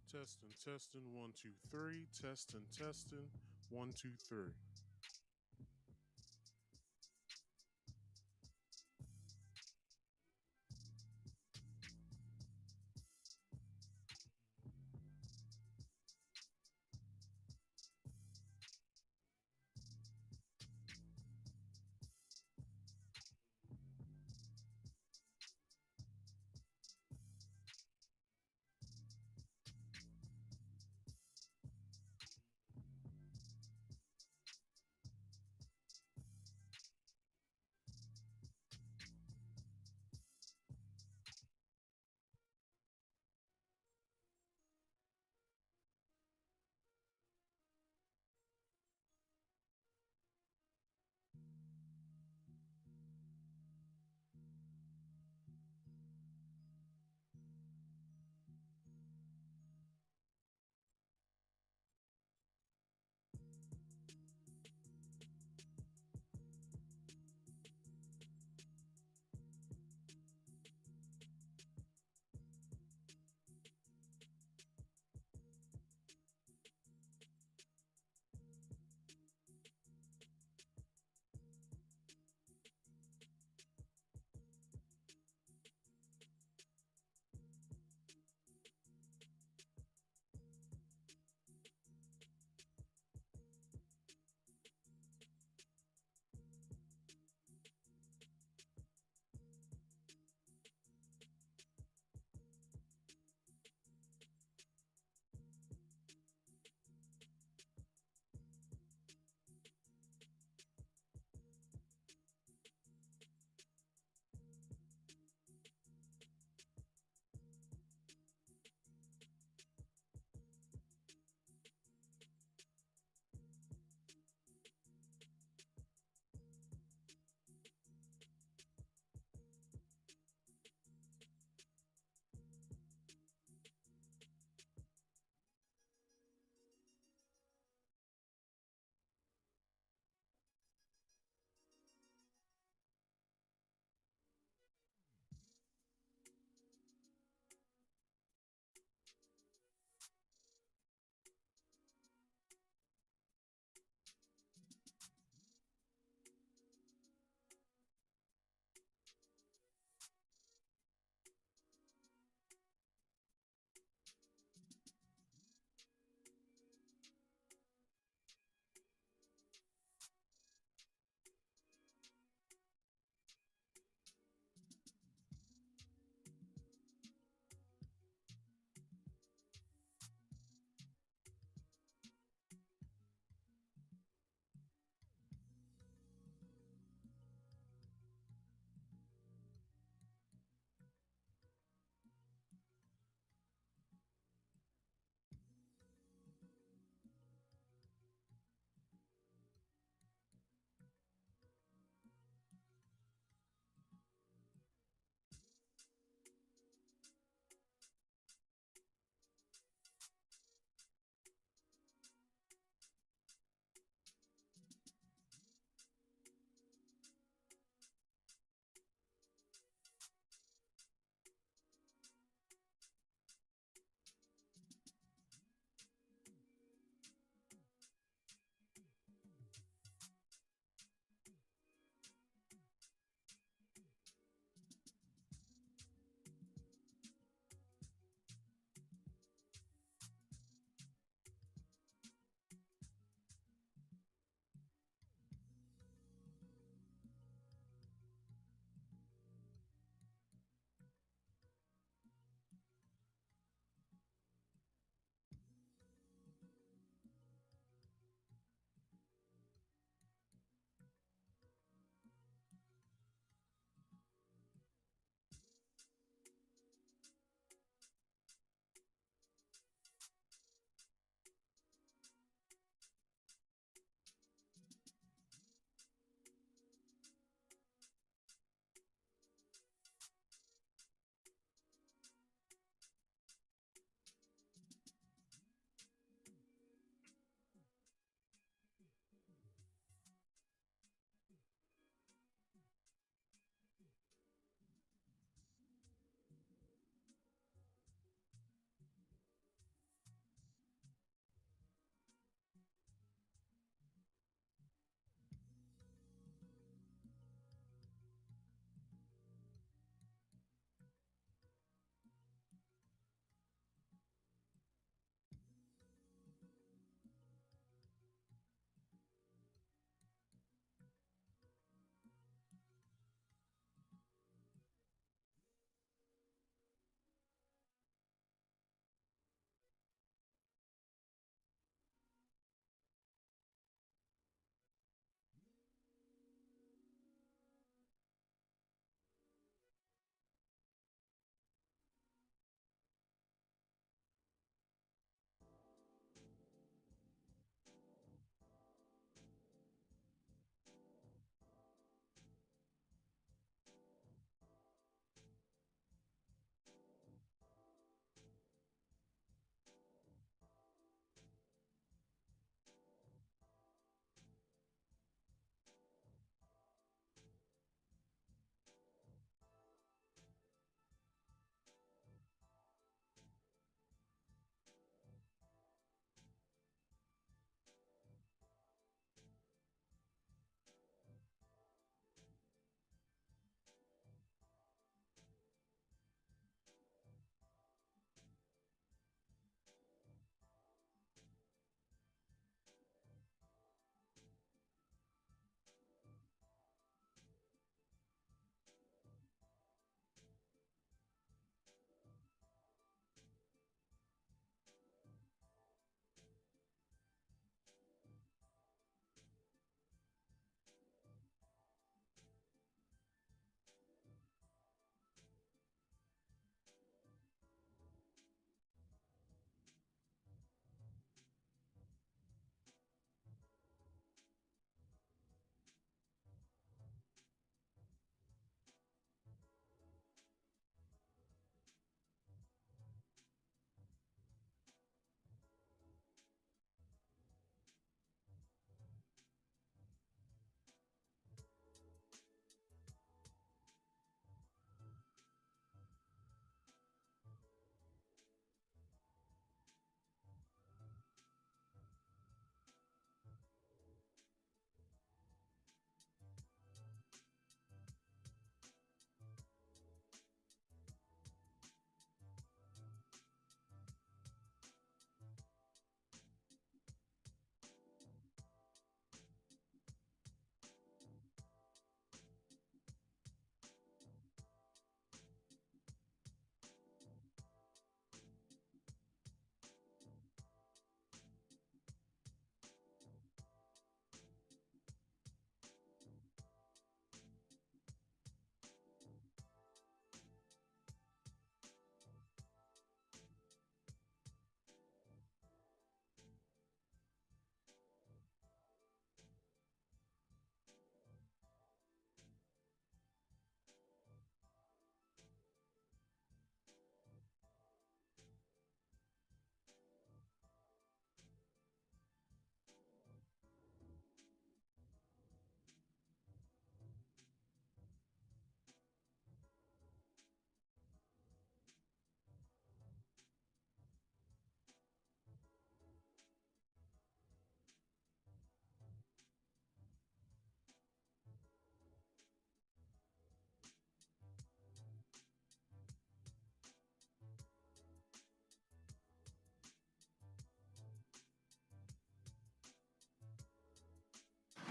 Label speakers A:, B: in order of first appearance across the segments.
A: Testing, testing, 1, 2, 3. Testing, testing, 1, 2, 3.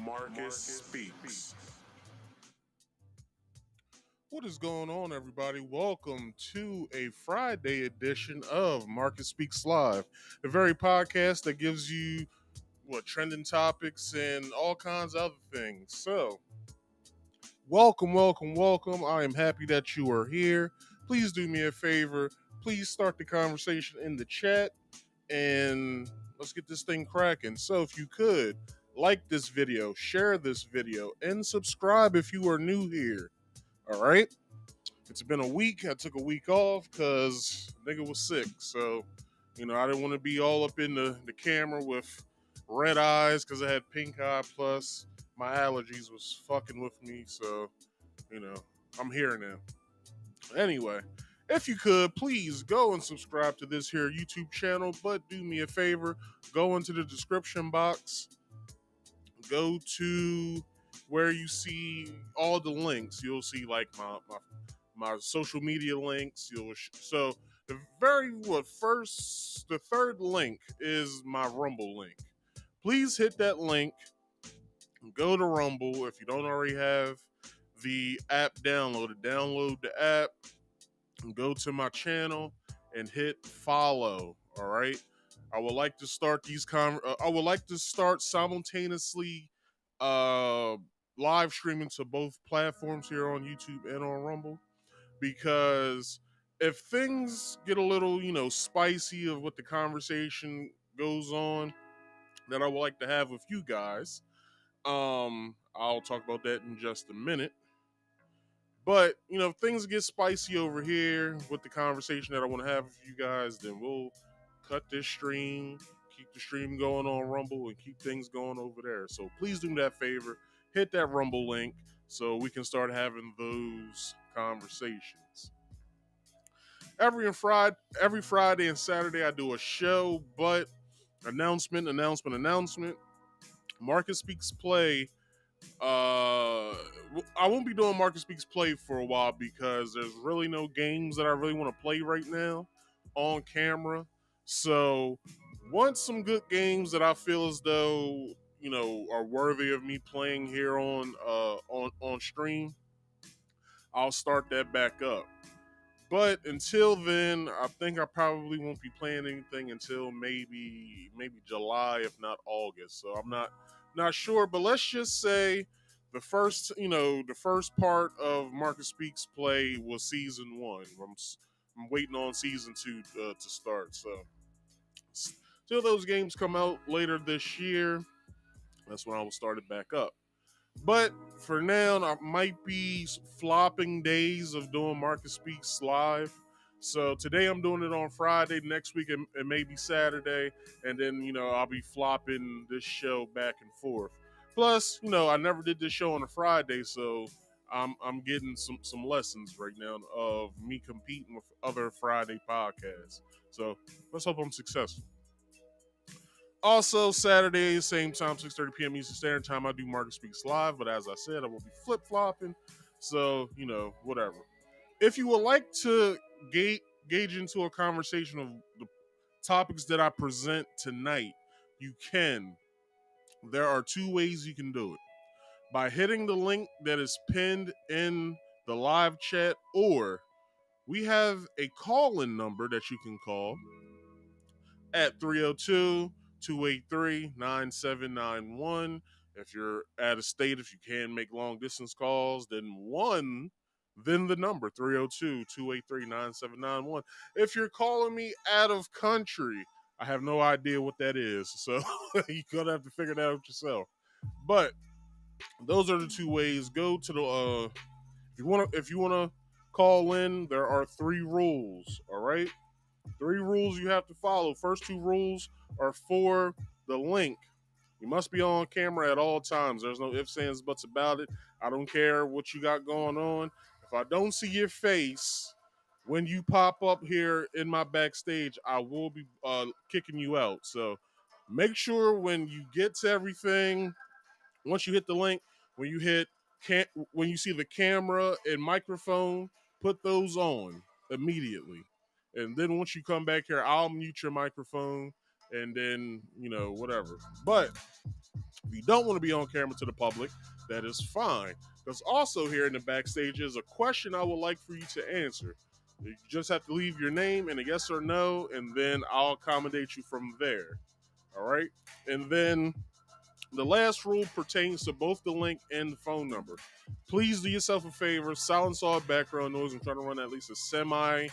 A: Marcus Speaks. What is going on, everybody? Welcome to a Friday edition of Marcus Speaks Live, the very podcast that gives you trending topics and all kinds of other things. So, welcome. I am happy that you are here. Please do me a favor. Please start the conversation in the chat and let's get this thing cracking. So if you could, like this video, share this video, and subscribe if you are new here. All right? It's been a week. I took a week off because nigga was sick. So, I didn't want to be all up in the camera with red eyes because I had pink eye, plus my allergies was fucking with me. So, I'm here now. Anyway, if you could, please go and subscribe to this here YouTube channel, but do me a favor, go into the description box, go to where you see all the links. You'll see like my social media links. So the third link is my Rumble link. Please hit that link, go to Rumble. If you don't already have the app downloaded, download the app, go to my channel and hit follow. All right. I would like to start simultaneously live streaming to both platforms here on YouTube and on Rumble, because if things get a little, spicy of what the conversation goes on that I would like to have with you guys, I'll talk about that in just a minute. But, if things get spicy over here with the conversation that I want to have with you guys, then we'll cut this stream, keep the stream going on Rumble, and keep things going over there. So please do me that favor, hit that Rumble link so we can start having those conversations. Every Friday and Saturday I do a show, but announcement. Marcus Speaks Play. I won't be doing Marcus Speaks Play for a while because there's really no games that I really want to play right now on camera. So once some good games that I feel as though are worthy of me playing here on stream, I'll start that back up. But until then, I think I probably won't be playing anything until maybe July, if not August. So I'm not sure, but let's just say the first part of Marcus Speaks Play was season 1. I'm waiting on season 2 to start. So till those games come out later this year, that's when I will start it back up. But for now, I might be flopping days of doing Marcus Speaks Live. So today I'm doing it on Friday. Next week it may be Saturday, and then I'll be flopping this show back and forth. Plus, I never did this show on a Friday, so I'm getting some lessons right now of me competing with other Friday podcasts. So let's hope I'm successful. Also, Saturday, same time, 6:30 p.m. Eastern Standard Time, I do Marcus Speaks Live. But as I said, I will be flip-flopping. So, whatever. If you would like to gauge into a conversation of the topics that I present tonight, you can. There are 2 ways you can do it. By hitting the link that is pinned in the live chat, or we have a call-in number that you can call at 302-283-9791. If you're out of state, if you can make long distance calls, then the number 302-283-9791. If you're calling me out of country, I have no idea what that is, so you're gonna have to figure that out yourself. But those are the 2 ways. Go to the if you wanna call in, there are 3 rules. All right. 3 rules you have to follow. First 2 rules are for the link. You must be on camera at all times. There's no ifs, ands, buts about it. I don't care what you got going on. If I don't see your face when you pop up here in my backstage, I will be kicking you out. So make sure when you get to everything, once you hit the link, when you see the camera and microphone, put those on immediately. And then once you come back here, I'll mute your microphone and then, whatever. But If you don't want to be on camera to the public, that is fine. Because also here in the backstage is a question I would like for you to answer. You just have to leave your name and a yes or no, and then I'll accommodate you from there. All right? And then the last rule pertains to both the link and the phone number. Please do yourself a favor, silence all background noise. I'm trying to run at least a semi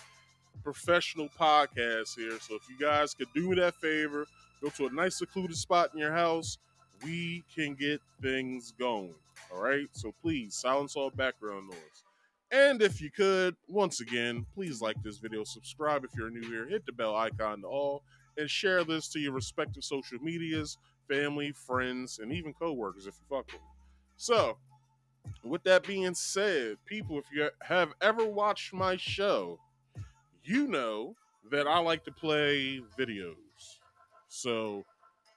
A: professional podcast here. So if you guys could do me that favor, go to a nice secluded spot in your house, we can get things going. All right? So please silence all background noise. And if you could, once again, please like this video, subscribe if you're new here, hit the bell icon to all, and share this to your respective social medias, family, friends, and even coworkers if you fuck with me. So, with that being said, people, if you have ever watched my show, you know that I like to play videos. So,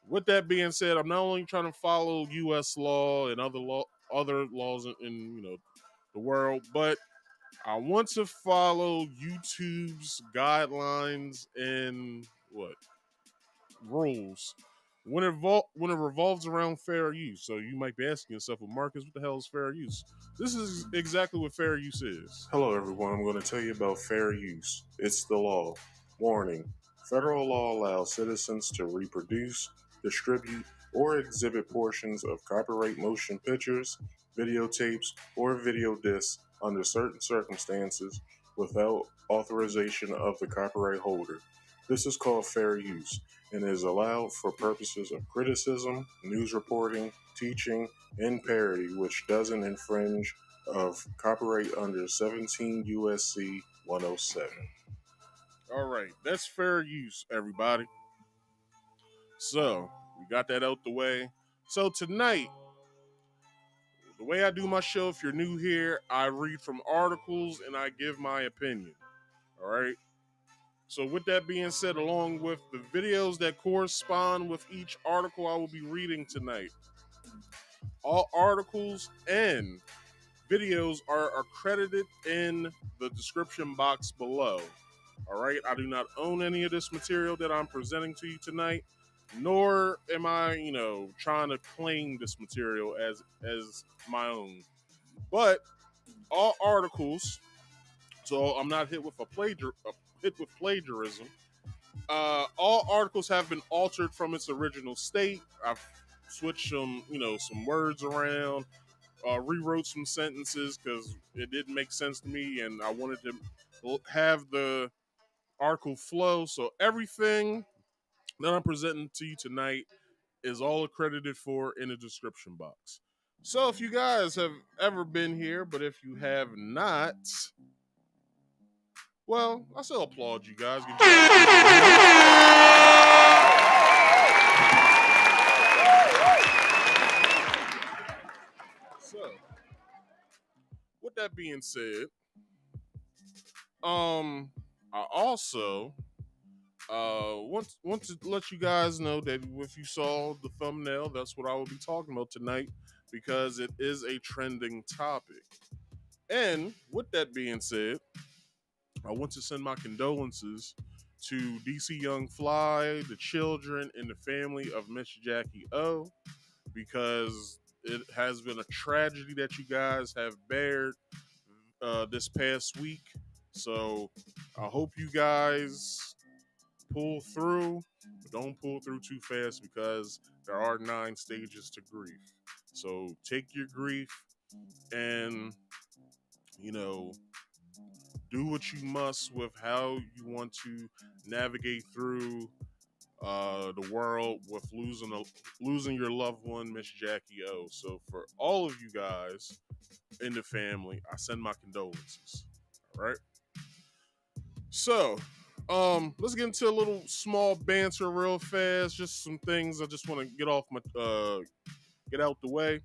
A: with that being said, I'm not only trying to follow U.S. law and other laws in the world, but I want to follow YouTube's guidelines and rules when it revolves around fair use. So you might be asking yourself, well, Marcus, what the hell is fair use? This is exactly what fair use is. Hello, everyone. I'm going to tell you about fair use. It's the law. Warning. Federal law allows citizens to reproduce, distribute, or exhibit portions of copyright motion pictures, videotapes, or video discs under certain circumstances without authorization of the copyright holder. This is called fair use and is allowed for purposes of criticism, news reporting, teaching, and parody, which doesn't infringe of copyright under 17 USC 107. All right, that's fair use, everybody. So, we got that out the way. So tonight, the way I do my show, if you're new here, I read from articles and I give my opinion. All right? So with that being said, along with the videos that correspond with each article I will be reading tonight, all articles and videos are accredited in the description box below. All right, I do not own any of this material that I'm presenting to you tonight, nor am I, trying to claim this material as my own. But all articles, so I'm not hit with plagiarism. All articles have been altered from its original state. I've switched some words around, rewrote some sentences because it didn't make sense to me, and I wanted to have the article flow. So everything that I'm presenting to you tonight is all accredited for in the description box. So if you guys have ever been here, but if you have not, well, I still applaud you guys. So, with that being said, I also want to let you guys know that if you saw the thumbnail, that's what I will be talking about tonight because it is a trending topic. And with that being said, I want to send my condolences to DC Young Fly, the children, and the family of Miss Jacky Oh, because it has been a tragedy that you guys have bared this past week. So I hope you guys pull through, but don't pull through too fast because there are 9 stages to grief. So take your grief and, do what you must with how you want to navigate through the world with losing your loved one, Miss Jacky O. So for all of you guys in the family, I send my condolences. All right. So, let's get into a little small banter real fast. Just some things I just want to get out the way.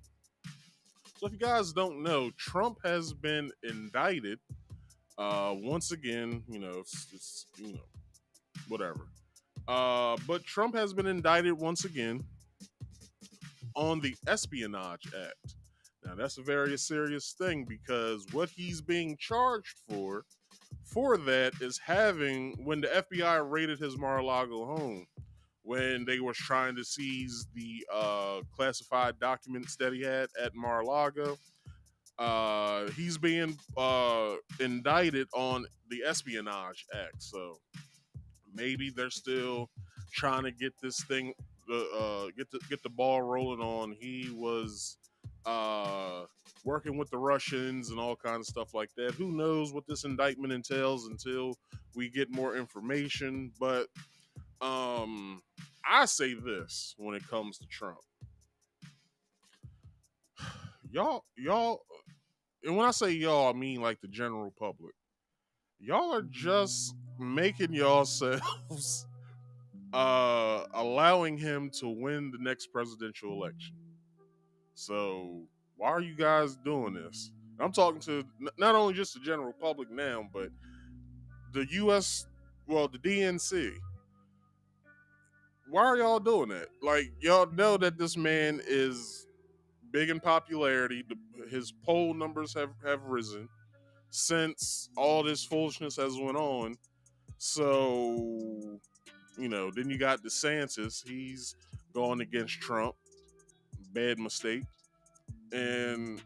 A: So if you guys don't know, Trump has been indicted. Once again, it's whatever. But Trump has been indicted once again on the Espionage Act. Now that's a very serious thing because what he's being charged for that is when the FBI raided his Mar-a-Lago home, when they were trying to seize the classified documents that he had at Mar-a-Lago. He's being indicted on the Espionage Act, so maybe they're still trying to get this thing, get the ball rolling on. He was uh, working with the Russians and all kinds of stuff like that. Who knows what this indictment entails until we get more information? But I say this when it comes to Trump, y'all, and when I say y'all, I mean like the general public. Y'all are just making yourselves allowing him to win the next presidential election. So why are you guys doing this? I'm talking to not only just the general public now, but the U.S. Well, the DNC. Why are y'all doing that? Like y'all know that this man is big in popularity. His poll numbers have risen since all this foolishness has went on. So then you got DeSantis. He's going against Trump. Bad mistake. And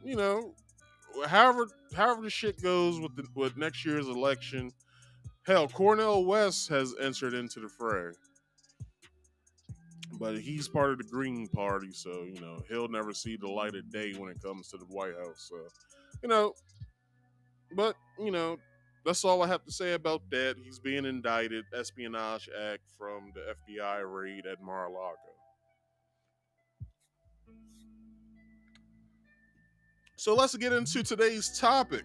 A: however the shit goes with next year's election, hell, Cornel West has entered into the fray, but he's part of the Green Party, so he'll never see the light of day when it comes to the White House. So, you know, but that's all I have to say about that. He's being indicted, Espionage Act from the FBI raid at Mar-a-Lago. So let's get into today's topic.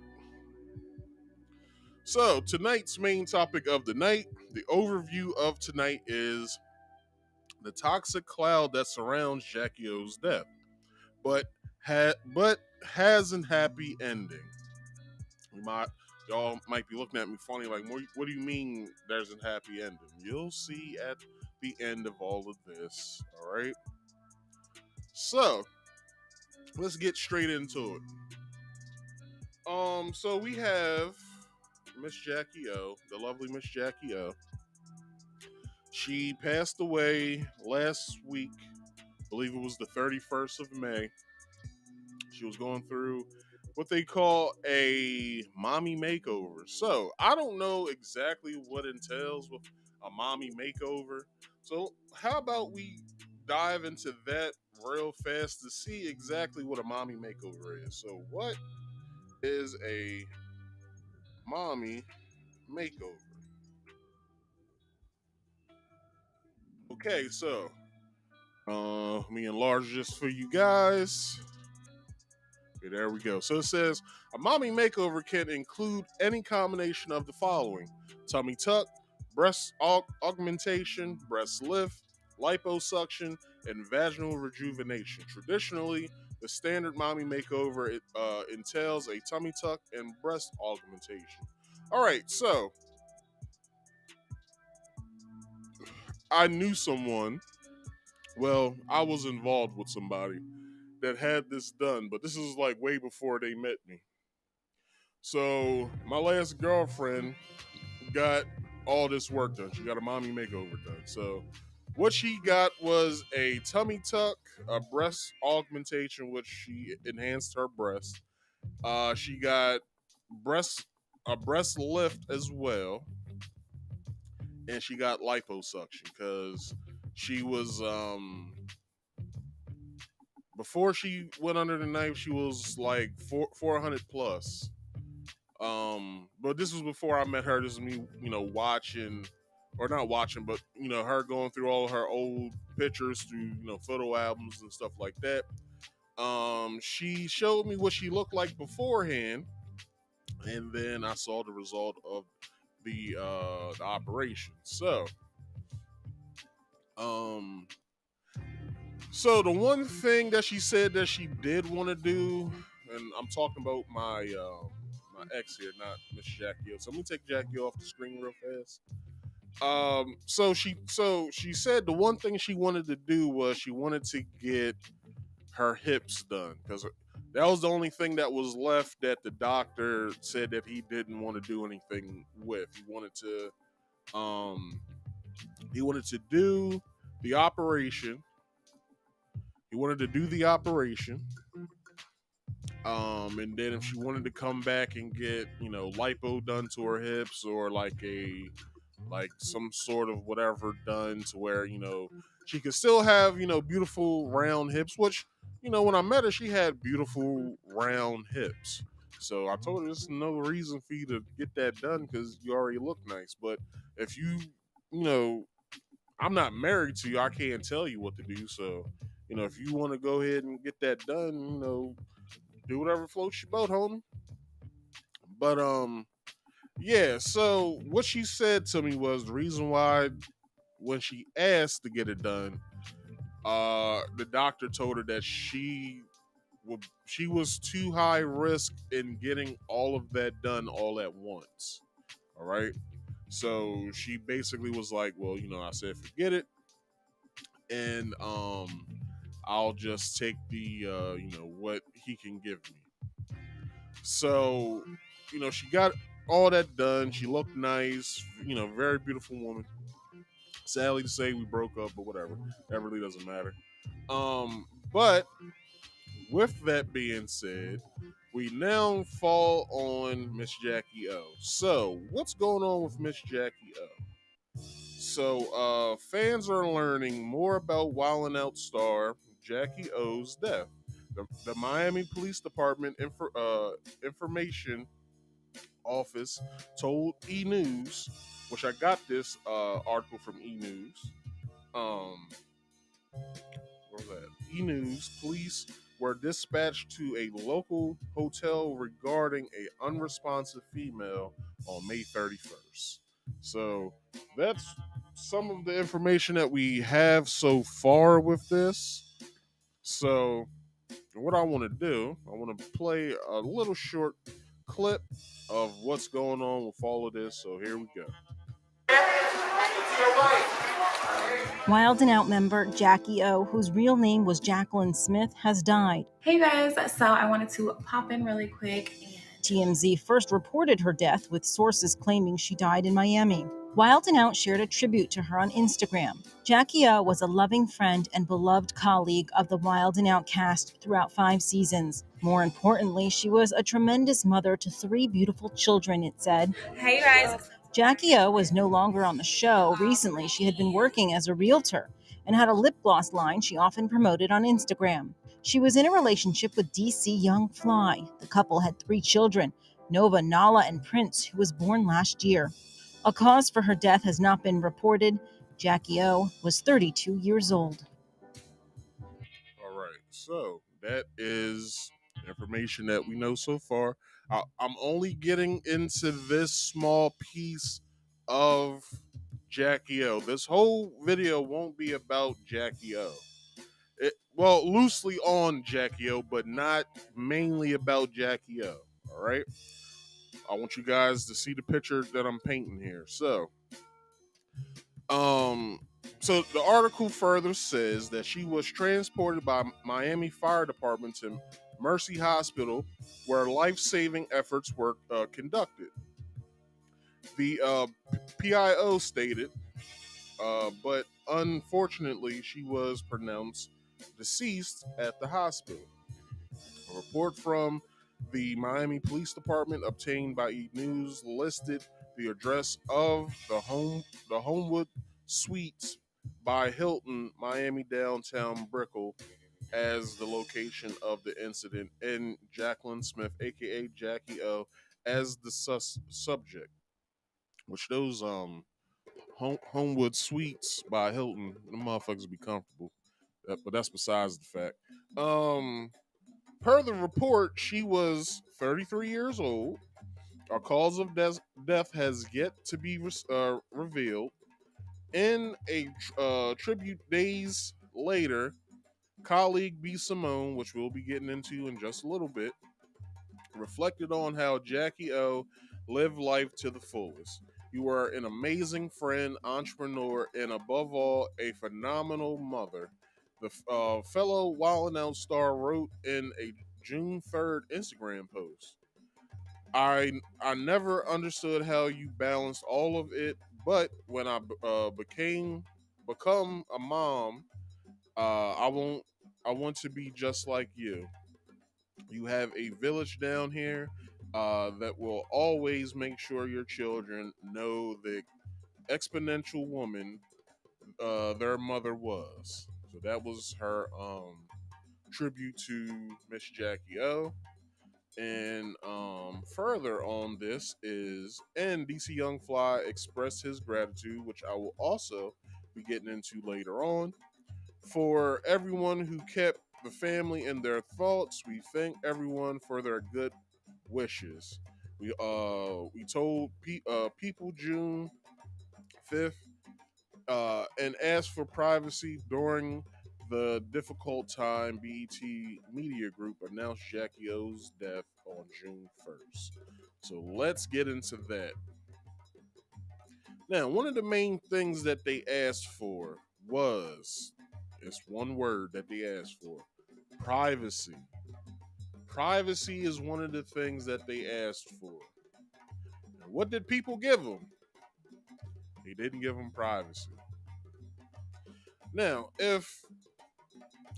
A: So tonight's main topic of the night, the overview of tonight is the toxic cloud that surrounds Jacky Oh's death, but has an happy ending. Y'all might be looking at me funny, like, what do you mean there's a happy ending? You'll see at the end of all of this. All right. So let's get straight into it. So we have Miss Jacky Oh, the lovely Miss Jacky Oh. She passed away last week. I believe it was the 31st of May. She was going through what they call a mommy makeover. So I don't know exactly what entails with a mommy makeover. So how about we dive into that real fast to see exactly what a mommy makeover is. So what is a mommy makeover? Okay, so let me enlarge this for you guys. Okay, there we go. So it says a mommy makeover can include any combination of the following: tummy tuck, breast augmentation, breast lift, liposuction, and vaginal rejuvenation. Traditionally, the standard mommy makeover entails a tummy tuck and breast augmentation. All right, so I knew someone. Well, I was involved with somebody that had this done, but this is like way before they met me. So my last girlfriend got all this work done. She got a mommy makeover done. So what she got was a tummy tuck, a breast augmentation, which she enhanced her breast. She got breast a breast lift as well, and she got liposuction because she was before she went under the knife, she was like 400 plus. But this was before I met her. This is me, watching, or not watching, but her going through all her old pictures through photo albums and stuff like that. She showed me what she looked like beforehand, and then I saw the result of the operation. Um, so the one thing that she said that she did want to do, and I'm talking about my ex here, not Miss Jacky Oh. So let me take Jacky off the screen real fast. So she said the one thing she wanted to do was she wanted to get her hips done because that was the only thing that was left that the doctor said that he didn't want to do anything with. He wanted to do The operation, he wanted to do the operation. And then if she wanted to come back and get, lipo done to her hips or like some sort of whatever done to where, she could still have, beautiful round hips, which, when I met her, she had beautiful round hips. So I told her there's no reason for you to get that done because you already look nice. But if you know, I'm not married to you, I can't tell you what to do. So, if you want to go ahead and get that done, do whatever floats your boat, homie. But yeah. So what she said to me was the reason why when she asked to get it done, the doctor told her that she was too high risk in getting all of that done all at once. All right. So she basically was like, well, I said forget it, and I'll just take the what he can give me. So, she got all that done. She looked nice, very beautiful woman. Sadly to say we broke up, but whatever. That really doesn't matter. But with that being said, we now fall on Miss Jacky O. So, what's going on with Miss Jacky O? So, fans are learning more about Wildin' Out star Jacky O's death. The Miami Police Department information office told E News, which I got this article from E News. Where was that? E News police were dispatched to a local hotel regarding a unresponsive female on May 31st. So that's some of the information that we have so far with this. So what I want to do, I want to play a little short clip of what's going on with all of this. So here we go.
B: Wild and Out member Jacky O, whose real name was Jacqueline Smith, has died.
C: Hey guys, so I wanted to pop in really quick.
B: TMZ first reported her death, with sources claiming she died in Miami. Wild and Out shared a tribute to her on Instagram. Jacky O was a loving friend and beloved colleague of the Wild and Out cast throughout 5 seasons. More importantly, she was a tremendous mother to 3 beautiful children, it said.
C: Hey guys.
B: Jacky O was no longer on the show. Recently, she had been working as a realtor and had a lip gloss line she often promoted on Instagram. She was in a relationship with DC Young Fly. The couple had 3 children, Nova, Nala, and Prince, who was born last year. A cause for her death has not been reported. Jacky O was 32 years old.
A: All right, so that is information that we know so far. I'm only getting into this small piece of Jacky O. This whole video won't be about Jacky O. Well, loosely on Jacky O, but not mainly about Jacky O. All right. I want you guys to see the picture that I'm painting here. Um, so the article further says that she was transported by Miami Fire Department to Mercy Hospital, where life-saving efforts were conducted. The PIO stated, but unfortunately, she was pronounced deceased at the hospital. A report from the Miami Police Department obtained by E! News listed the address of the Homewood Suites by Hilton, Miami downtown Brickell, as the location of the incident, and Jacqueline Smith, aka Jacky O, as the subject. Which those Homewood Suites by Hilton, the motherfuckers be comfortable. But that's besides the fact. Per the report, she was 33 years old. A cause of death has yet to be revealed. In a tribute days later, colleague B. Simone, which we'll be getting into in just a little bit, reflected on how Jacky O lived life to the fullest. You were an amazing friend, entrepreneur, and above all, a phenomenal mother. The fellow Wild 'N Out star wrote in a June 3rd Instagram post. I never understood how you balanced all of it, but when I became become a mom, I want to be just like you. You have a village down here that will always make sure your children know the exponential woman their mother was. So that was her tribute to Miss Jacky O. And further on this is, and DC Young Fly expressed his gratitude, which I will also be getting into later on. For everyone who kept the family in their thoughts, we thank everyone for their good wishes. We told people June 5th and asked for privacy during the difficult time. BET Media Group announced Jacky O's death on June 1st. So let's get into that. Now, one of the main things that they asked for was, it's one word that they asked for: privacy. Privacy is one of the things that they asked for. Now, what did people give them? They didn't give them privacy. Now, if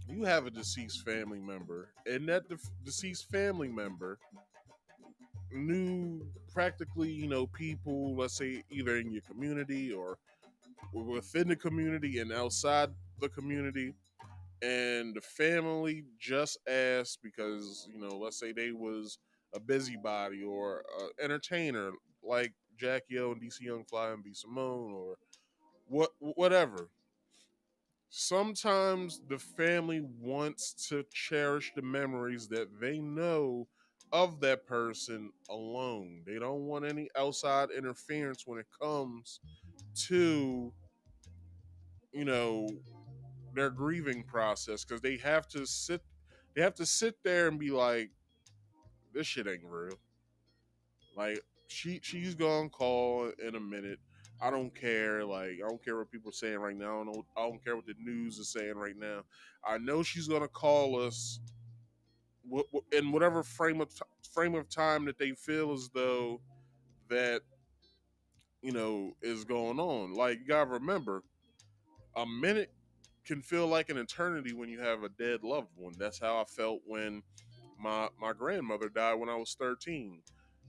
A: you have a deceased family member and that deceased family member knew practically, people, let's say either in your community or within the community and outside the community, and the family just asked because, let's say they was a busybody or an entertainer like Jacky O and DC Young Fly and B Simone or whatever. Sometimes the family wants to cherish the memories that they know of that person alone. They don't want any outside interference when it comes to, you know, their grieving process, because they have to sit there and be like, this shit ain't real. Like, she's gonna call in a minute. I don't care. Like, I don't care what people are saying right now. I don't care what the news is saying right now. I know she's gonna call us in whatever frame of time that they feel as though that, is going on. Like, you gotta remember, a minute can feel like an eternity when you have a dead loved one. That's how I felt when my grandmother died when I was 13.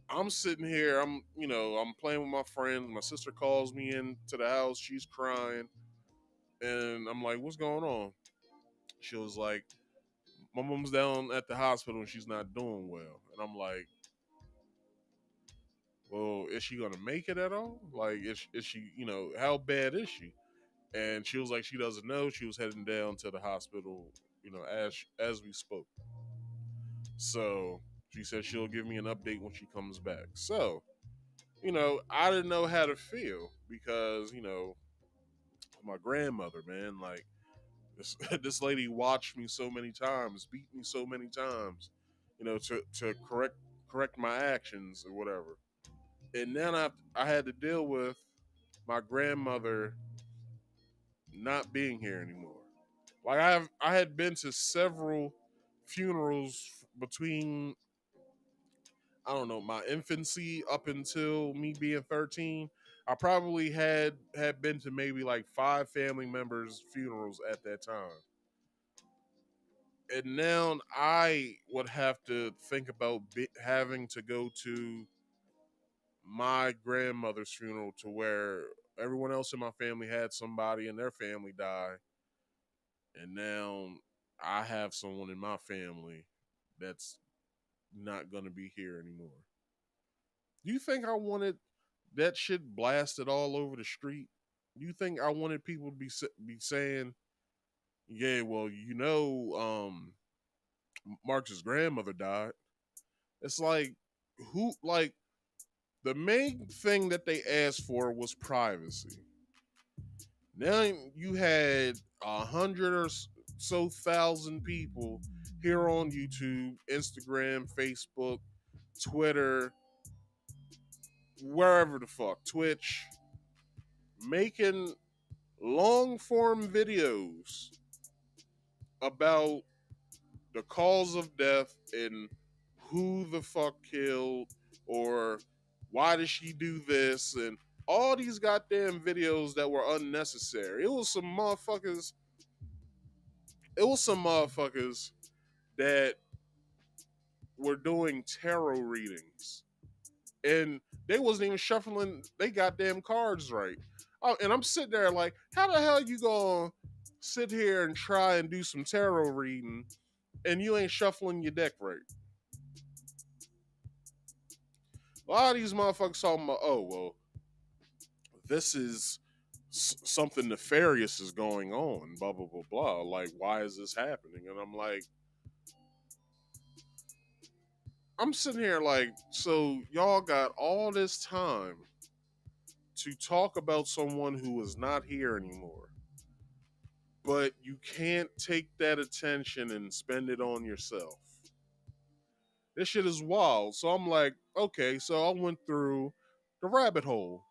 A: I'm sitting here, I'm playing with my friend. My sister calls me into the house. She's crying. And I'm like, what's going on? She was like, my mom's down at the hospital and she's not doing well. And I'm like, well, is she going to make it at all? Like, is she, how bad is she? And she was like, she doesn't know. She was heading down to the hospital, as we spoke. So she said she'll give me an update when she comes back. So, I didn't know how to feel because, my grandmother, man, like this, this lady watched me so many times, beat me so many times, to correct my actions or whatever. And then I had to deal with my grandmother not being here anymore. Like, I had been to several funerals between, I don't know, my infancy up until me being 13. I probably had been to maybe like 5 family members' funerals at that time. And now I would have to think about having to go to my grandmother's funeral to where everyone else in my family had somebody in their family die. And now I have someone in my family that's not going to be here anymore. Do you think I wanted that shit blasted all over the street? Do you think I wanted people to be saying, "Yeah, well, Marcus's grandmother died." It's like, like, the main thing that they asked for was privacy. Now you had 100 or so thousand people here on YouTube, Instagram, Facebook, Twitter, wherever the fuck, Twitch, making long form videos about the cause of death and who the fuck killed, or why did she do this, and all these goddamn videos that were unnecessary. It was some motherfuckers that were doing tarot readings, and they wasn't even shuffling they goddamn cards right. Oh, and I'm sitting there like, how the hell you gonna sit here and try and do some tarot reading and you ain't shuffling your deck right? A lot of these motherfuckers talking about, oh well, this is something nefarious is going on, blah blah blah blah. Like, why is this happening? And I'm like, I'm sitting here like, so y'all got all this time to talk about someone who is not here anymore, but you can't take that attention and spend it on yourself. This shit is wild. So I'm like, okay, so I went through the rabbit hole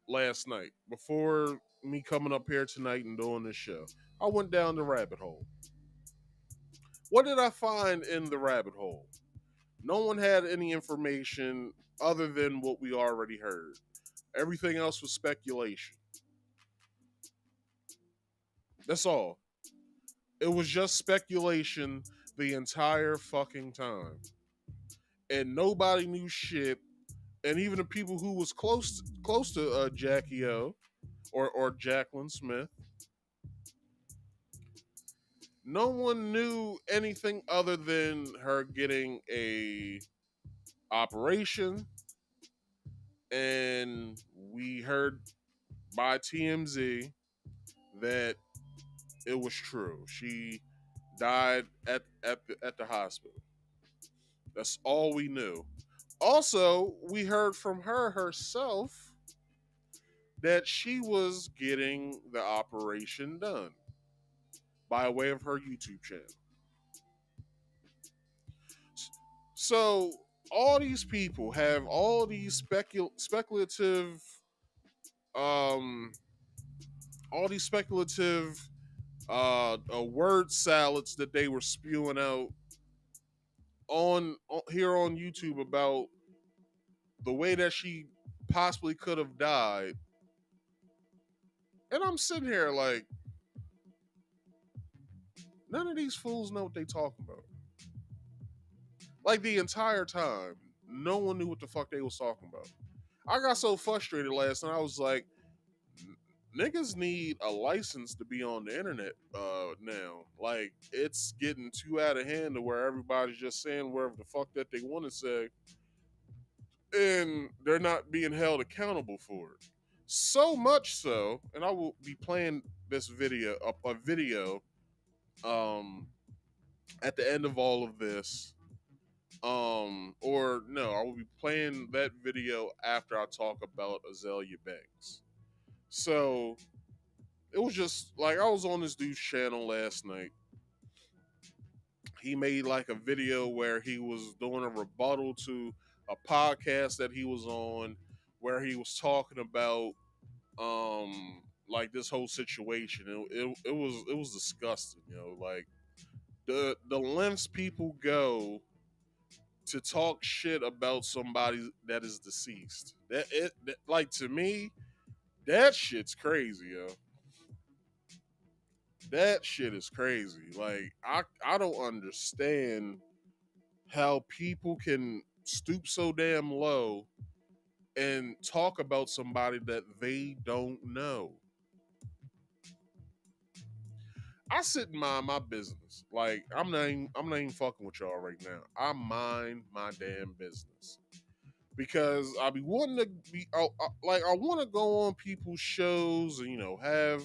A: last night before me coming up here tonight and doing this show. I went down the rabbit hole. What did I find in the rabbit hole? No one had any information other than what we already heard. Everything else was speculation. That's all. It was just speculation the entire fucking time. And nobody knew shit. And even the people who was close to Jacky O or Jacqueline Smith, no one knew anything other than her getting a operation, and we heard by TMZ that it was true. She died at the hospital. That's all we knew. Also, we heard from her herself that she was getting the operation done by way of her YouTube channel. So all these people have all these speculative um all these speculative word salads that they were spewing out on here on YouTube about the way that she possibly could have died. And I'm sitting here like, none of these fools know what they talking about. Like, the entire time, no one knew what the fuck they was talking about. I got so frustrated last night. I was like, niggas need a license to be on the internet now. Like, it's getting too out of hand to where everybody's just saying whatever the fuck that they want to say, and they're not being held accountable for it. So much so, and I will be playing this video, a video, at the end of all of this. Or no, I will be playing that video after I talk about Azealia Banks. So it was just like, I was on this dude's channel last night. He made like a video where he was doing a rebuttal to a podcast that he was on, where he was talking about like this whole situation. It was disgusting, like the lengths people go to talk shit about somebody that is deceased. Like, to me, that shit's crazy, yo. That shit is crazy. Like, I don't understand how people can stoop so damn low and talk about somebody that they don't know. I sit and mind my business. Like, I'm not even fucking with y'all right now. I mind my damn business. Because I be wanting to be like, I want to go on people's shows and have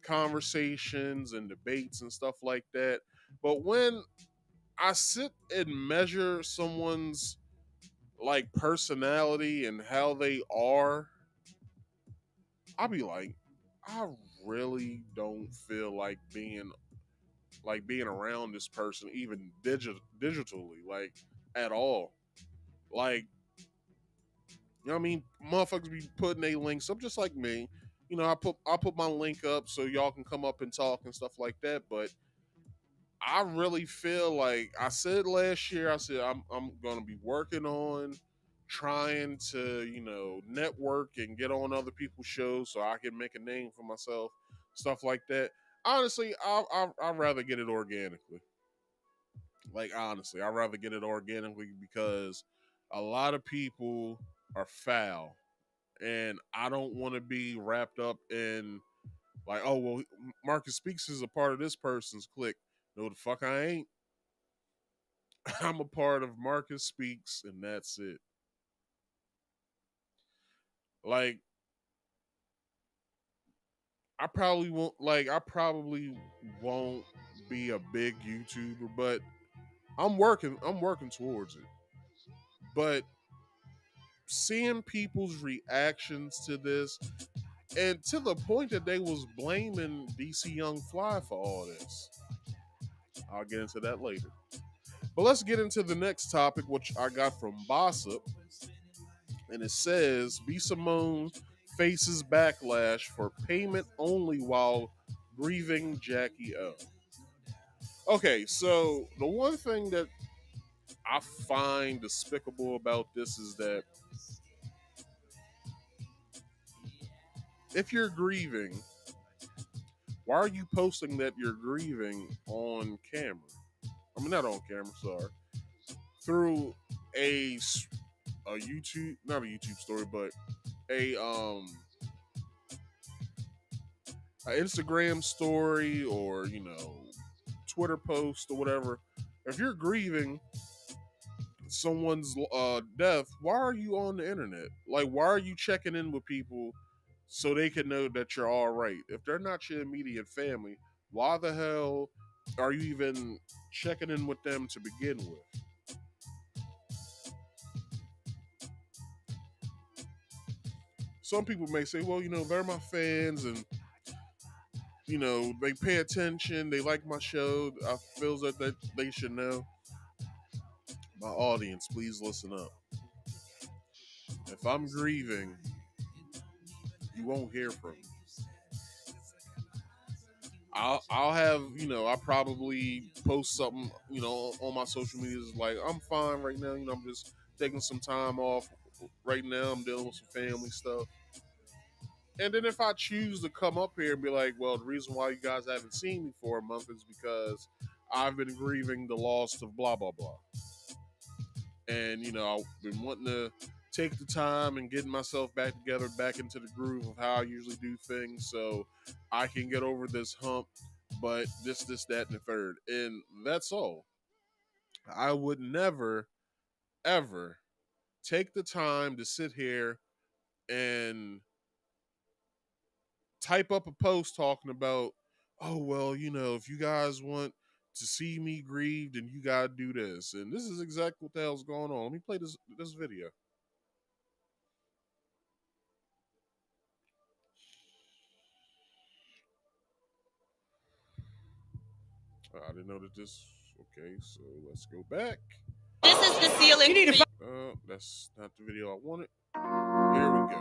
A: conversations and debates and stuff like that. But when I sit and measure someone's like personality and how they are, I be like, I really don't feel like being around this person, even digitally, like, at all. Like, you know what I mean? Motherfuckers be putting their links up just like me. I put my link up so y'all can come up and talk and stuff like that. But I really feel like I said last year, I said I'm gonna be working on trying to, network and get on other people's shows so I can make a name for myself, stuff like that. Honestly, I'd rather get it organically. Like, honestly, I'd rather get it organically because a lot of people are foul. And I don't want to be wrapped up in, like, oh, well, Marcus Speaks is a part of this person's clique. No, the fuck I ain't. I'm a part of Marcus Speaks, and that's it. Like, I probably won't be a big YouTuber, but I'm working towards it. But seeing people's reactions to this, and to the point that they was blaming DC Young Fly for all this. I'll get into that later. But let's get into the next topic, which I got from Bossip. And it says, B. Simone faces backlash for payment only while grieving Jacky O. Okay, so the one thing that I find despicable about this is that if you're grieving, why are you posting that you're grieving on camera? I mean, not on camera, sorry. Through a YouTube, not a YouTube story, but a an Instagram story, or Twitter post or whatever. If you're grieving someone's death, why are you on the internet? Like, why are you checking in with people so they can know that you're all right? If they're not your immediate family, why the hell are you even checking in with them to begin with? Some people may say, well, they're my fans, and they pay attention, they like my show. I feel that they should know. My audience, please listen up. If I'm grieving, you won't hear from me. I'll have, I probably post something, on my social medias like, I'm fine right now, I'm just taking some time off right now, I'm dealing with some family stuff. And then if I choose to come up here and be like, well, the reason why you guys haven't seen me for a month is because I've been grieving the loss of blah blah blah. And I've been wanting to take the time and getting myself back together, back into the groove of how I usually do things, so I can get over this hump. But this, that, and the third, and that's all. I would never, ever take the time to sit here and type up a post talking about, oh well, if you guys want to see me grieved, then you gotta do this, and this is exactly what the hell's going on. Let me play this video. I didn't know that this. Okay, so let's go back.
D: This is the ceiling.
A: That's not the video I wanted. Here we go.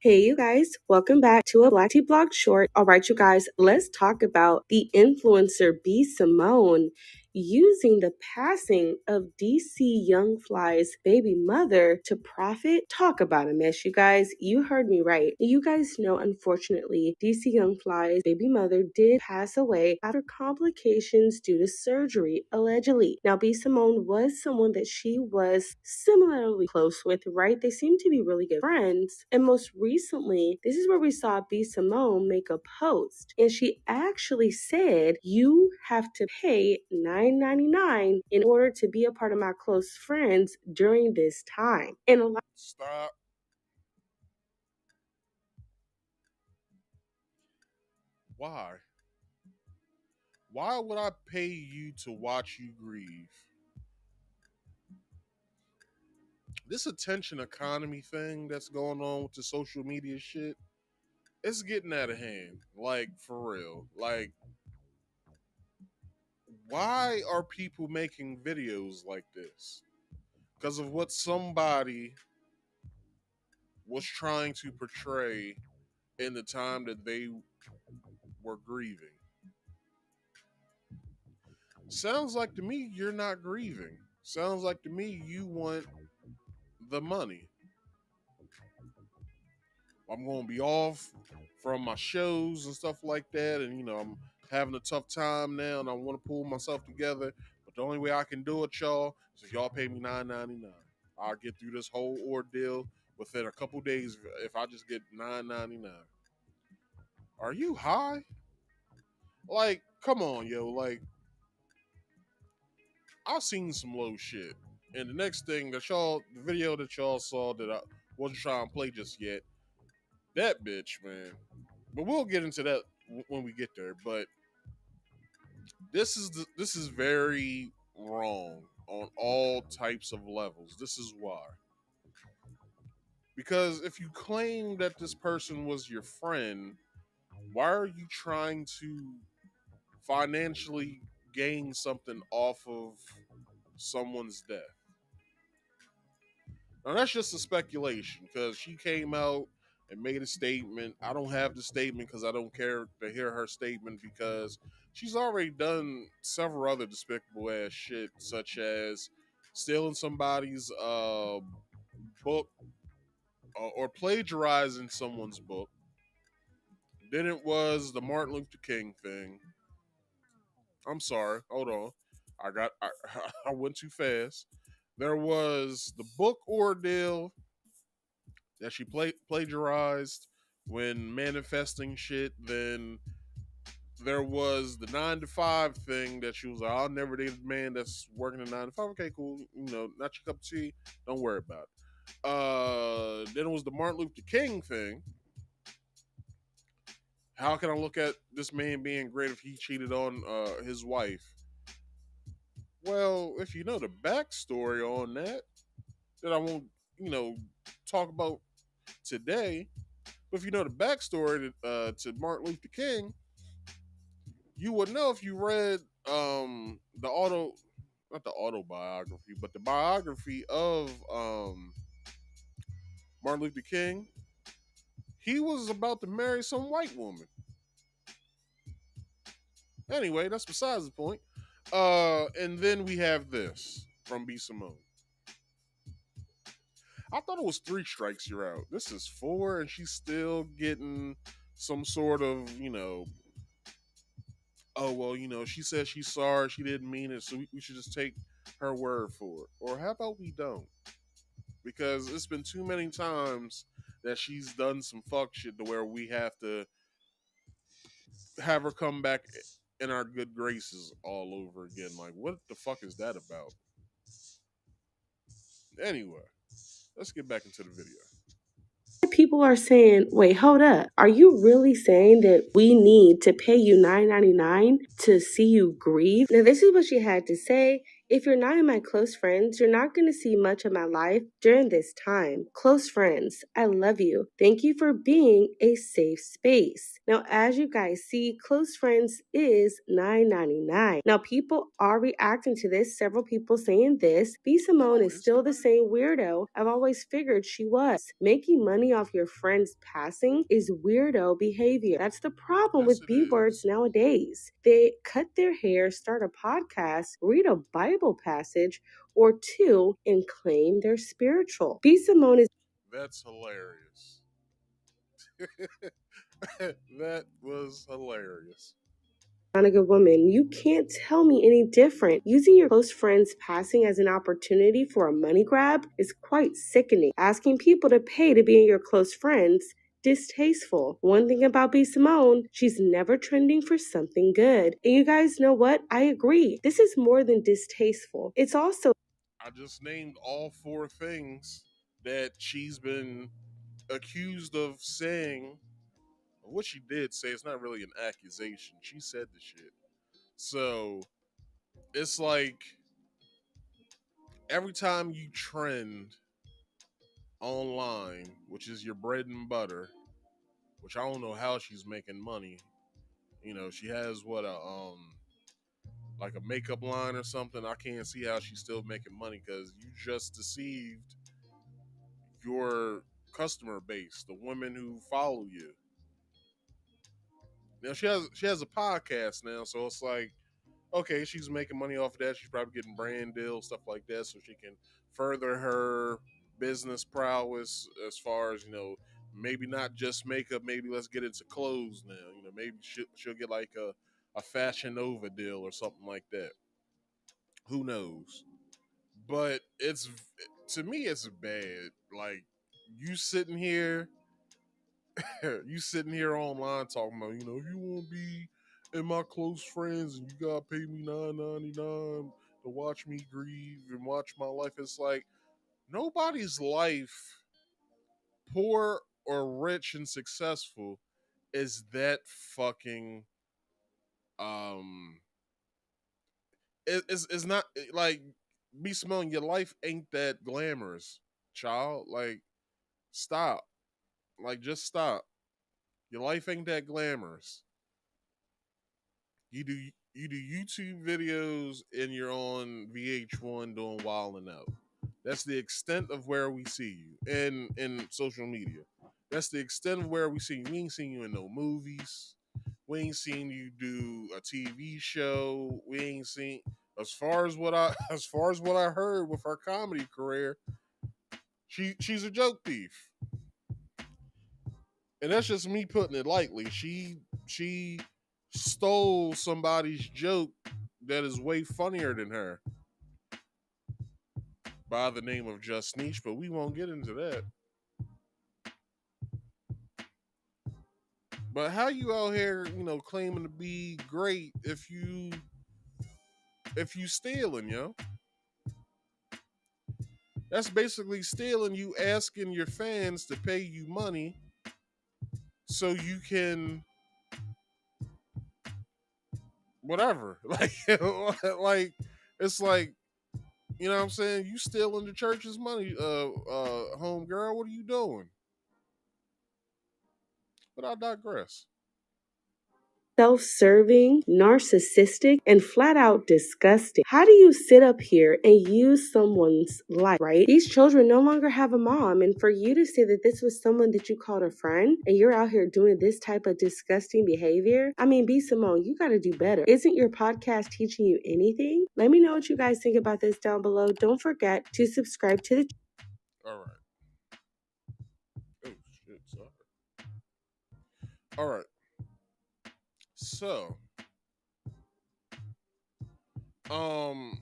E: Hey, you guys, welcome back to a Black Tea Blog short. All right, you guys, let's talk about the influencer B. Simone using the passing of DC Young Fly's baby mother to profit. Talk about a mess, you guys. You heard me right. You guys know, unfortunately, DC Young Fly's baby mother did pass away after complications due to surgery, allegedly. Now, B. Simone was someone that she was similarly close with, right? They seem to be really good friends. And most recently, this is where we saw B. Simone make a post. And she actually said, you have to pay $9.99 in order to be a part of my close friends during this time. And a lot.
A: Stop. Why? Why would I pay you to watch you grieve? This attention economy thing that's going on with the social media shit, it's getting out of hand. Like, for real. Like, why are people making videos like this? Because of what somebody was trying to portray in the time that they were grieving. Sounds like to me you're not grieving. Sounds like to me you want the money. I'm going to be off from my shows and stuff like that, and I'm having a tough time now, and I want to pull myself together. But the only way I can do it, y'all, is if y'all pay me $9.99. I'll get through this whole ordeal within a couple days if I just get $9.99. Are you high? Like, come on, yo. Like, I've seen some low shit. And the next thing that the video that y'all saw that I wasn't trying to play just yet, that bitch, man. But we'll get into that when we get there. But this is very wrong on all types of levels. This is why. Because if you claim that this person was your friend, why are you trying to financially gain something off of someone's death? Now that's just a speculation because she came out and made a statement. I don't have the statement because I don't care to hear her statement because she's already done several other despicable ass shit, such as stealing somebody's book or plagiarizing someone's book. Then it was the Martin Luther King thing. I'm sorry. Hold on. I went too fast. There was the book ordeal that she plagiarized when manifesting shit. Then there was the 9 to 5 thing that she was like, I'll never date a man that's working a 9 to 5. Okay, cool. Not your cup of tea. Don't worry about it. Then it was the Martin Luther King thing. How can I look at this man being great if he cheated on his wife? Well, if you know the backstory on that I won't, talk about today. But if you know the backstory to Martin Luther King, you would know if you read not the autobiography, but the biography of Martin Luther King. He was about to marry some white woman. Anyway, that's besides the point. And then we have this from B. Simone. I thought it was 3 strikes, you're out. This is 4, and she's still getting some sort of, oh, well, she said she's sorry, she didn't mean it, so we should just take her word for it. Or how about we don't? Because it's been too many times that she's done some fuck shit to where we have to have her come back in our good graces all over again. Like, what the fuck is that about? Anyway, let's get back into the video.
E: People are saying, wait, hold up. Are you really saying that we need to pay you $9.99 to see you grieve? Now, this is what she had to say. If you're not in my close friends, you're not going to see much of my life during this time. Close friends, I love you. Thank you for being a safe space. Now, as you guys see, close friends is $9.99. Now, people are reacting to this. Several people saying this. B. Simone is still the same weirdo I've always figured she was. Making money off your friend's passing is weirdo behavior. That's the problem with B-words nowadays. They cut their hair, start a podcast, read a Bible passage or 2 and claim they're spiritual. B. Simone is
A: That's hilarious. That was hilarious.
E: Not a good woman. You can't tell me any different. Using your close friend's passing as an opportunity for a money grab is quite sickening. Asking people to pay to be in your close friends, distasteful. One thing about B. Simone, she's never trending for something good. And you guys know what? I agree. This is more than distasteful. It's also
A: I just named all 4 things that she's been accused of saying. What she did say, it's not really an accusation. She said the shit. So it's like every time you trend online, which is your bread and butter, which I don't know how she's making money. She has like a makeup line or something. I can't see how she's still making money because you just deceived your customer base, the women who follow you. Now she has a podcast now, so it's like, okay, she's making money off of that. She's probably getting brand deals, stuff like that, so she can further her business prowess as far as, maybe not just makeup, maybe let's get into clothes now. Maybe she'll get like a Fashion Nova deal or something like that. Who knows? But to me, it's bad. Like, you sitting here, you sitting here online talking about, if you want to be in my close friends and you gotta pay me $9.99 to watch me grieve and watch my life. It's like nobody's life, poor or rich and successful, is that fucking um. It's not like, be Simone. Your life ain't that glamorous, child. Like, stop. Like, just stop. Your life ain't that glamorous. You do YouTube videos and you're on VH1 doing Wild and Out. That's the extent of where we see you in social media. That's the extent of where we see you. We ain't seen you in no movies. We ain't seen you do a TV show. We ain't seen, as far as what I as far as what I heard with her comedy career. She's a joke thief, and that's just me putting it lightly. She stole somebody's joke that is way funnier than her by the name of Just Niche, but we won't get into that. But how you out here, claiming to be great if you stealing, yo? That's basically stealing. You asking your fans to pay you money so you can whatever. Like it's like, you know what I'm saying? You stealing the church's money, home girl. What are you doing? But I digress.
E: Self-serving, narcissistic, and flat out disgusting. How do you sit up here and use someone's life, right? These children no longer have a mom, and for you to say that this was someone that you called a friend and you're out here doing this type of disgusting behavior, I mean, B. Simone, you gotta do better. Isn't your podcast teaching you anything? Let me know what you guys think about this down below. Don't forget to subscribe to the
A: All right. Oh shit, sorry. All right. So, um,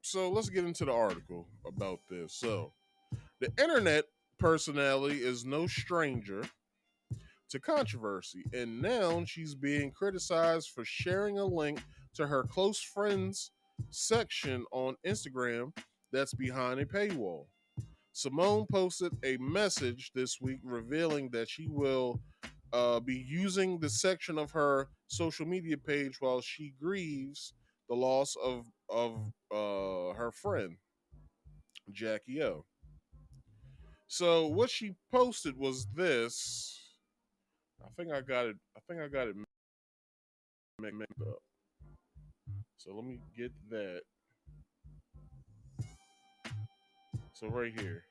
A: so let's get into the article about this. So, the internet personality is no stranger to controversy, and now she's being criticized for sharing a link to her close friends section on Instagram that's behind a paywall. Simone posted a message this week revealing that she will be using the section of her social media page while she grieves the loss of her friend Jacky O. So what she posted was this. I think I got it. I think I got it mixed up. So let me get that. So right here.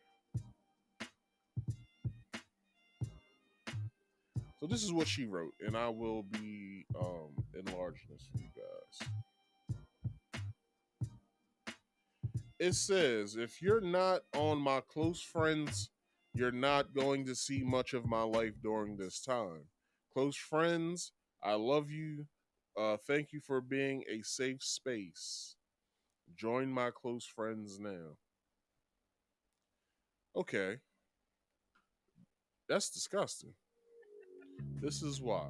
A: So this is what she wrote, and I will be enlarging this for you guys. It says, if you're not on my close friends, you're not going to see much of my life during this time. Close friends, I love you. Thank you for being a safe space. Join my close friends now. Okay, that's disgusting. This is why.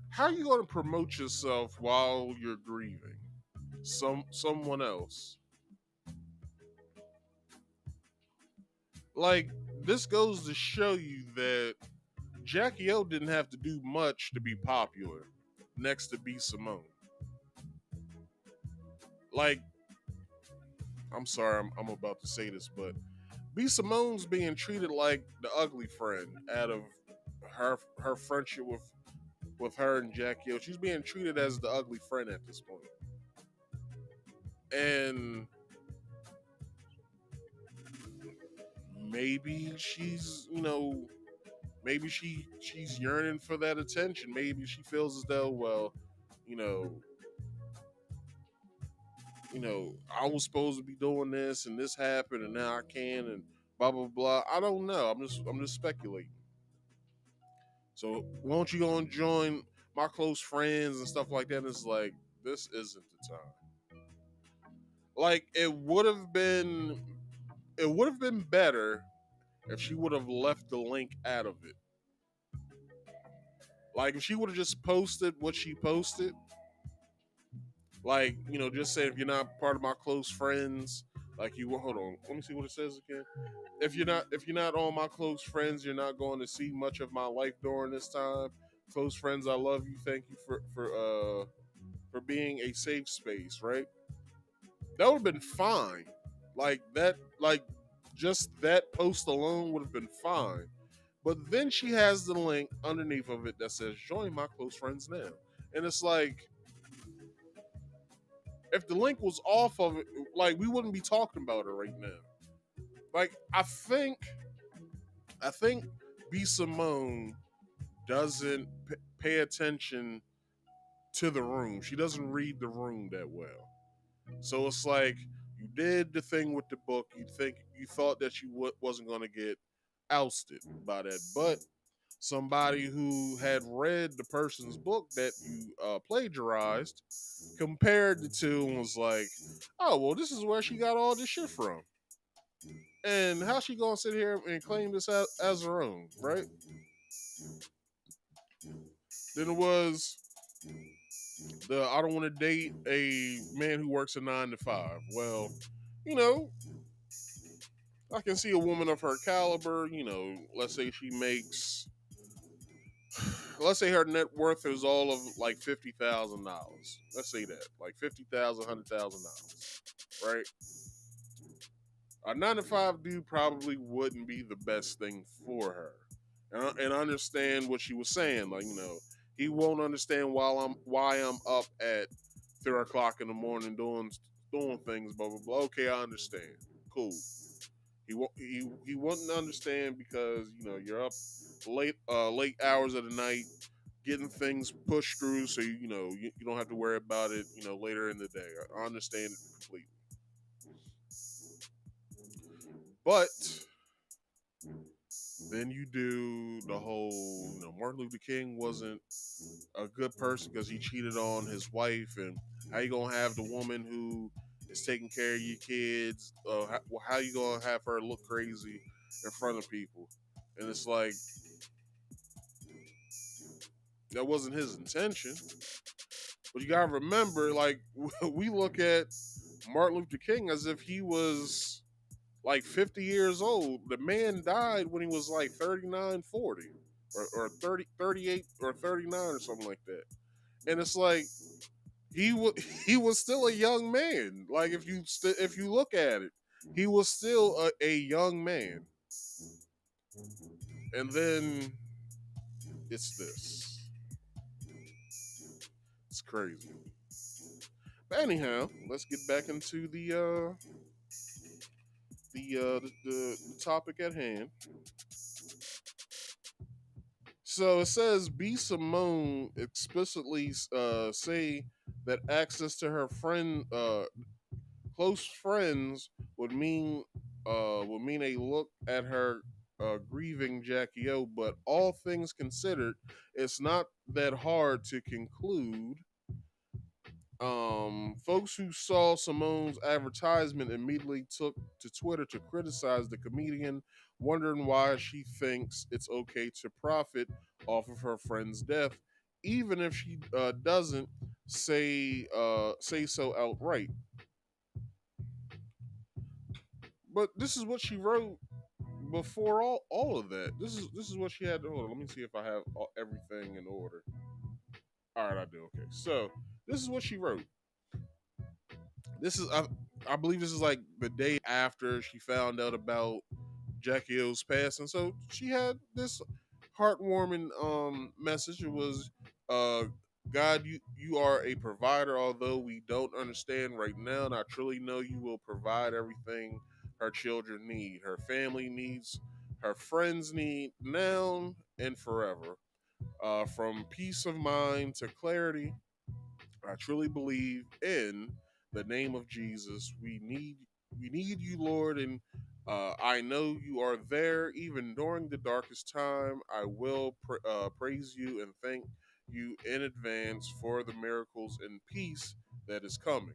A: How are you going to promote yourself while you're grieving someone else? Like, this goes to show you that Jacky O didn't have to do much to be popular next to B. Simone. Like, I'm sorry, I'm about to say this, but B. Simone's being treated like the ugly friend out of her friendship with her and Jacky O. She's being treated as the ugly friend at this point. And maybe she's, maybe she's yearning for that attention. Maybe she feels as though, well, you know, I was supposed to be doing this and this happened and now I can and blah blah blah. I don't know. I'm just speculating. So why don't you go and join my close friends and stuff like that? And it's like, this isn't the time. Like it would have been better if she would have left the link out of it. Like if she would have just posted what she posted, like, just say if you're not part of my close friends, like you hold on, let me see what it says again. If you're not on my close friends, you're not going to see much of my life during this time. Close friends, I love you. Thank you for being a safe space, right? That would have been fine. Like that, like just that post alone would have been fine. But then she has the link underneath of it that says join my close friends now. And it's like, if the link was off of it, like we wouldn't be talking about it right now. Like I think B Simone doesn't pay attention to the room. She doesn't read the room that well. So it's like you did the thing with the book. You thought that you wasn't going to get ousted by that, but somebody who had read the person's book that you plagiarized compared the two and was like, "Oh, well, this is where she got all this shit from." And how she gonna sit here and claim this as her own, right? Then it was I don't want to date a man who works a 9 to 5. Well, you know, I can see a woman of her caliber. Let's say she makes, let's say her net worth is all of like $50,000. Let's say that, like $50,000, $100,000, right? A 9 to 5 dude probably wouldn't be the best thing for her, and I understand what she was saying. Like, he won't understand why I'm up at 3 o'clock in the morning doing things. Blah blah blah. Okay, I understand. Cool. He wouldn't understand because you're up late hours of the night getting things pushed through, so you don't have to worry about it. Later in the day. I understand it completely. But then you do the whole, Martin Luther King wasn't a good person because he cheated on his wife, and how you gonna have the woman who is taking care of your kids? How you gonna have her look crazy in front of people? And it's like that wasn't his intention. But you gotta remember, like we look at Martin Luther King as if he was like 50 years old. The man died when he was like 39, 40, or 30, 38, or 39 or something like that. And it's like he was still a young man. Like if you look at it, he was still a young man. And then it's this. It's crazy. But anyhow, let's get back into the topic at hand. So it says B Simone explicitly say that access to her close friends would mean a look at her grieving Jacky O. But all things considered, it's not that hard to conclude. Folks who saw Simone's advertisement immediately took to Twitter to criticize the comedian, wondering why she thinks it's okay to profit off of her friend's death, even if she doesn't say so outright. But this is what she wrote before all of that. This is what she had to hold on. Let me see if I have everything in order. All right, I do. Okay, so this is what she wrote. This is I believe this is like the day after she found out about Jacky O's passing. So she had this heartwarming message. It was uh God, you are a provider, although we don't understand right now, and I truly know you will provide everything her children need, her family needs, her friends need now and forever. From peace of mind to clarity, I truly believe in the name of Jesus. We need you, Lord, and I know you are there even during the darkest time. I will praise you and thank you in advance for the miracles and peace that is coming.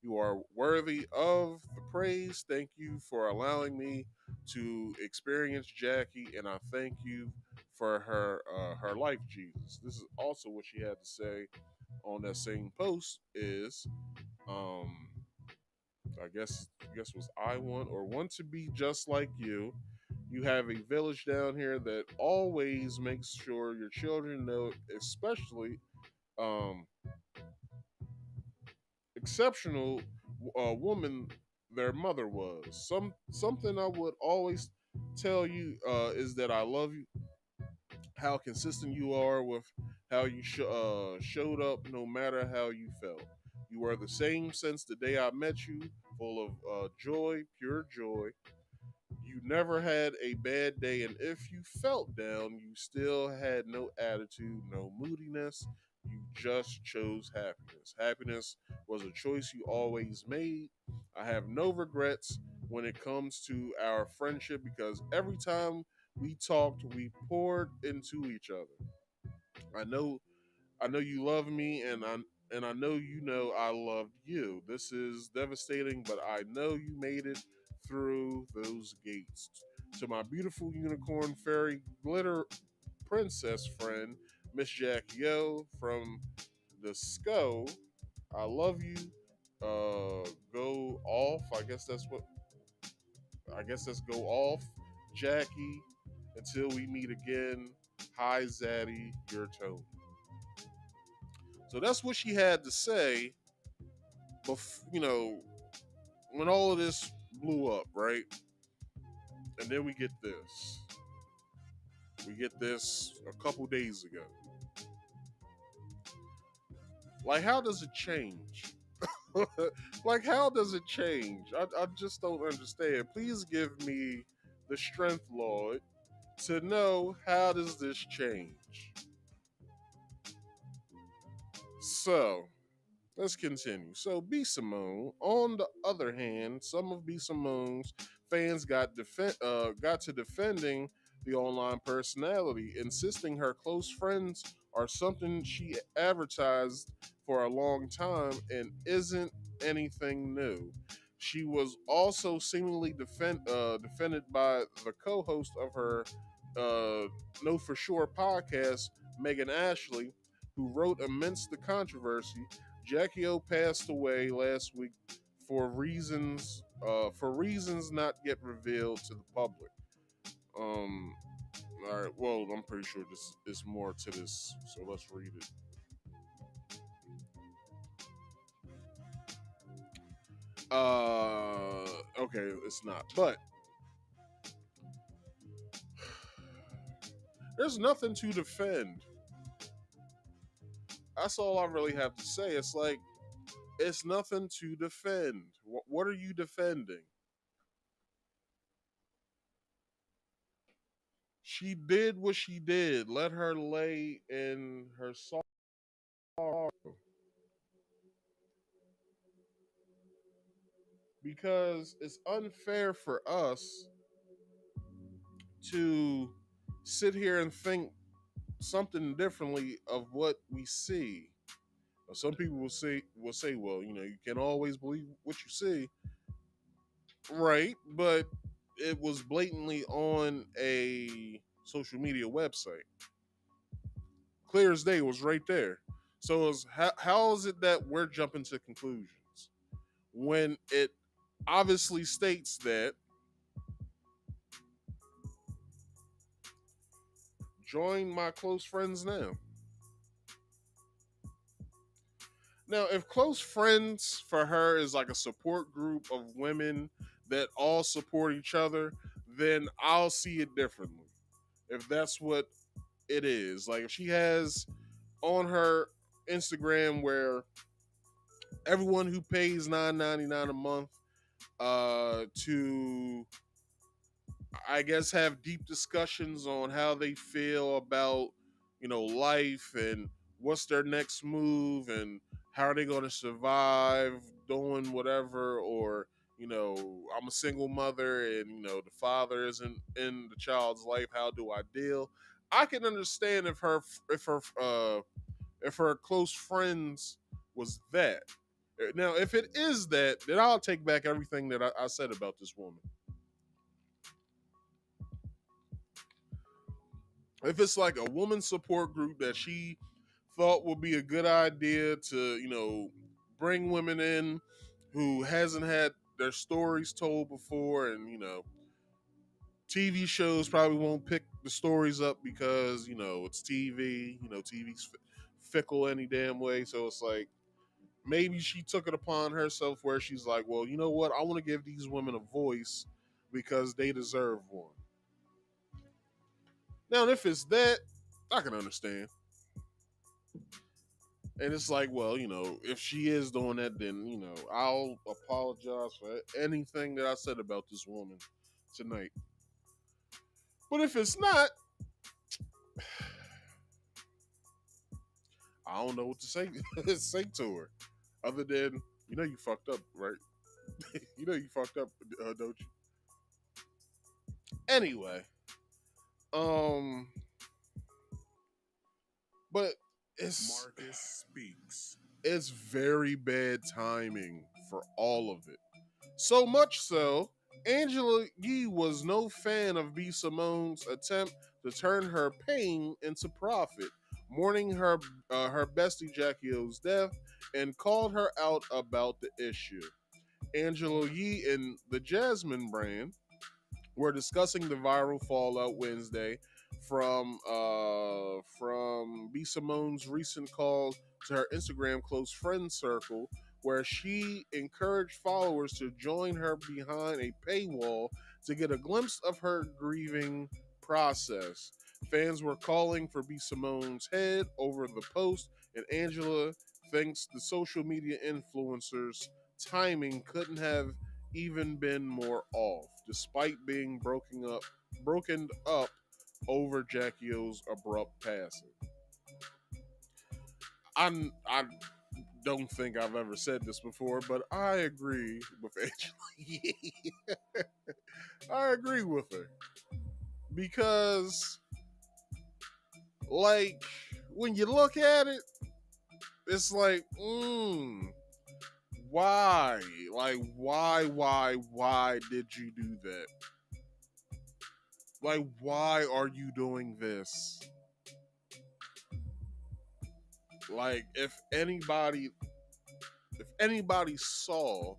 A: You are worthy of the praise. Thank you for allowing me to experience Jackie, and I thank you for her life, Jesus. This is also what she had to say on that same post is um I guess was I want to be just like you. You have a village down here that always makes sure your children know, especially um exceptional woman their mother was. Something I would always tell you is that I love you, how consistent you are with how you showed up no matter how you felt. You were the same since the day I met you, full of joy, pure joy. You never had a bad day, and if you felt down, you still had no attitude, no moodiness. You just chose happiness. Happiness was a choice you always made. I have no regrets when it comes to our friendship because every time we talked, we poured into each other. I know I know you love me, and I know you know I loved you. This is devastating, but I know you made it through those gates. To my beautiful unicorn fairy glitter princess friend, Miss Jacky Oh from the SCO, I love you. Go off. I guess that's go off, Jackie. Until we meet again. Hi, Zaddy, your tone. So that's what she had to say. When all of this blew up, right? And then we get this. We get this a couple days ago. Like, how does it change? Like, how does it change? I just don't understand. Please give me the strength, Lord, to know how does this change. So, let's continue. So, B. Simone, on the other hand, some of B. Simone's fans got to defending the online personality, insisting her close friends are something she advertised for a long time and isn't anything new. She was also seemingly defended by the co-host of her Know For Sure podcast, Megan Ashley, who wrote amidst the controversy. Jacky O passed away last week for reasons not yet revealed to the public. Um, all right. Well, I'm pretty sure this is more to this, so let's read it. Okay, it's not, but there's nothing to defend. That's all I really have to say. It's like it's nothing to defend. What are you defending? She did what she did. Let her lay in her sorrow. Because it's unfair for us to sit here and think something differently of what we see. Some people will say, well, you can always believe what you see, right? But it was blatantly on a social media website. Clear as day, was right there. So how is it that we're jumping to conclusions when it obviously states that join my close friends now? Now, if close friends for her is like a support group of women that all support each other, then I'll see it differently. If that's what it is. Like if she has on her Instagram where everyone who pays $9.99 a month to, I guess, have deep discussions on how they feel about, life and what's their next move and how are they going to survive doing whatever, or, I'm a single mother and, the father isn't in the child's life. How do I deal? I can understand if her close friends was that. Now, if it is that, then I'll take back everything that I said about this woman. If it's like a woman support group that she thought would be a good idea to, bring women in who hasn't had their stories told before, and, TV shows probably won't pick the stories up because, it's TV, TV's fickle any damn way. So it's like, maybe she took it upon herself where she's like, well, you know what? I want to give these women a voice because they deserve one. Now, if it's that, I can understand. And it's like, well, if she is doing that, then, I'll apologize for anything that I said about this woman tonight. But if it's not, I don't know what to say say to her. Other than, you fucked up, right? You fucked up, don't you? Anyway, um, but Marcus speaks. It's very bad timing for all of it. So much so, Angela Yee was no fan of B. Simone's attempt to turn her pain into profit, mourning her bestie Jacky Oh's death, and called her out about the issue. Angela Yee and the Jasmine brand were discussing the viral fallout Wednesday from B. Simone's recent call to her Instagram close friend circle, where she encouraged followers to join her behind a paywall to get a glimpse of her grieving process. Fans were calling for B. Simone's head over the post, and Angela thinks the social media influencers' timing couldn't have even been more off, despite being broken up over Jacky Oh's abrupt passing. I don't think I've ever said this before, but I agree with Angela. I agree with her because, like, when you look at it, it's like, why? Like, why did you do that? Like, why are you doing this? Like, if anybody saw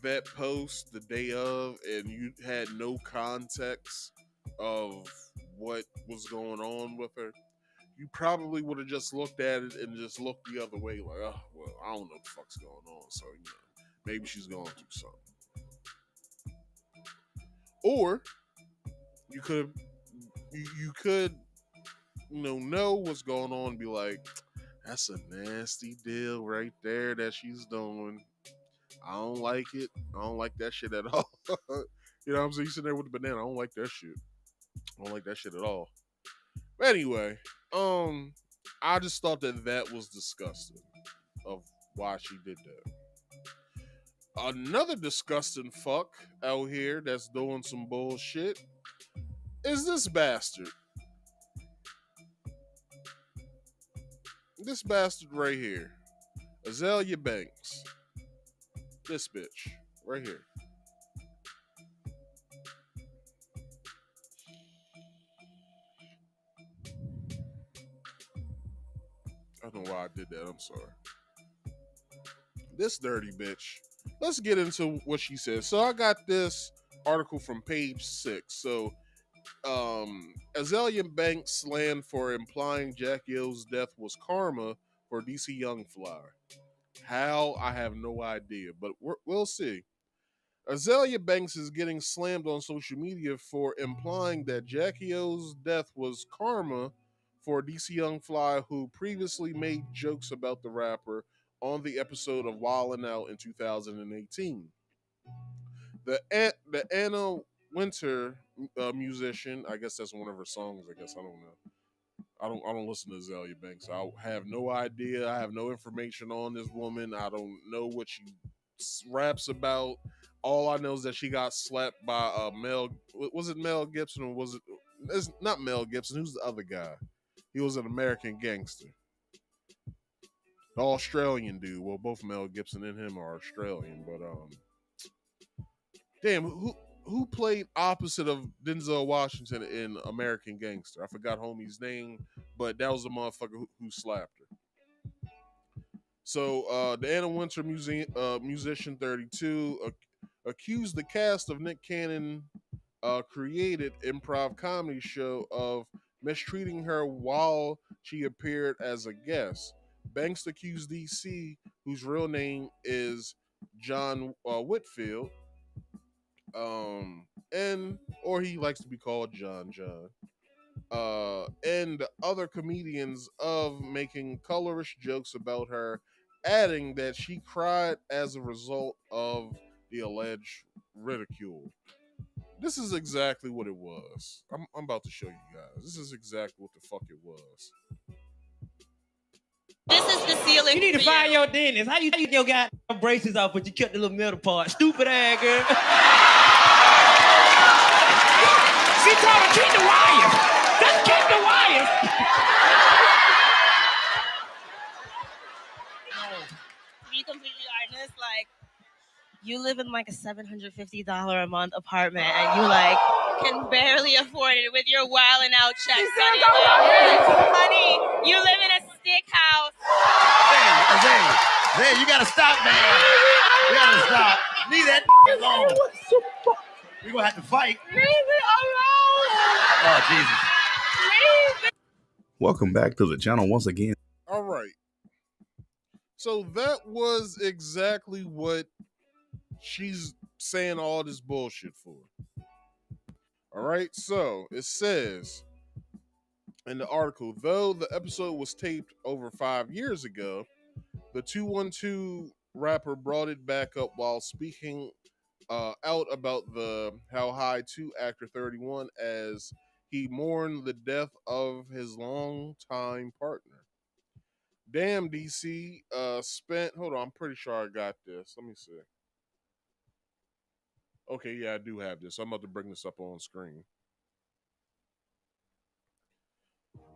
A: that post the day of and you had no context of what was going on with her, you probably would have just looked at it and just looked the other way, like, oh, well, I don't know what the fuck's going on, so, maybe she's going through something. Or you could know what's going on and be like, that's a nasty deal right there that she's doing. I don't like it. I don't like that shit at all. You know what I'm saying? You sitting there with the banana. I don't like that shit. I don't like that shit at all. But anyway, I just thought that was disgusting of why she did that. Another disgusting fuck out here that's doing some bullshit is this bastard. This bastard right here. Azealia Banks. This bitch. Right here. I don't know why I did that. I'm sorry. This dirty bitch. Let's get into what she said. So I got this article from page 6. So Azealia Banks slammed for implying Jacky Oh's death was karma for DC Young Fly. How? I have no idea, but we'll see. Azealia Banks is getting slammed on social media for implying that Jacky Oh's death was karma for DC Young Fly, who previously made jokes about the rapper on the episode of Wildin' Out in 2018. The Anna Winter musician, I guess that's one of her songs. I guess I don't know. I don't listen to Azealia Banks. I have no idea. I have no information on this woman. I don't know what she raps about. All I know is that she got slapped by Mel. Was it Mel Gibson or was it? It's not Mel Gibson. Who's the other guy? He was an American gangster. The Australian dude. Well, both Mel Gibson and him are Australian, but damn, who played opposite of Denzel Washington in American Gangster? I forgot homie's name, but that was the motherfucker who slapped her. So the Anna Winter musician 32 accused the cast of Nick Cannon created improv comedy show of mistreating her while she appeared as a guest. Banks accused DC, whose real name is John Whitfield, and or he likes to be called John, and other comedians of making colorist jokes about her, adding that she cried as a result of the alleged ridicule. This is exactly what it was. I'm about to show you guys. This is exactly what the fuck it was.
D: This is the ceiling.
F: You need to find your dentist. How you take your goddamn braces off, but you kept the little middle part? Stupid ass girl. She told her keep the wires. Just keep the wires.
D: To be completely honest, like, you live in like a $750 a month apartment and you like can barely afford it with your wildin' out checks. Honey, you live in a stick house.
G: Hey, you gotta stop, man. You gotta stop. Leave that alone. We're gonna have to fight.
D: Leave it alone.
G: Oh, Jesus.
D: Leave it.
H: Welcome back to the channel once again.
A: All right. So that was exactly what she's saying all this bullshit for. All right. So it says in the article, though the episode was taped over 5 years ago, the 212 rapper brought it back up while speaking out about how high to actor 31 as he mourned the death of his longtime partner. Damn, DC spent. Hold on, I'm pretty sure I got this. Let me see. Okay, yeah, I do have this. I'm about to bring this up on screen.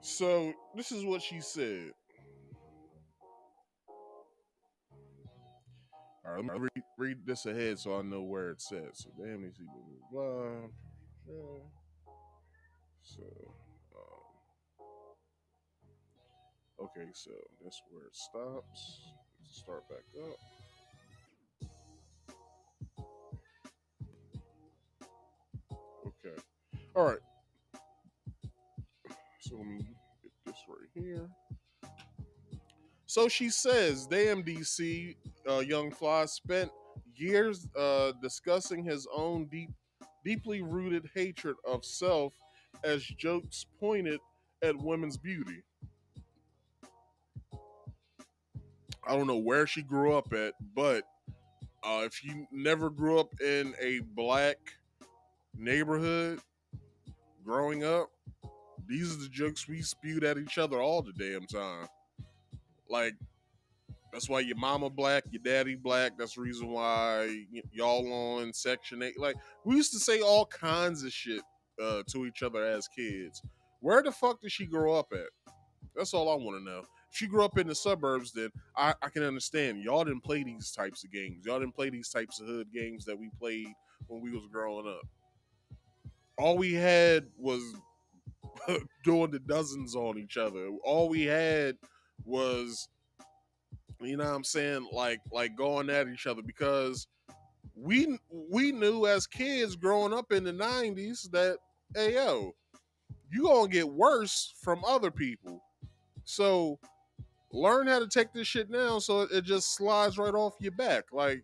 A: So this is what she said. All right, let me read this ahead so I know where it says. So damn, DC, blah, blah, blah. So, okay, so that's where it stops. Let's start back up. Okay. All right. So let me get this right here. So she says, damn, DC, Young Fly spent years discussing his own deeply rooted hatred of self as jokes pointed at women's beauty. I don't know where she grew up at, but if you never grew up in a black neighborhood growing up, these are the jokes we spewed at each other all the damn time. Like, that's why your mama black, your daddy black. That's the reason why y'all on Section 8. Like, we used to say all kinds of shit to each other as kids. Where the fuck did she grow up at? That's all I want to know. If she grew up in the suburbs, then I can understand. Y'all didn't play these types of games. Y'all didn't play these types of hood games that we played when we was growing up. All we had was doing the dozens on each other. All we had was, you know what I'm saying, like going at each other, because we knew as kids growing up in the 90s that, hey, yo, you gonna get worse from other people. So learn how to take this shit down so it just slides right off your back. Like,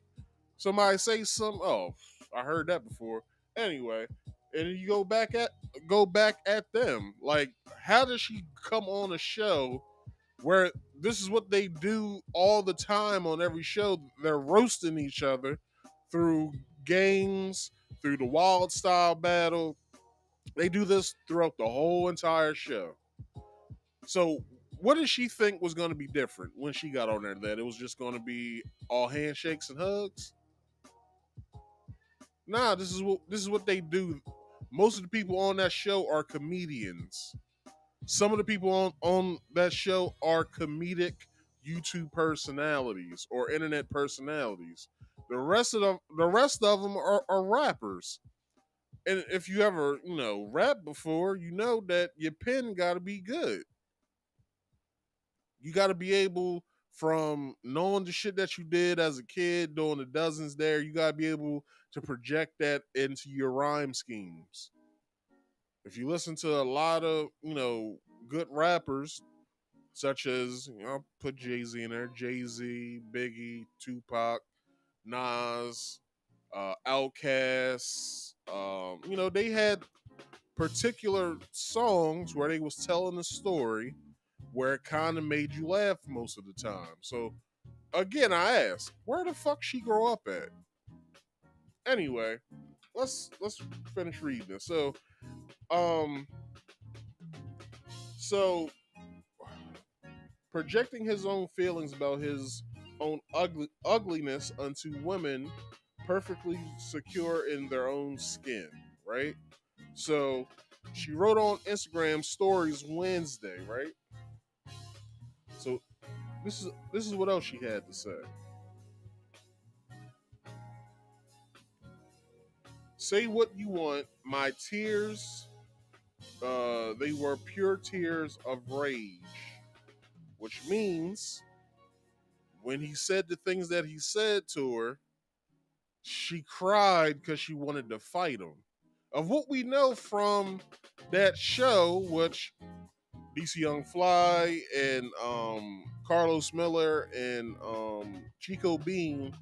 A: somebody say something, oh, I heard that before. Anyway, and you go back at them. Like, how does she come on a show where this is what they do all the time on every show. They're roasting each other through games, through the wild style battle. They do this throughout the whole entire show. So, what did she think was going to be different when she got on there? That it was just going to be all handshakes and hugs? Nah, this is what they do. Most of the people on that show are comedians. Some of the people on that show are comedic YouTube personalities or internet personalities. The rest of them are rappers. And if you ever, rap before, you know that your pen gotta be good. You gotta be able, from knowing the shit that you did as a kid, doing the dozens there, you gotta be able to project that into your rhyme schemes. If you listen to a lot of, good rappers, such as, I'll put Jay-Z in there, Jay-Z, Biggie, Tupac, Nas, Outkast, they had particular songs where they was telling a story where it kind of made you laugh most of the time. So again, I ask, where the fuck she grow up at? Anyway, let's finish reading this. Um, so projecting his own feelings about his own ugliness onto women perfectly secure in their own skin, right? So she wrote on Instagram stories Wednesday, right? So this is what else she had to say. Say what you want. My tears, they were pure tears of rage, which means when he said the things that he said to her, she cried because she wanted to fight him. Of what we know from that show, which DC Young Fly and Carlos Miller and Chico Bean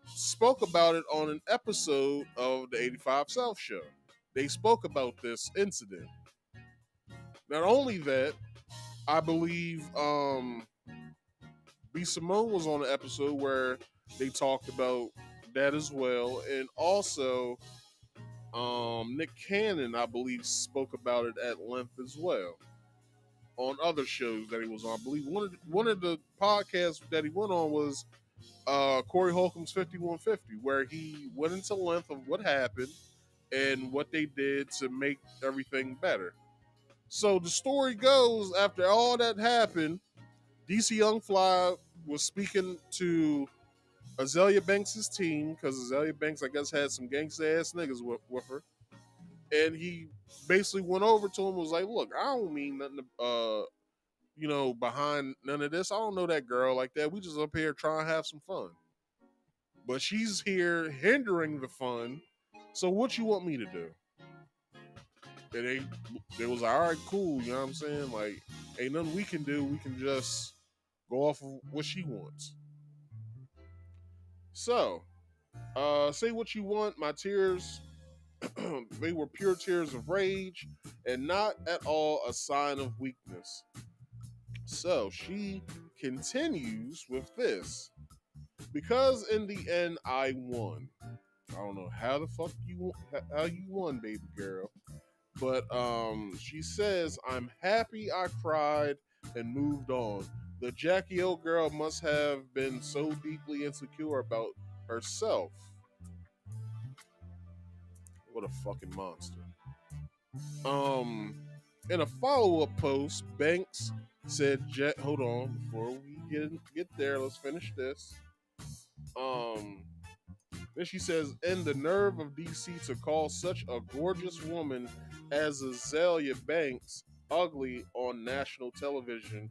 A: spoke about it on an episode of the 85 South show. They spoke about this incident. Not only that, I believe B. Simone was on an episode where they talked about that as well. And also, Nick Cannon, I believe, spoke about it at length as well on other shows that he was on. I believe one of the podcasts that he went on was Corey Holcomb's 5150, where he went into length of what happened and what they did to make everything better. So the story goes, after all that happened, DC Young Fly was speaking to Azealia Banks' team, because Azealia Banks, I guess, had some gangsta ass niggas with her. And he basically went over to him and was like, look, I don't mean nothing behind none of this. I don't know that girl like that. We just up here trying to have some fun. But she's here hindering the fun. So what you want me to do? And they was like, all right, cool. You know what I'm saying? Like, ain't nothing we can do. We can just go off of what she wants. So, say what you want. My tears, they were pure tears of rage and not at all a sign of weakness. So she continues with this. Because in the end, I won. I don't know how the fuck how you won, baby girl. But she says, I'm happy I cried and moved on. The Jacky Oh girl must have been so deeply insecure about herself. What a fucking monster. In a follow-up post, Banks said, hold on, before we get there, let's finish this. Then she says, and the nerve of DC to call such a gorgeous woman as Azealia Banks ugly on national television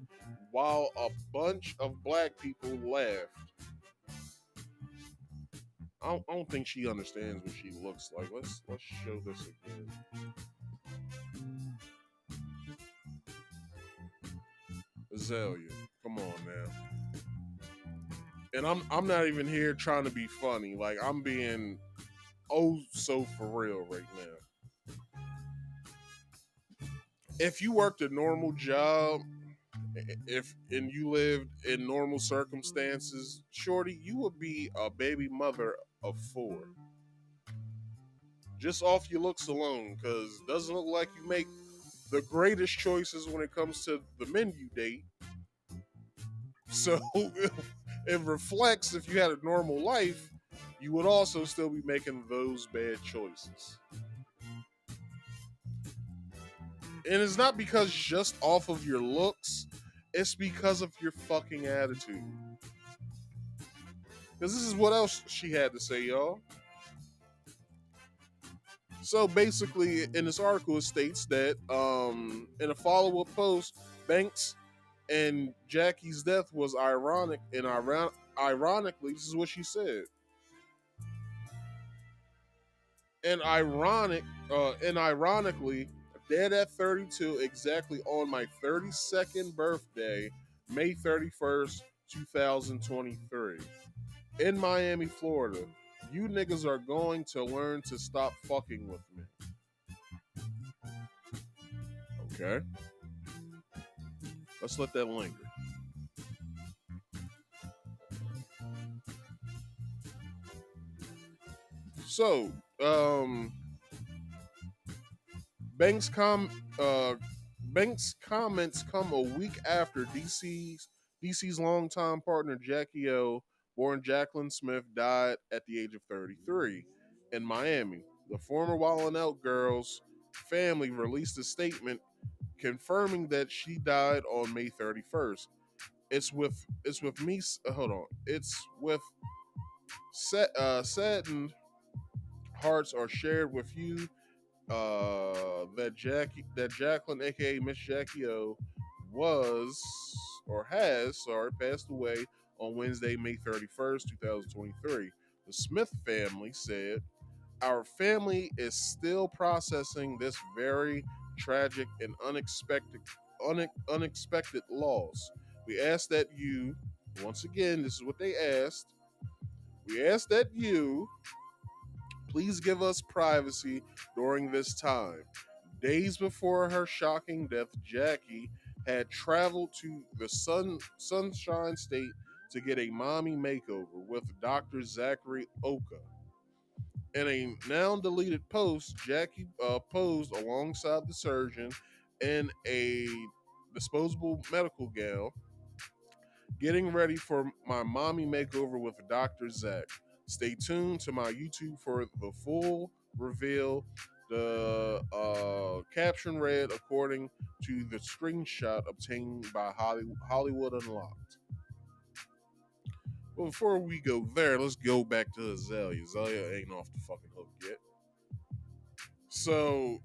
A: while a bunch of black people laughed. I don't think she understands what she looks like. Let's show this again. Azealia, come on now. And I'm not even here trying to be funny. Like, I'm being so for real right now. If you worked a normal job if and you lived in normal circumstances, shorty, you would be a baby mother of 4. Just off your looks alone, because it doesn't look like you make the greatest choices when it comes to the men you date. So it reflects if you had a normal life, you would also still be making those bad choices. And it's not because just off of your looks, it's because of your fucking attitude. Because this is what else she had to say, y'all. So basically, in this article, it states that in a follow-up post, Banks and Jacky's death was ironic, and ironically, this is what she said. And ironically, dead at 32, exactly on my 32nd birthday, May 31st, 2023, in Miami, Florida. You niggas are going to learn to stop fucking with me. Okay? Let's let that linger. So, Banks Banks' comments come a week after DC's longtime partner Jacky Oh, born Jacqueline Smith, died at the age of 33 in Miami. The former Wild 'N Out girl's family released a statement confirming that she died on May 31st. It's with me. Hold on. It's with saddened hearts are shared with you that Jacqueline, aka Miss Jacky O, was or has passed away on Wednesday, May 31st, 2023. The Smith family said, "Our family is still processing this very tragic and unexpected loss. We ask that you, once again, this is what they asked. We ask that you please give us privacy during this time." Days before her shocking death, Jacky had traveled to the Sunshine State to get a mommy makeover with Dr. Zachary Oka. In a now deleted post, Jacky posed alongside the surgeon in a disposable medical gown, getting ready for my mommy makeover with Dr. Zach. Stay tuned to my YouTube for the full reveal. The caption read according to the screenshot obtained by Hollywood Unlocked. But before we go there, let's go back to Azealia. Azealia ain't off the fucking hook yet. So,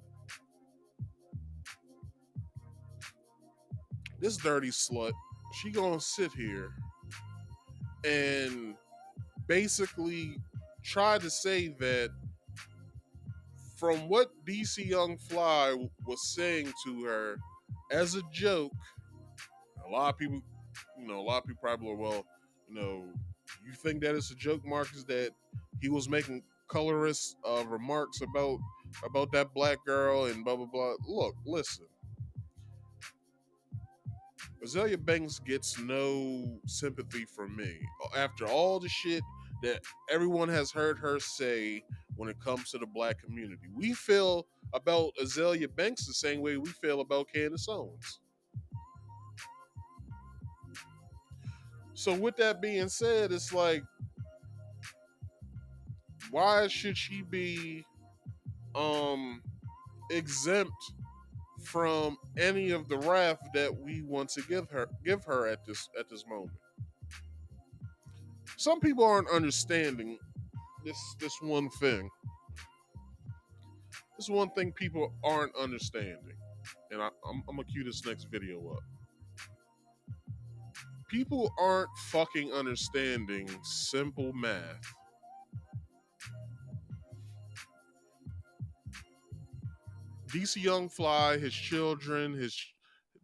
A: this dirty slut, she gonna sit here and basically try to say that from what DC Young Fly was saying to her as a joke, a lot of people, probably are, well, you think that it's a joke, Marcus, that he was making colorist remarks about that black girl and blah, blah, blah. Look, listen. Azealia Banks gets no sympathy from me after all the shit that everyone has heard her say when it comes to the black community. We feel about Azealia Banks the same way we feel about Candace Owens. So with that being said, it's like, why should she be exempt from any of the wrath that we want to give her at this moment? Some people aren't understanding this one thing. This one thing people aren't understanding. And I'm gonna cue this next video up. People aren't fucking understanding simple math. DC Young Fly, his children,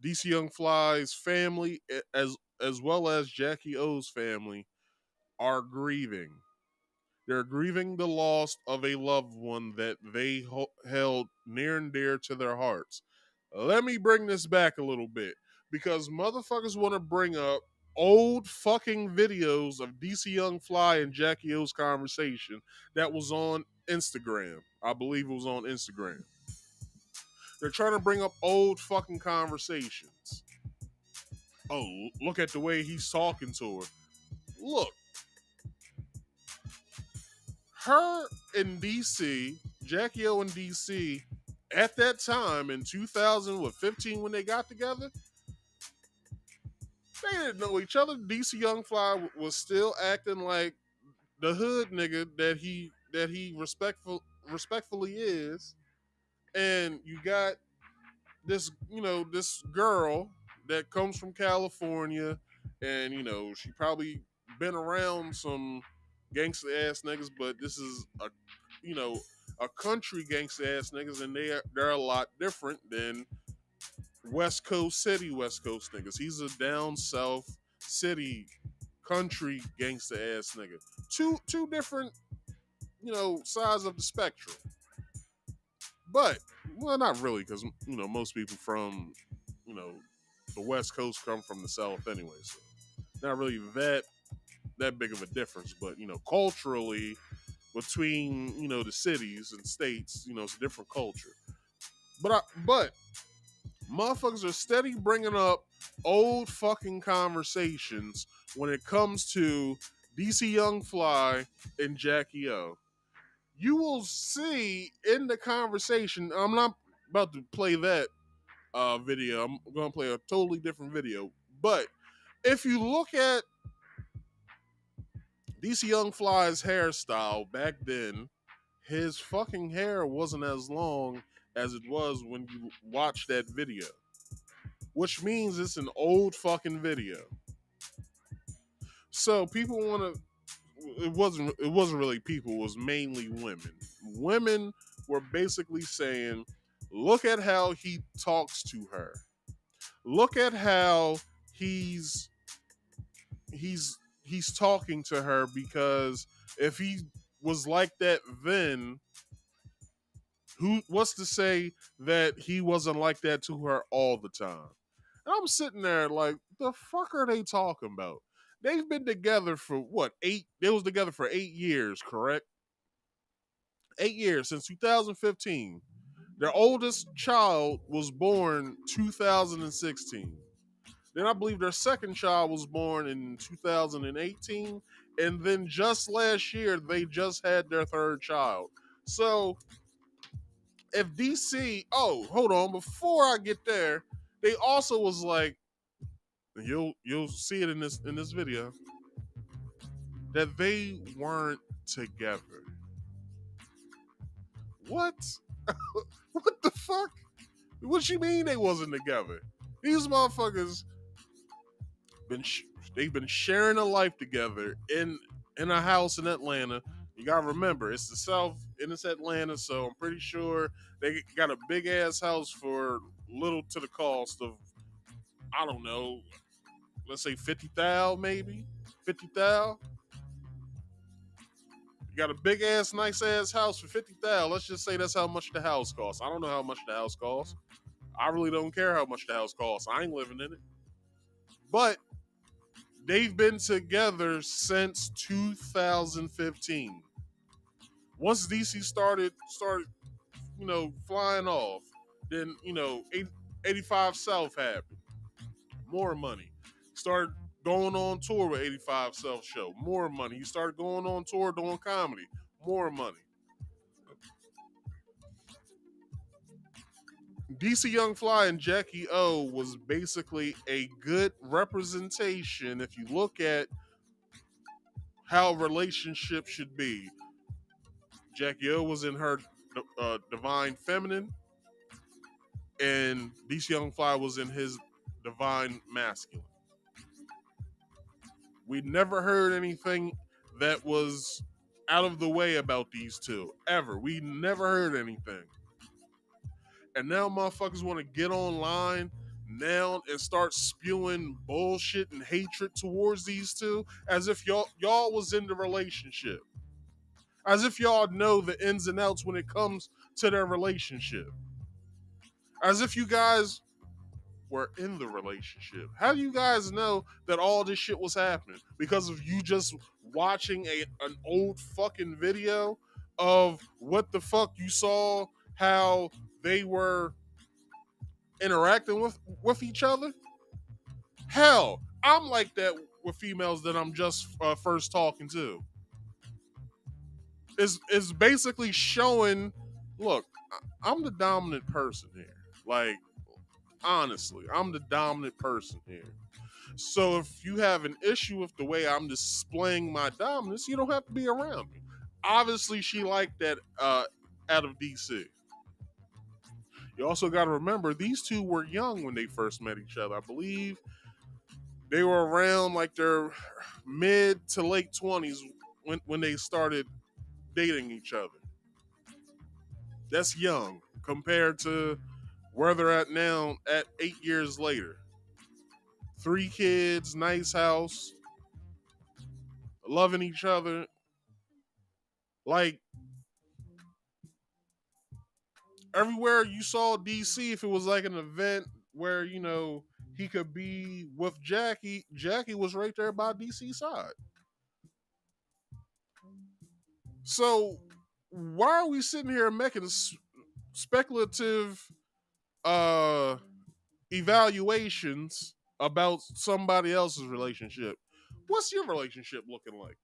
A: DC Young Fly's family, as well as Jacky O's family, are grieving. They're grieving the loss of a loved one that they held near and dear to their hearts. Let me bring this back a little bit. because motherfuckers want to bring up old fucking videos of DC Young Fly and Jacky O's conversation that was on Instagram. I believe it was on Instagram. They're trying to bring up old fucking conversations. Oh, look at the way he's talking to her. Look, her in DC, Jacky O in DC, at that time in 2015 when they got together, they didn't know each other. DC Young Fly was still acting like the hood nigga that he respectfully is, and you got this this girl that comes from California, and she probably been around some gangster ass niggas, but this is a country gangster ass niggas, and they're a lot different than West Coast niggas. He's a down south city country gangster ass nigga. Two different, sides of the spectrum. But well, not really, because most people from the West Coast come from the South anyway, so not really that big of a difference. But culturally, between the cities and states, it's a different culture. But motherfuckers are steady bringing up old fucking conversations when it comes to DC Young Fly and Jacky O. You will see in the conversation, I'm not about to play that video. I'm going to play a totally different video. But if you look at DC Young Fly's hairstyle back then, his fucking hair wasn't as long as it was when you watch that video. Which means it's an old fucking video. So people want to... It wasn't really people, it was mainly women. Women were basically saying, look at how he talks to her. Look at how he's talking to her, because if he was like that then, what's to say that he wasn't like that to her all the time? And I'm sitting there like, the fuck are they talking about? They've been together for what, 8? They was together for 8 years, correct? 8 years, since 2015. Their oldest child was born 2016. Then I believe their second child was born in 2018. And then just last year, they just had their third child. So if DC, oh, hold on, before I get there, they also was like, you'll see it in this video, that they weren't together. What? What the fuck? What you mean they wasn't together? These motherfuckers they've been sharing a life together in a house in Atlanta. You gotta remember, it's the South and it's Atlanta, so I'm pretty sure they got a big ass house for little to the cost of, I don't know, let's say 50,000, maybe 50,000. You got a big ass, nice ass house for 50,000. Let's just say that's how much the house costs. I don't know how much the house costs. I really don't care how much the house costs. I ain't living in it. But they've been together since 2015. Once DC started, flying off, then 85 South happened. More money. Started going on tour with 85 South show. More money. He started going on tour doing comedy. More money. DC Young Fly and Jacky O was basically a good representation if you look at how a relationship should be. Jacky O was in her divine feminine, and DC Young Fly was in his divine masculine. We never heard anything that was out of the way about these two, ever. We never heard anything. And now motherfuckers want to get online now and start spewing bullshit and hatred towards these two as if y'all was in the relationship. As if y'all know the ins and outs when it comes to their relationship. As if you guys were in the relationship. How do you guys know that all this shit was happening? Because of you just watching an old fucking video of what the fuck you saw, how they were interacting with each other? Hell, I'm like that with females that I'm just first talking to. Is basically showing, look, I'm the dominant person here. Like, honestly, I'm the dominant person here. So if you have an issue with the way I'm displaying my dominance, you don't have to be around me. Obviously, she liked that out of DC. You also got to remember, these two were young when they first met each other. I believe they were around like their mid to late 20s when they started dating each other. That's young compared to where they're at now at 8 years later. 3 kids, nice house, loving each other. Like, everywhere you saw DC, if it was like an event where, you know, he could be with Jacky was right there by DC's side. So why are we sitting here making speculative evaluations about somebody else's relationship? What's your relationship looking like?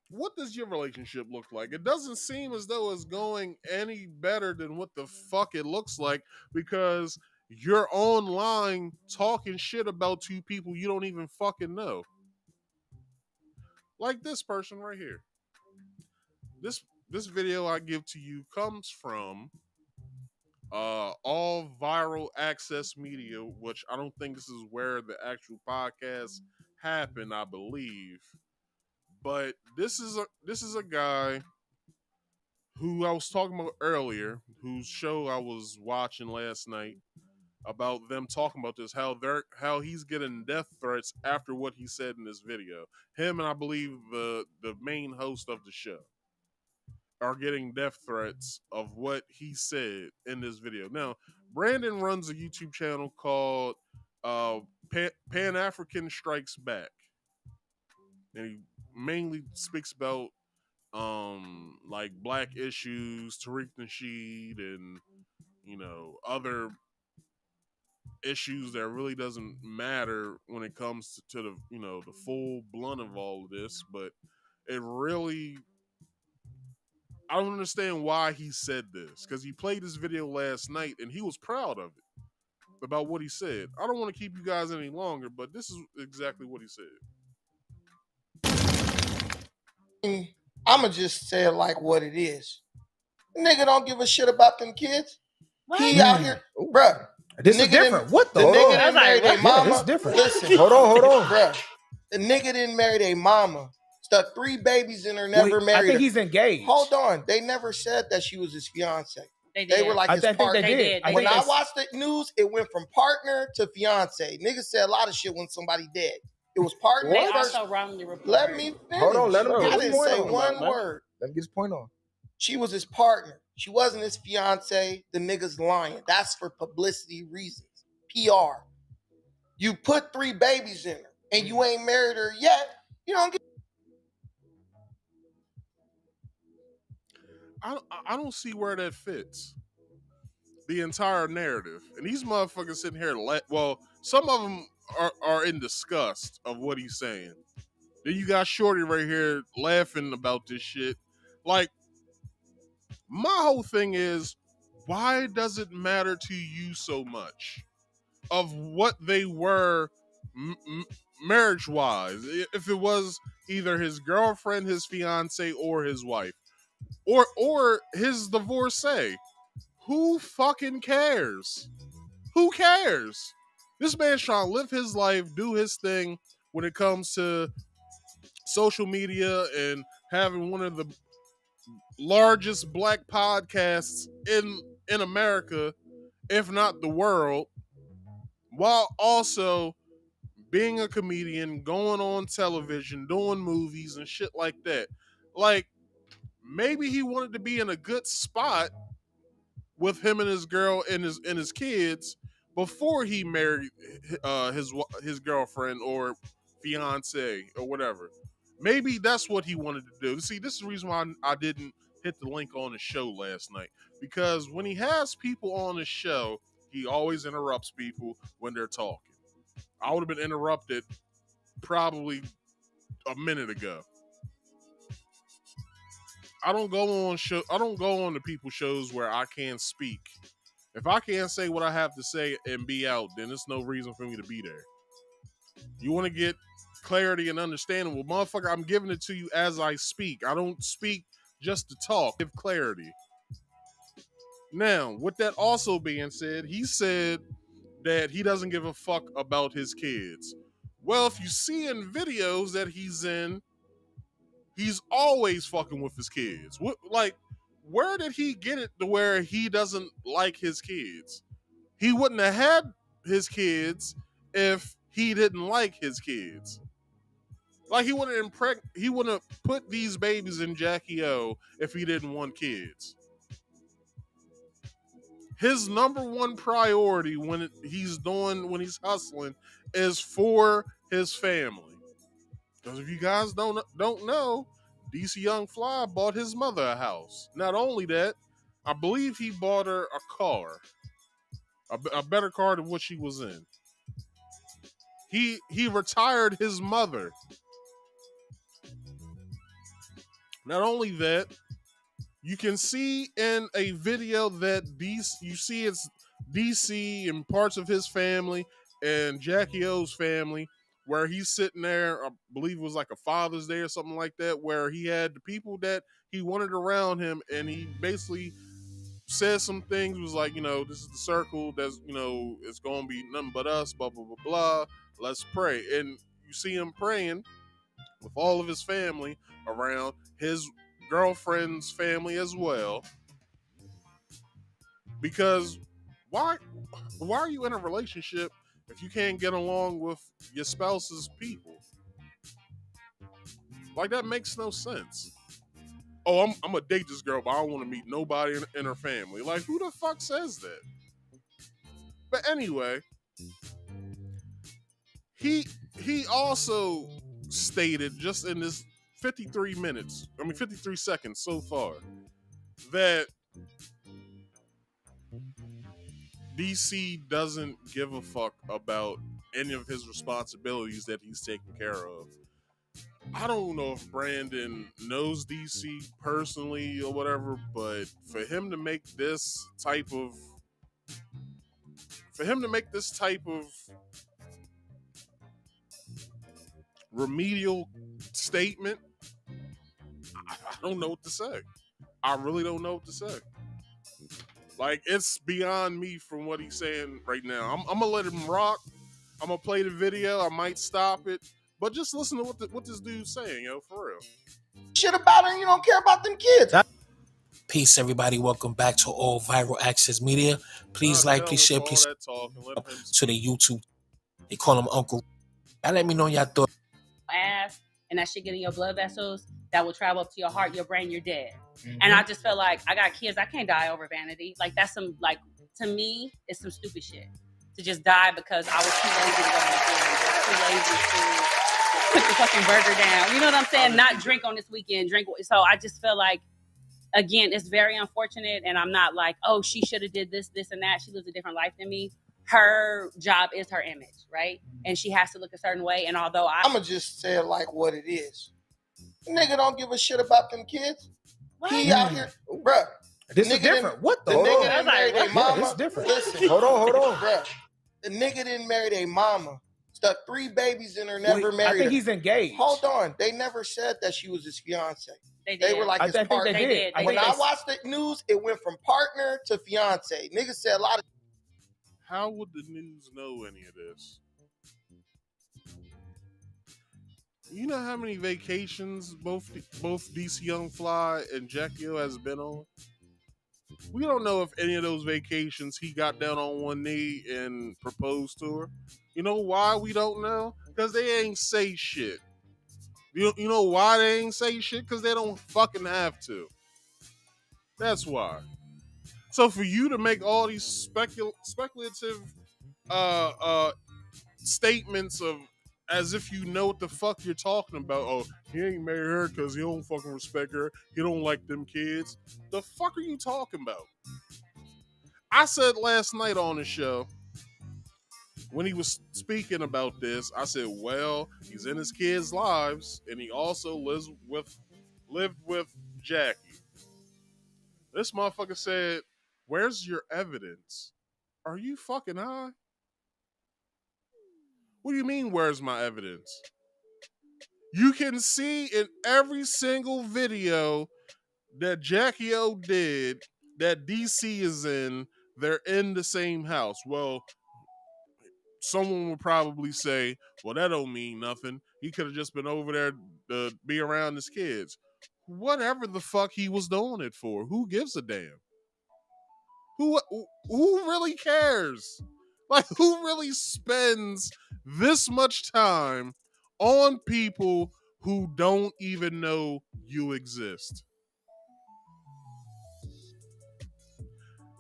A: What does your relationship look like? It doesn't seem as though it's going any better than what the fuck it looks like, because you're online talking shit about two people you don't even fucking know. Like this person right here. This video I give to you comes from all viral access media, which I don't think this is where the actual podcast happened, I believe. But this is a guy who I was talking about earlier, whose show I was watching last night, about them talking about this, how he's getting death threats after what he said in this video. Him and I believe the main host of the show are getting death threats of what he said in this video. Now, Brandon runs a YouTube channel called Pan African Strikes Back, and he mainly speaks about like black issues, Tariq Nasheed, and, you know, other issues that really doesn't matter when it comes to the, you know, the full blunt of all of this. But it really, I don't understand why he said this, because he played this video last night and he was proud of it, about what he said. I don't want to keep you guys any longer, but this is exactly what he said.
I: I'ma just say it like what it is. The nigga don't give a shit about them kids. What? He out here, bruh.
J: This is different. What the?
I: The nigga didn't marry their mama.
J: This is different.
I: Listen,
J: hold on.
I: Bruh. The nigga didn't marry their mama. Stuck 3 babies in her, never married her.
J: I think he's engaged.
I: Hold on. They never said that she was his fiance.
D: They
I: were like his partner.
J: They did.
I: When I watched the news, it went from partner to fiance. Niggas say a lot of shit when somebody dead. It was partner.
D: They also wrongly reported.
I: Let me finish.
J: Hold on, let him get
I: I
J: his
I: didn't
J: point
I: say
J: on.
I: one word.
J: Let him get his point on.
I: She was his partner. She wasn't his fiance. The nigga's lying. That's for publicity reasons. PR. You put 3 babies in her and you ain't married her yet. You don't get.
A: I don't see where that fits. The entire narrative. And these motherfuckers sitting here, well, some of them are in disgust of what he's saying. Then you got Shorty right here laughing about this shit. Like, my whole thing is, why does it matter to you so much of what they were marriage-wise? If it was either his girlfriend, his fiance, or his wife, or his divorcee, who fucking cares? Who cares? This man's trying to live his life, do his thing when it comes to social media and having one of the largest black podcasts in America, if not the world, while also being a comedian, going on television, doing movies and shit like that. Like, maybe he wanted to be in a good spot with him and his girl and his kids before he married his girlfriend or fiance or whatever. Maybe that's what he wanted to do. See, this is the reason why I didn't hit the link on the show last night, because when he has people on the show, he always interrupts people when they're talking. I would have been interrupted probably a minute ago. I don't go on the people shows where I can't speak. If I can't say what I have to say and be out, then there's no reason for me to be there. You want to get clarity and understanding? Well, motherfucker, I'm giving it to you as I speak. I don't speak just to talk. Give clarity. Now, with that also being said, he said that he doesn't give a fuck about his kids. Well, if you see in videos that he's in, he's always fucking with his kids. Where did he get it to where he doesn't like his kids? He wouldn't have had his kids if he didn't like his kids. Like, he wouldn't have put these babies in Jacky O if he didn't want kids. His number one priority when he's hustling is for his family. Because if you guys don't know, DC Young Fly bought his mother a house. Not only that, I believe he bought her a car, a better car than what she was in. He retired his mother. Not only that, you can see in a video that you see it's DC and parts of his family and Jacky O's family, where he's sitting there, I believe it was like a Father's Day or something like that, where he had the people that he wanted around him, and he basically said some things, was like, this is the circle that's, it's going to be nothing but us, blah, blah, blah, blah, let's pray. And you see him praying with all of his family around, his girlfriend's family as well. Because why are you in a relationship if you can't get along with your spouse's people? Like, that makes no sense. Oh, I'm gonna date this girl, but I don't want to meet nobody in her family. Like, who the fuck says that? But anyway, he also stated just in this 53 seconds so far, that DC doesn't give a fuck about any of his responsibilities that he's taking care of. I don't know if Brandon knows DC personally or whatever, but for him to make this type of remedial statement, I don't know what to say. I really don't know what to say. Like, it's beyond me from what he's saying right now. I'm gonna let him rock. I'm gonna play the video. I might stop it, but just listen to what this dude's saying, for real.
I: Shit about her, and you don't care about them kids.
K: Peace, everybody. Welcome back to All Viral Access Media. Please like, please share, please to the YouTube. They call him Uncle. And let me know y'all thoughts.
L: Ass, and that shit get in your blood vessels, that will travel up to your heart, your brain, you're dead. Mm-hmm. And I just feel like I got kids, I can't die over vanity. Like, that's some, like, to me, it's some stupid shit. To just die because I was too lazy to go to the gym, too lazy to put the fucking burger down. You know what I'm saying? Not drink on this weekend, drink. So I just feel like, again, it's very unfortunate, and I'm not like, oh, she should have did this, and that. She lives a different life than me. Her job is her image, right? And she has to look a certain way. And although I'm
I: going to just say it like what it is. Nigga don't give a shit about them kids. What? He out here, bruh.
J: This is different. What the?
I: The nigga didn't marry their mama.
J: This is different.
I: Listen, hold on. Bruh. The nigga didn't marry their mama. Stuck 3 babies in her, never married her.
J: I think he's engaged.
I: Hold on. They never said that she was his fiance.
L: They
I: were like his partner.
L: They did.
I: When I watched the news, it went from partner to fiance. Niggas said a lot of.
A: How would the news know any of this? You know how many vacations both DC Young Fly and Jacky O has been on? We don't know if any of those vacations he got down on one knee and proposed to her. You know why we don't know? Because they ain't say shit. You know why they ain't say shit? Because they don't fucking have to. That's why. So for you to make all these speculative statements of as if you know what the fuck you're talking about. Oh, he ain't married her because he don't fucking respect her. He don't like them kids. The fuck are you talking about? I said last night on the show when he was speaking about this, I said, well, he's in his kids' lives and he also lived with Jackie. This motherfucker said, where's your evidence? Are you fucking high? What do you mean, where's my evidence? You can see in every single video that Jacky Oh did that DC is in, they're in the same house. Well, someone would probably say, well, that don't mean nothing. He could have just been over there to be around his kids. Whatever the fuck he was doing it for. Who gives a damn? Who really cares? Like, who really spends this much time on people who don't even know you exist?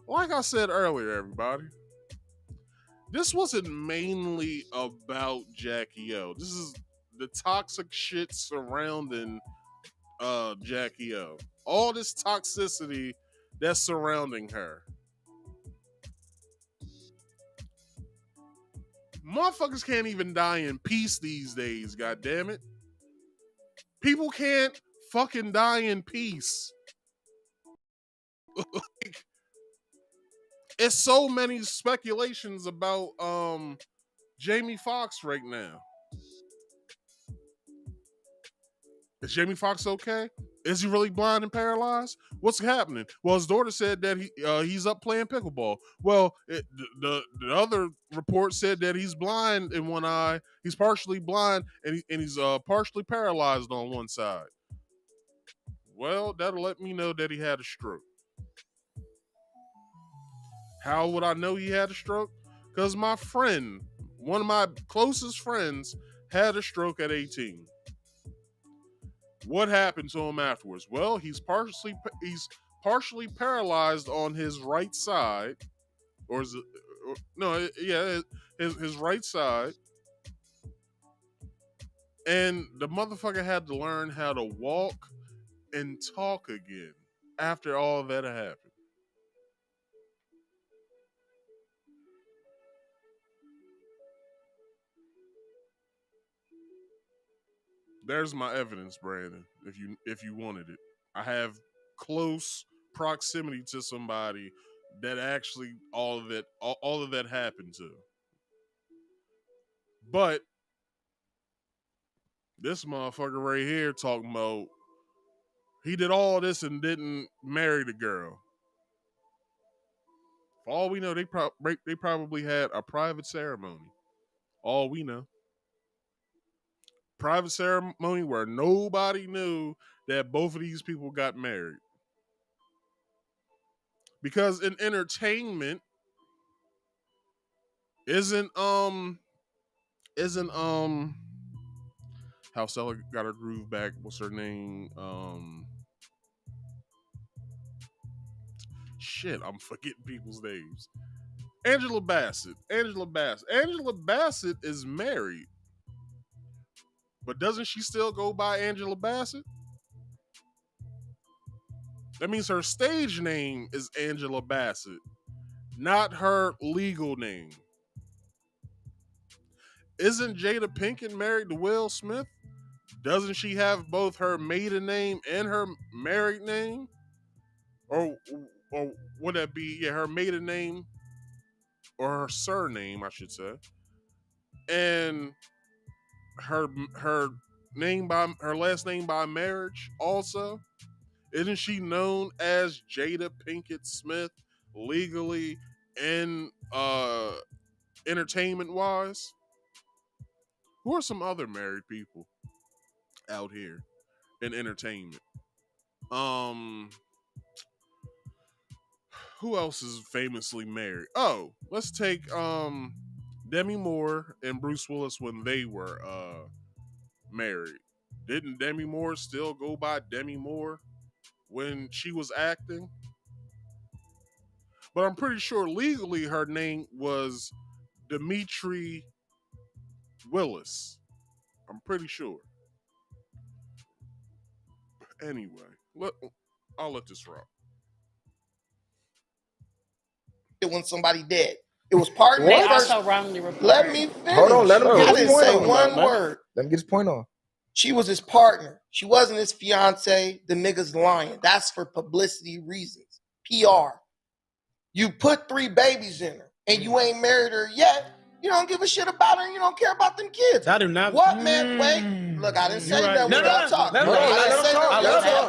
A: Like I said earlier, everybody, this wasn't mainly about Jacky Oh. This is the toxic shit surrounding Jacky Oh. All this toxicity that's surrounding her. Motherfuckers can't even die in peace these days, goddammit. People can't fucking die in peace. Like, it's so many speculations about Jamie Foxx right now. Is Jamie Foxx okay? Is he really blind and paralyzed? What's happening? Well, his daughter said that he's up playing pickleball. Well, the other report said that he's blind in one eye. He's partially blind and he's partially paralyzed on one side. Well, that'll let me know that he had a stroke. How would I know he had a stroke? Because my friend, one of my closest friends, had a stroke at 18. What happened to him afterwards? Well, he's partially paralyzed on his right side, or is it? No, yeah, his right side, and the motherfucker had to learn how to walk and talk again after all that had happened. There's my evidence, Brandon. If you wanted it, I have close proximity to somebody that actually all of that happened to. But this motherfucker right here talking about he did all this and didn't marry the girl. For all we know, they probably had a private ceremony. All we know. Private ceremony where nobody knew that both of these people got married. Because in entertainment isn't how Stella got her groove back. What's her name? Shit, I'm forgetting people's names. Angela Bassett is married. But doesn't she still go by Angela Bassett? That means her stage name is Angela Bassett, not her legal name. Isn't Jada Pinkett married to Will Smith? Doesn't she have both her maiden name and her married name? Or would that be her maiden name or her surname, I should say, and her last name by marriage also? Isn't she known as Jada Pinkett Smith legally and entertainment wise? Who are some other married people out here in entertainment? Who else is famously married? Oh, let's take Demi Moore and Bruce Willis when they were married. Didn't Demi Moore still go by Demi Moore when she was acting? But I'm pretty sure legally her name was Dimitri Willis. I'm pretty sure. Anyway, I'll let this rock.
I: When somebody dead. It was partner.
L: They also wrongly reported.
I: Let me finish.
J: Hold on, let him get
I: I
J: his
I: didn't
J: point
I: say
J: on,
I: one
J: man.
I: word.
J: Let him get his point on.
I: She was his partner. She wasn't his fiance. The nigga's lying. That's for publicity reasons. PR. You put 3 babies in her and you ain't married her yet. You don't give a shit about her and you don't care about them kids.
M: I do not.
I: What man? Wait. Look, I didn't say that when y'all talk.
J: Let him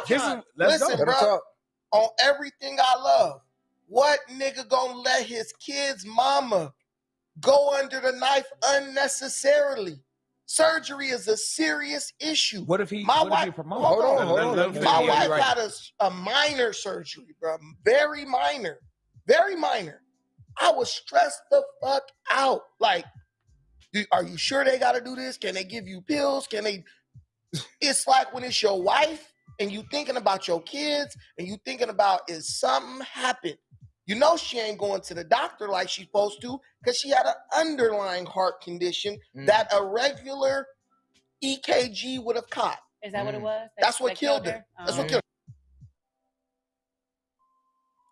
J: talk.
I: Listen, bro. On everything I love, what nigga gonna let his kid's mama go under the knife unnecessarily? Surgery is a serious issue.
J: What if he?
I: My
J: Hold on.
I: My wife had a minor surgery, bro. Very minor. Very minor. I was stressed the fuck out. Like, are you sure they got to do this? Can they give you pills? Can they? It's like when it's your wife and you thinking about your kids and you thinking about, is something happened? You know she ain't going to the doctor like she's supposed to because she had an underlying heart condition that a regular EKG would have caught.
L: Is that what it was?
I: That's what killed her. That's what killed her.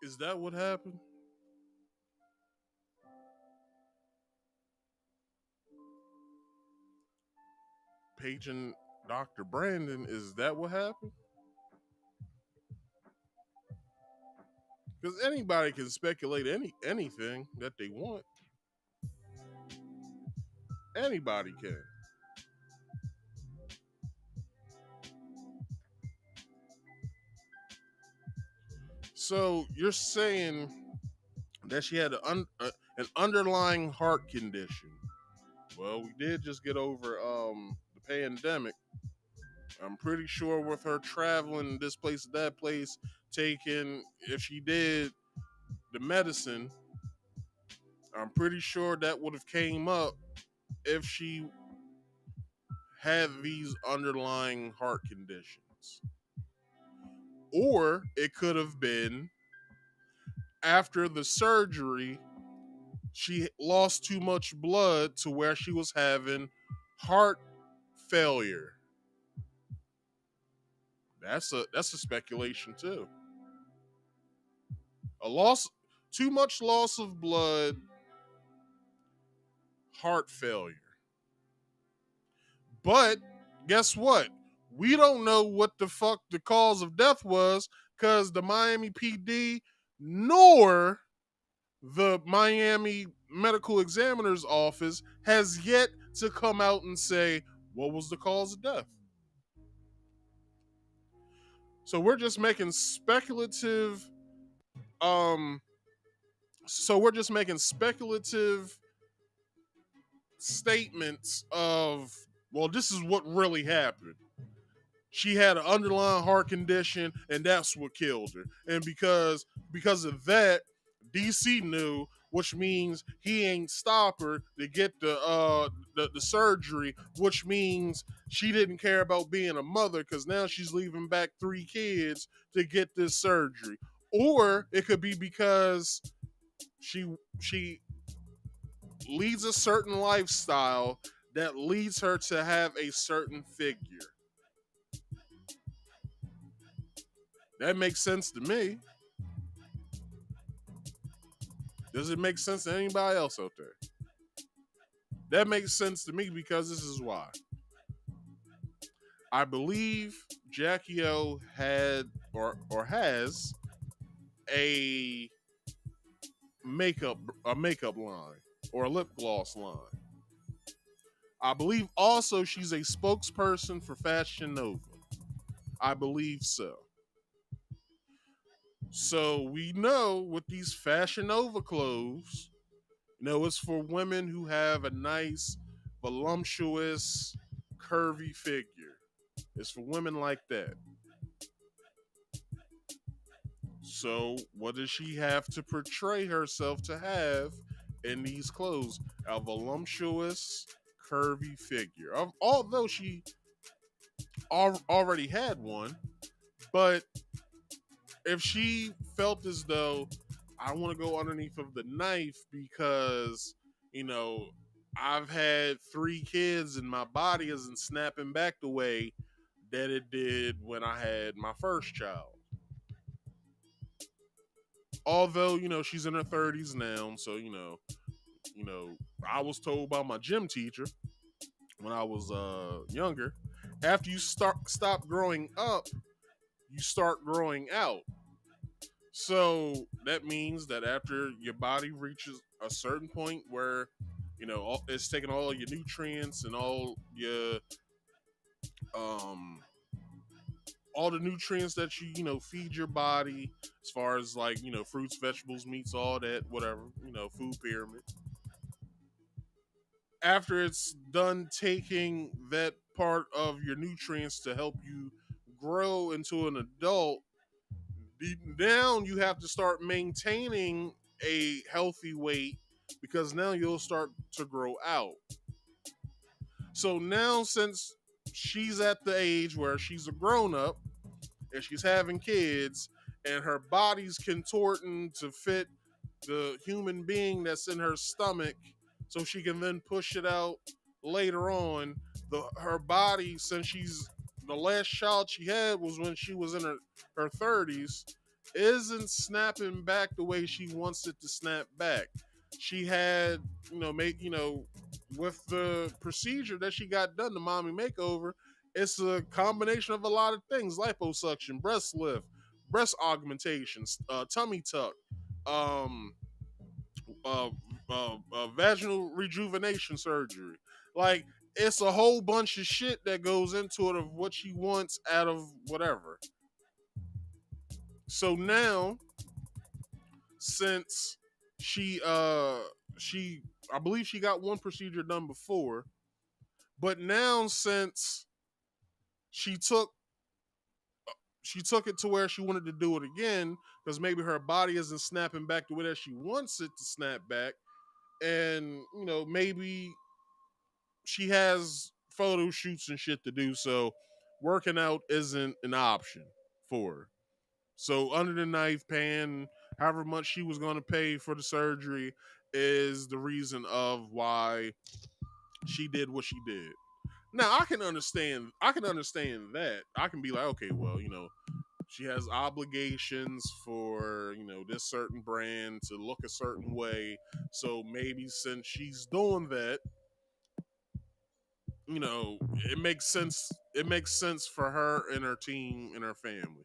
A: Is that what happened? Paging Dr. Brandon, is that what happened? Because anybody can speculate anything that they want. Anybody can. So you're saying that she had an underlying heart condition. Well, we did just get over the pandemic. I'm pretty sure with her traveling this place, that place, taking, if she did the medicine, I'm pretty sure that would have came up if she had these underlying heart conditions. Or it could have been after the surgery, she lost too much blood to where she was having heart failure. That's a speculation too. Too much loss of blood, heart failure. But guess what? We don't know what the fuck the cause of death was because the Miami PD nor the Miami Medical Examiner's Office has yet to come out and say what was the cause of death. So we're just making speculative statements of, well, this is what really happened. She had an underlying heart condition and that's what killed her. And because of that, DC knew, which means he ain't stop her to get the surgery, which means she didn't care about being a mother because now she's leaving back 3 kids to get this surgery. Or it could be because she leads a certain lifestyle that leads her to have a certain figure. That makes sense to me. Does it make sense to anybody else out there? That makes sense to me because this is why. I believe Jacky Oh had or has a makeup line or a lip gloss line. I believe also she's a spokesperson for Fashion Nova. I believe so. So we know with these Fashion Nova clothes, it's for women who have a nice, voluptuous, curvy figure. It's for women like that. So what does she have to portray herself to have in these clothes? A voluptuous, curvy figure. Although she already had one, but if she felt as though I want to go underneath of the knife because, I've had 3 kids and my body isn't snapping back the way that it did when I had my first child. Although, she's in her 30s now, so, I was told by my gym teacher when I was younger, after you stop growing up, you start growing out. So that means that after your body reaches a certain point where, it's taking all your nutrients and all the nutrients that you feed your body, as far as like, fruits, vegetables, meats, all that, whatever, food pyramid. After it's done taking that part of your nutrients to help you grow into an adult, now you have to start maintaining a healthy weight because now you'll start to grow out. So now, since she's at the age where she's a grown up and she's having kids and her body's contorting to fit the human being that's in her stomach so she can then push it out later on, her body, since the last child she had was when she was in her 30s, isn't snapping back the way she wants it to snap back. She had, with the procedure that she got done, the mommy makeover, it's a combination of a lot of things: liposuction, breast lift, breast augmentations, tummy tuck, vaginal rejuvenation surgery. Like, it's a whole bunch of shit that goes into it of what she wants out of whatever. So now, since I believe she got one procedure done before, but now since she took it to where she wanted to do it again, because maybe her body isn't snapping back the way that she wants it to snap back, and maybe she has photo shoots and shit to do, so working out isn't an option for her. So under the knife, paying however much she was going to pay for the surgery is the reason of why she did what she did. Now I can understand that. I can be like, okay, well, she has obligations for, this certain brand to look a certain way. So maybe since she's doing that, it makes sense. It makes sense for her and her team and her family.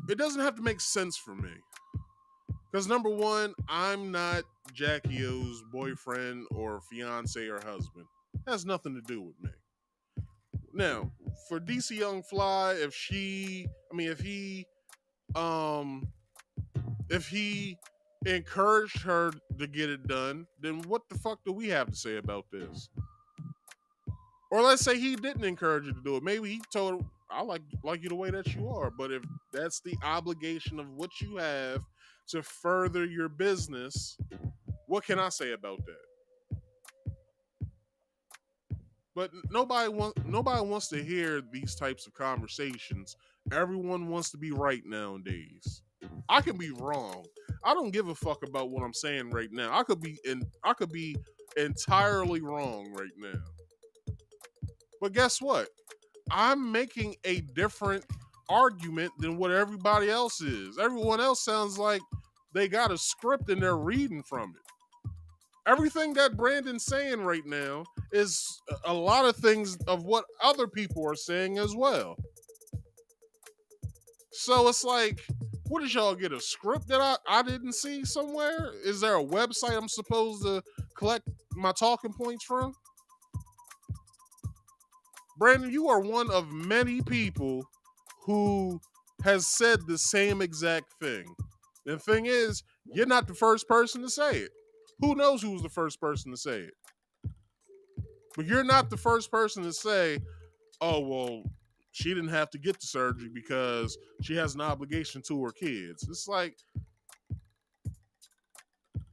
A: It doesn't have to make sense for me. Because number one, I'm not Jacky Oh's boyfriend or fiance or husband. It has nothing to do with me. Now, for DC Young Fly, if he encouraged her to get it done, then what the fuck do we have to say about this? Or let's say he didn't encourage her to do it. Maybe he told her, I like you the way that you are. But if that's the obligation of what you have to further your business, what can I say about that? But nobody wants to hear these types of conversations. Everyone wants to be right nowadays. I can be wrong. I don't give a fuck about what I'm saying right now. I could be entirely wrong right now. But guess what? I'm making a different argument than what everybody else is. Everyone else sounds like they got a script and they're reading from it. Everything that Brandon's saying right now is a lot of things of what other people are saying as well. So it's like, what did y'all get, a script that I didn't see somewhere? Is there a website I'm supposed to collect my talking points from? Brandon, you are one of many people who has said the same exact thing. The thing is, you're not the first person to say it. Who knows who was the first person to say it? But you're not the first person to say, oh, well, she didn't have to get the surgery because she has an obligation to her kids. It's like,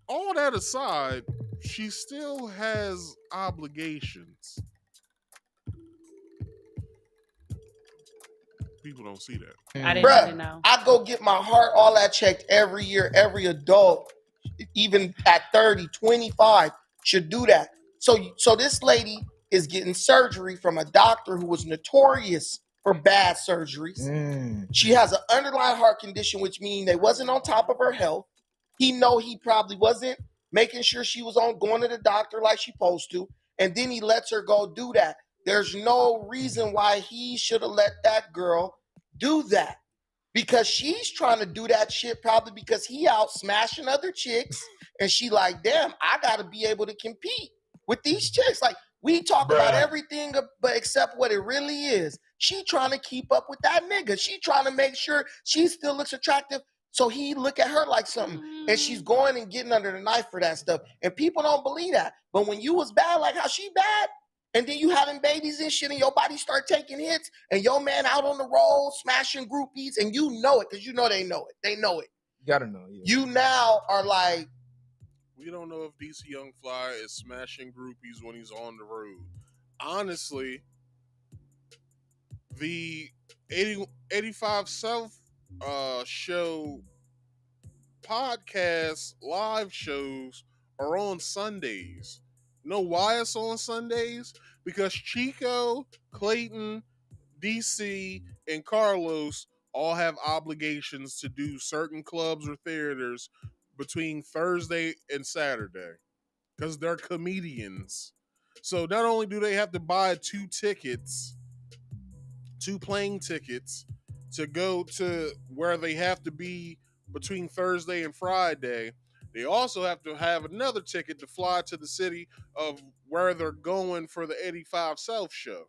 A: all that aside, she still has obligations. People don't see that.
L: I didn't know.
I: I go get my heart, all that checked every year. Every adult, even at 30, 25, should do that. So this lady is getting surgery from a doctor who was notorious for bad surgeries. She has an underlying heart condition, which means they wasn't on top of her health. He probably wasn't making sure she was going to the doctor like she supposed to. And then he lets her go do that. There's no reason why he should have let that girl do that. Because she's trying to do that shit probably because he out smashing other chicks. And she like, damn, I got to be able to compete with these chicks. Like, we talk about everything but except what it really is. She trying to keep up with that nigga. She trying to make sure she still looks attractive. So he look at her like something. And she's going and getting under the knife for that stuff. And people don't believe that. But when you was bad like how she bad, and then you having babies and shit, and your body start taking hits, and your man out on the road smashing groupies, and you know it, because you know they know it. They know it.
J: You gotta know. Yeah.
I: You now are like...
A: We don't know if DC Young Fly is smashing groupies when he's on the road. Honestly, the 85 South show podcast live shows are on Sundays. You know why it's on Sundays? Because Chico, Clayton, DC, and Carlos all have obligations to do certain clubs or theaters between Thursday and Saturday because they're comedians. So not only do they have to buy two plane tickets to go to where they have to be between Thursday and Friday, they also have to have another ticket to fly to the city of where they're going for the 85 South show.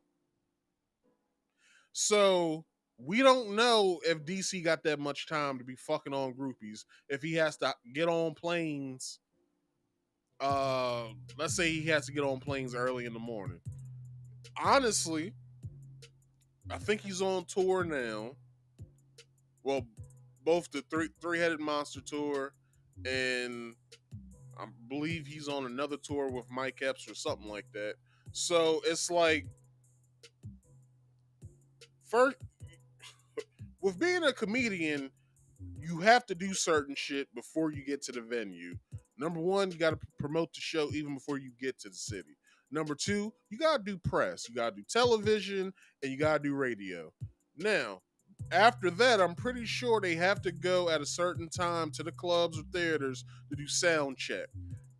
A: So we don't know if DC got that much time to be fucking on groupies if he has to get on planes. Let's say he has to get on planes early in the morning. Honestly, I think he's on tour now. Well, both the three-headed monster tour, and I believe he's on another tour with Mike Epps or something like that. So it's like, first, with being a comedian, you have to do certain shit before you get to the venue. Number one, you got to promote the show even before you get to the city. Number two, you got to do press. You got to do television, and you got to do radio. Now, after that, I'm pretty sure they have to go at a certain time to the clubs or theaters to do sound check.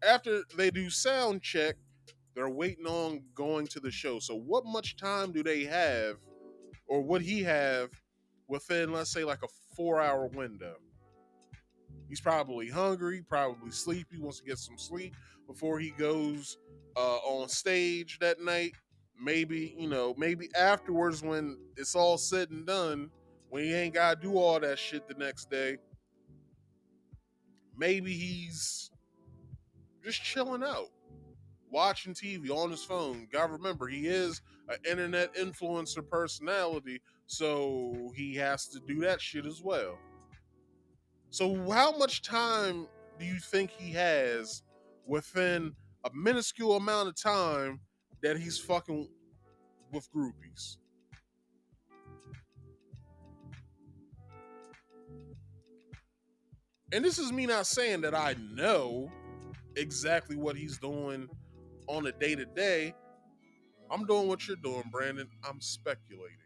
A: After they do sound check, they're waiting on going to the show. So what much time do they have, or would he have, within, let's say, like a 4-hour window? He's probably hungry, probably sleepy, wants to get some sleep before he goes on stage that night. Maybe afterwards when it's all said and done, when he ain't got to do all that shit the next day, maybe he's just chilling out, watching TV on his phone. Gotta remember, he is an internet influencer personality, so he has to do that shit as well. So how much time do you think he has within a minuscule amount of time that he's fucking with groupies? And this is me not saying that I know exactly what he's doing on a day-to-day. I'm doing what you're doing, Brandon. I'm speculating.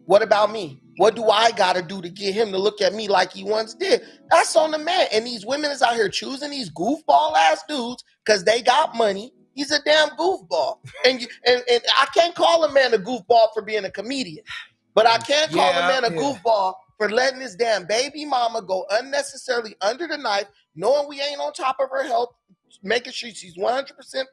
I: What about me? What do I gotta do to get him to look at me like he once did? That's on the man. And these women is out here choosing these goofball ass dudes because they got money. He's a damn goofball. And I can't call a man a goofball for being a comedian. But I can call a man a goofball for letting his damn baby mama go unnecessarily under the knife, knowing we ain't on top of her health, making sure she's 100%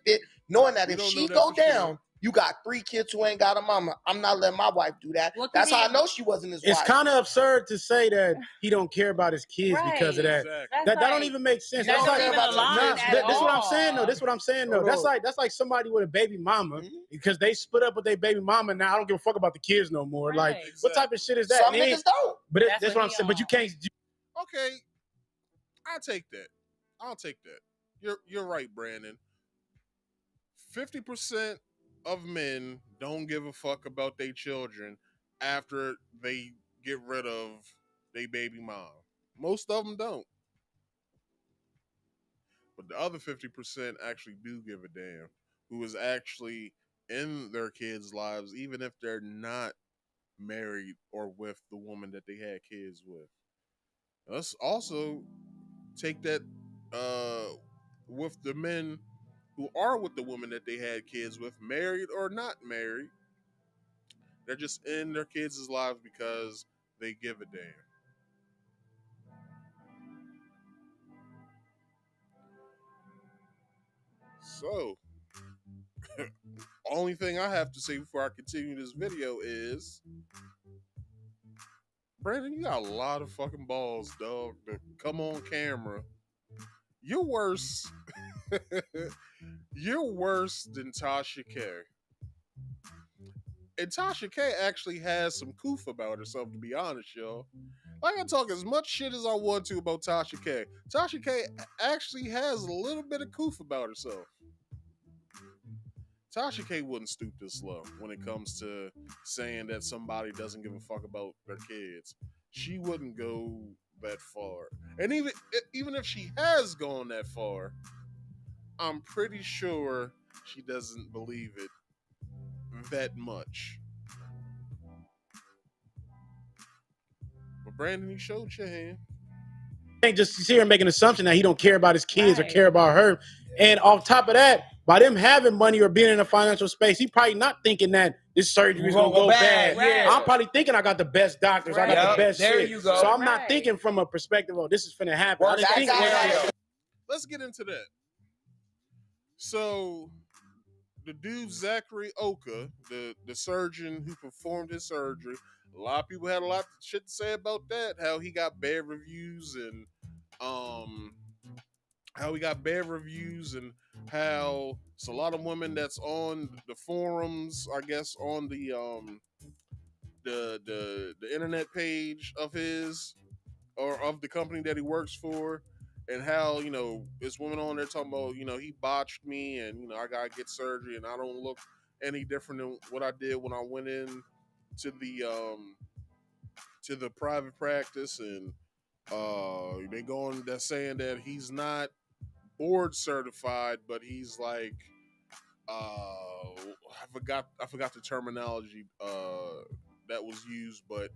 I: fit, knowing that if she go down, you got 3 kids who ain't got a mama. I'm not letting my wife do that. That's how I know she wasn't his wife.
M: It's kind of absurd to say that he don't care about his kids because of that.
A: Exactly.
M: That don't even make sense. That's like, this is what I'm saying though. This is what I'm saying though. That's like somebody with a baby mama because they split up with their baby mama. Now I don't give a fuck about the kids no more. Like, what type of shit is that?
I: Some niggas don't.
M: But that's what I'm saying. But you can't.
A: Okay, I'll take that. You're right, Brandon. 50% of men don't give a fuck about their children after they get rid of their baby mom. Most of them don't. But the other 50% actually do give a damn, who is actually in their kids' lives, even if they're not married or with the woman that they had kids with. Let's also take that with the men who are with the woman that they had kids with, married or not married. They're just in their kids' lives because they give a damn. So, only thing I have to say before I continue this video is, Brandon, you got a lot of fucking balls, dog, to come on camera. You're worse. You're worse than Tasha K. And Tasha K actually has some coof about herself, to be honest, y'all. I can talk as much shit as I want to about Tasha K. Tasha K actually has a little bit of coof about herself. Tasha K wouldn't stoop this low when it comes to saying that somebody doesn't give a fuck about their kids. She wouldn't go that far. And even if she has gone that far, I'm pretty sure she doesn't believe it that much. But Brandon, you showed your hand.
M: Can't just sit here and make an assumption that he don't care about his kids or care about her. And on top of that, by them having money or being in a financial space, he probably not thinking that this surgery is gonna go bad.
F: Yeah.
M: I'm probably thinking I got the best doctors, I got the best
F: there
M: shit.
F: you go.
M: So I'm not thinking from a perspective of this is finna happen.
F: Well,
M: I just think
A: let's get into that. So the dude Zachary Oka, the surgeon who performed his surgery, a lot of people had a lot of shit to say about that. How he got bad reviews and how it's a lot of women that's on the forums, I guess, on the internet page of his or of the company that he works for, and how, you know, this woman on there talking about, you know, he botched me and, you know, I gotta get surgery and I don't look any different than what I did when I went in to the private practice. And they going, they're saying that he's not board certified, but he's like I forgot the terminology that was used, but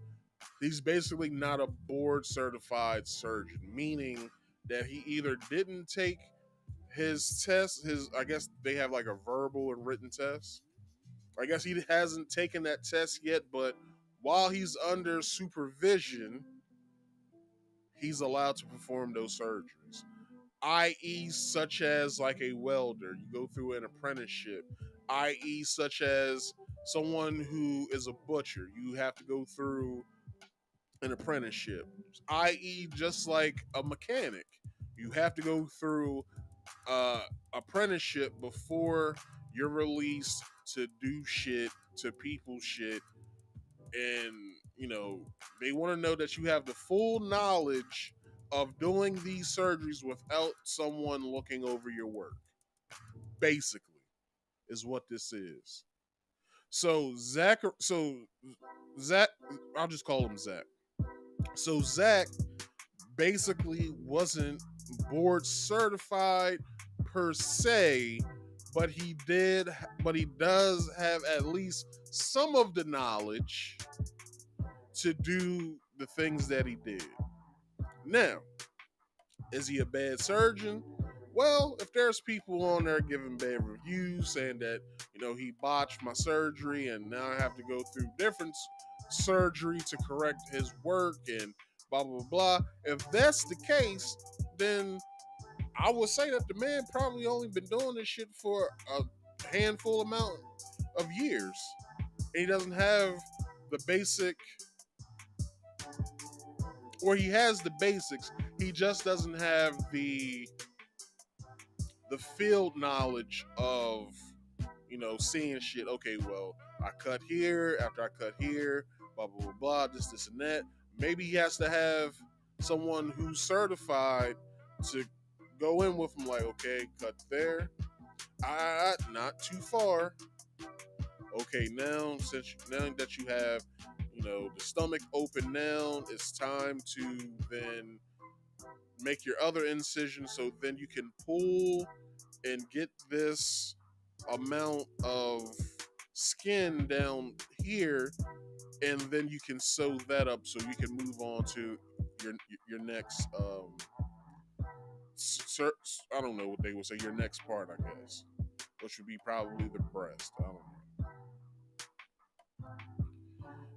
A: he's basically not a board certified surgeon, meaning that he either didn't take his test, I guess they have like a verbal and written test. I guess he hasn't taken that test yet, but while he's under supervision, he's allowed to perform those surgeries. I.e., such as like a welder, you go through an apprenticeship. I.e., such as someone who is a butcher, you have to go through an apprenticeship. I.e., just like a mechanic, you have to go through apprenticeship before you're released to do shit to people's shit. And, you know, they want to know that you have the full knowledge of doing these surgeries without someone looking over your work. Basically, is what this is. So Zach, I'll just call him Zach. So Zach basically wasn't board certified per se, but he does have at least some of the knowledge to do the things that he did. Now, is he a bad surgeon? Well, if there's people on there giving bad reviews saying that, you know, he botched my surgery and now I have to go through different surgery to correct his work and blah, blah, blah. If that's the case, then I would say that the man probably only been doing this shit for a handful amount of years. And he doesn't have the basic, or he has the basics. He just doesn't have the field knowledge of, you know, seeing shit. Okay, well, I cut here, after I cut here, blah, blah, blah, blah, this, and that. Maybe he has to have someone who's certified to go in with him, like, okay, cut there. Not too far. okay, now that you have, the stomach open now, it's time to then make your other incision so then you can pull and get this amount of skin down here, and then you can sew that up so you can move on to your next I don't know what they would say, your next part, I guess, which would be probably the breast. I don't know.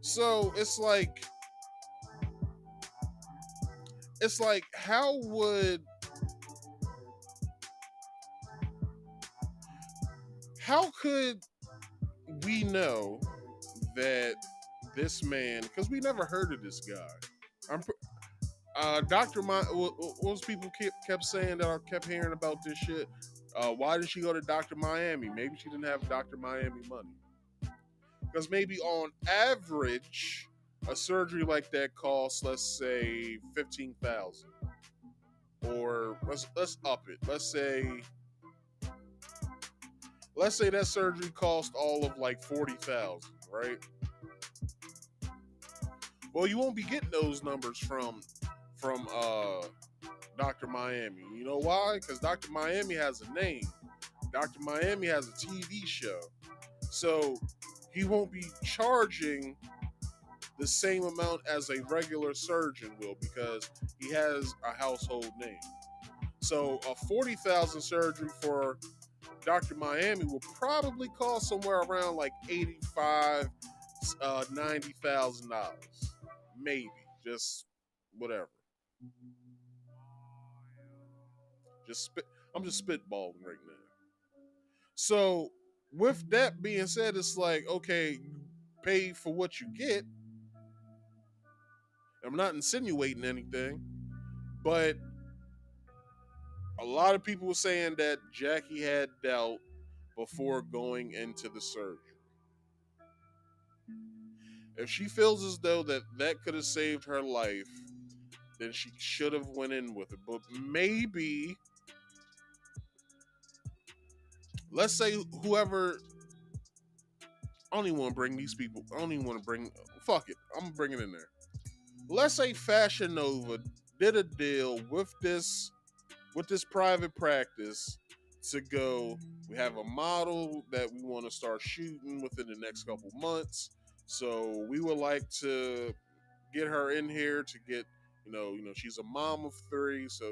A: So it's like how could we know that this man, because we never heard of this guy. Dr. Most people kept saying that I kept hearing about this shit. Why did she go to Dr. Miami? Maybe she didn't have Dr. Miami money. Because maybe on average, a surgery like that costs, let's say, $15,000. Or let's up it. Let's say that surgery cost all of like $40,000, right? Well, you won't be getting those numbers from Dr. Miami. You know why? Because Dr. Miami has a name. Dr. Miami has a TV show. So he won't be charging the same amount as a regular surgeon will because he has a household name. So a $40,000 surgery for Dr. Miami will probably cost somewhere around like $85,000, $90,000. Maybe. Just whatever. I'm just spitballing right now. So with that being said, it's like, okay, pay for what you get. I'm not insinuating anything, but a lot of people were saying that Jacky had doubt before going into the surgery. If she feels as though that could have saved her life, then she should have went in with it. But maybe, let's say whoever, I don't even want to bring these people. I don't even want to bring. Fuck it. I'm bringing it in there. Let's say Fashion Nova did a deal with this private practice to go. We have a model that we want to start shooting within the next couple months. So we would like to get her in here to get, she's a mom of 3, so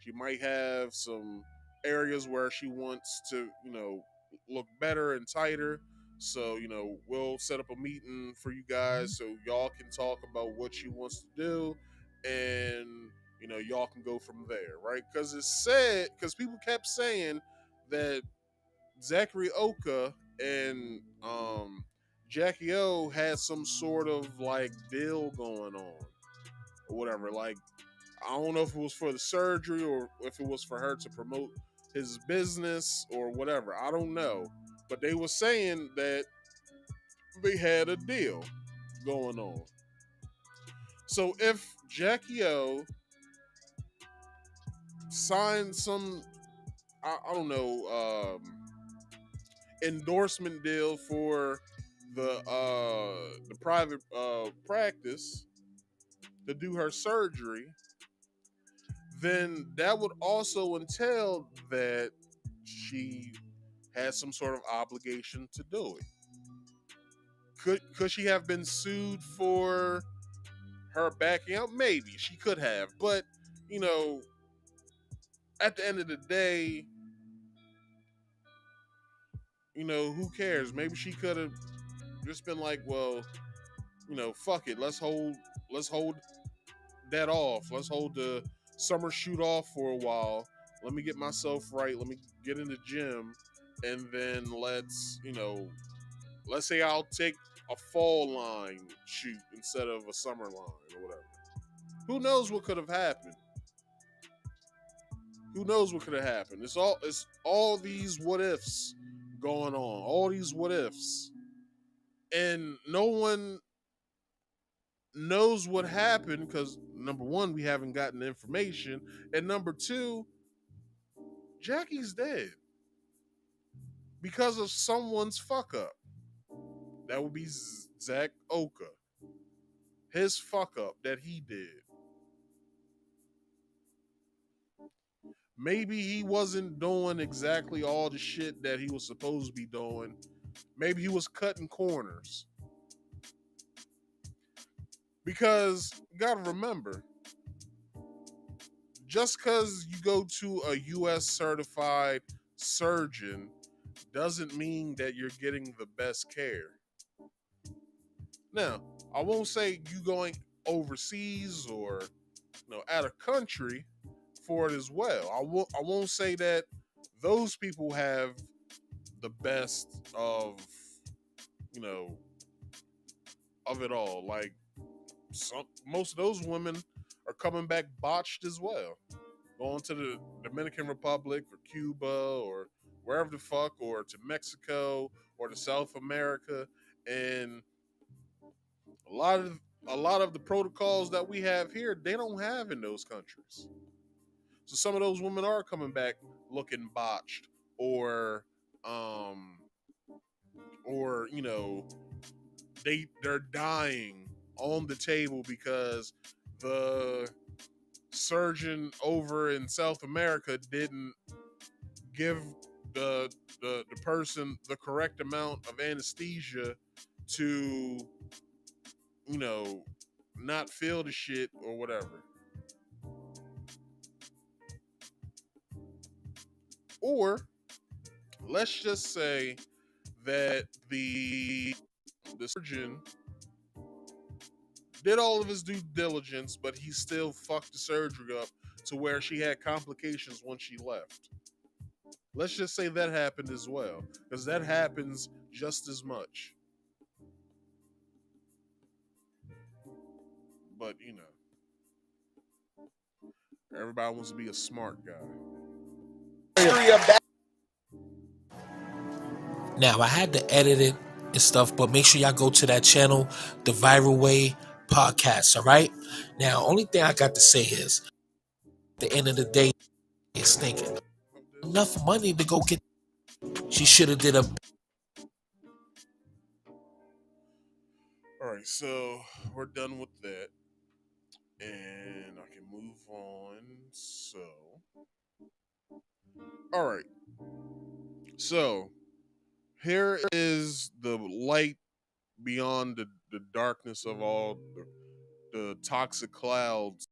A: she might have some areas where she wants to, look better and tighter. So, we'll set up a meeting for you guys so y'all can talk about what she wants to do, and y'all can go from there, right? Because people kept saying that Zachary Oka and Jacky Oh had some sort of like deal going on or whatever. Like, I don't know if it was for the surgery or if it was for her to promote his business or whatever. I don't know. But they were saying that they had a deal going on. So if Jacky Oh signed some, I don't know, endorsement deal for the private practice to do her surgery, then that would also entail that she has some sort of obligation to do it. Could she have been sued for her backing out? Maybe she could have, but at the end of the day, who cares? Maybe she could have just been like, well, fuck it, let's hold that off. Let's hold the summer shoot off for a while. Let me get myself right. Let me get in the gym, and then let's say I'll take a fall line shoot instead of a summer line or whatever. Who knows what could have happened? It's all these what ifs going on. All these what ifs. And no one knows what happened because, number one, we haven't gotten the information. And number two, Jacky's dead because of someone's fuck up. That would be Zach Oka. His fuck up that he did. Maybe he wasn't doing exactly all the shit that he was supposed to be doing. Maybe he was cutting corners. Because you gotta remember, just because you go to a US certified surgeon doesn't mean that you're getting the best care. Now, I won't say you going overseas or out of country for it as well. I won't say that those people have the best of you know of it all. Like most of those women are coming back botched as well, going to the Dominican Republic or Cuba or wherever the fuck, or to Mexico or to South America, and a lot of the protocols that we have here, they don't have in those countries. So some of those women are coming back looking botched, or um or they're dying on the table because the surgeon over in South America didn't give the person the correct amount of anesthesia to not feel the shit or whatever. Or let's just say that the surgeon did all of his due diligence, but he still fucked the surgery up to where she had complications when she left. Let's just say that happened as well, because that happens just as much. But everybody wants to be a smart guy.
K: Now, I had to edit it and stuff, but make sure y'all go to that channel, The Viral Way Podcast, all right? Now, only thing I got to say is, at the end of the day, it's thinking enough money to go get. She should have did a.
A: All right, so we're done with that, and I can move on. So, all right, so here is the light beyond the darkness of all the toxic clouds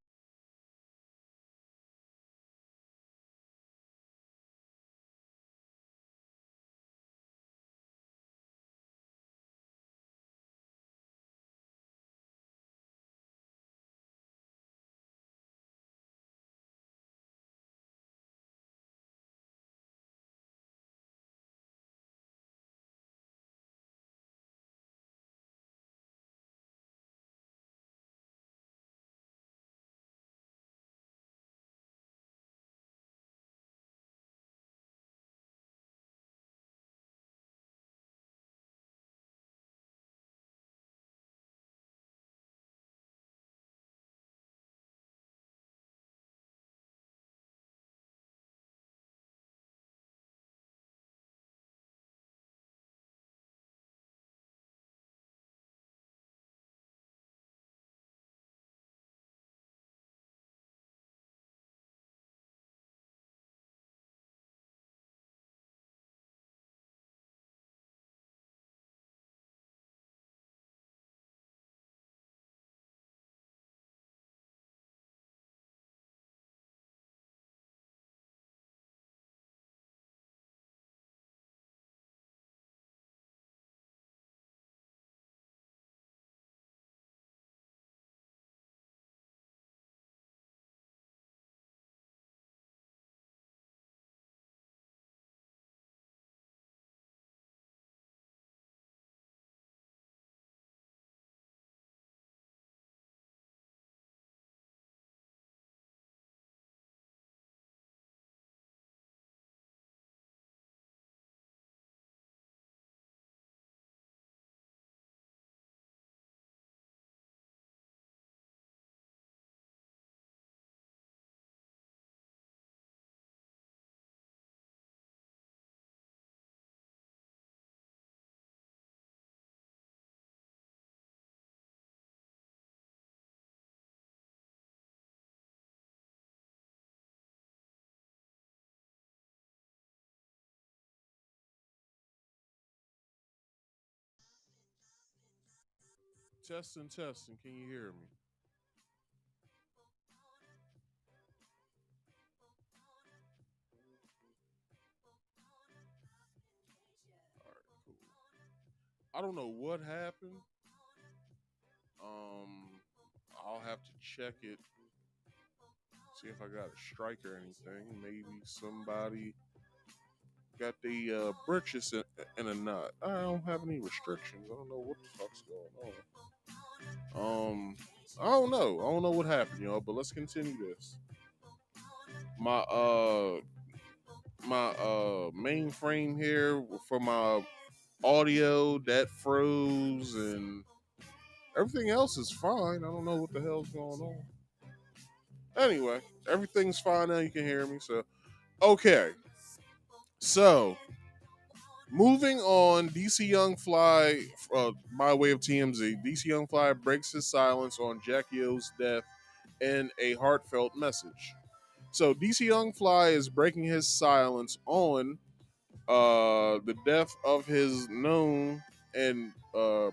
A: Testing, testing. Can you hear me? All right, cool. I don't know what happened. I'll have to check it. See if I got a strike or anything. Maybe somebody got the britches in a knot. I don't have any restrictions. I don't know what the fuck's going on. I don't know. I don't know what happened, y'all. But let's continue this. My mainframe here for my audio that froze and everything else is fine. I don't know what the hell's going on. Anyway, everything's fine now. You can hear me. So okay. So moving on, DC Young Fly, by way of TMZ, DC Young Fly breaks his silence on Jacky Oh's death in a heartfelt message. So DC Young Fly is breaking his silence on the death of his known and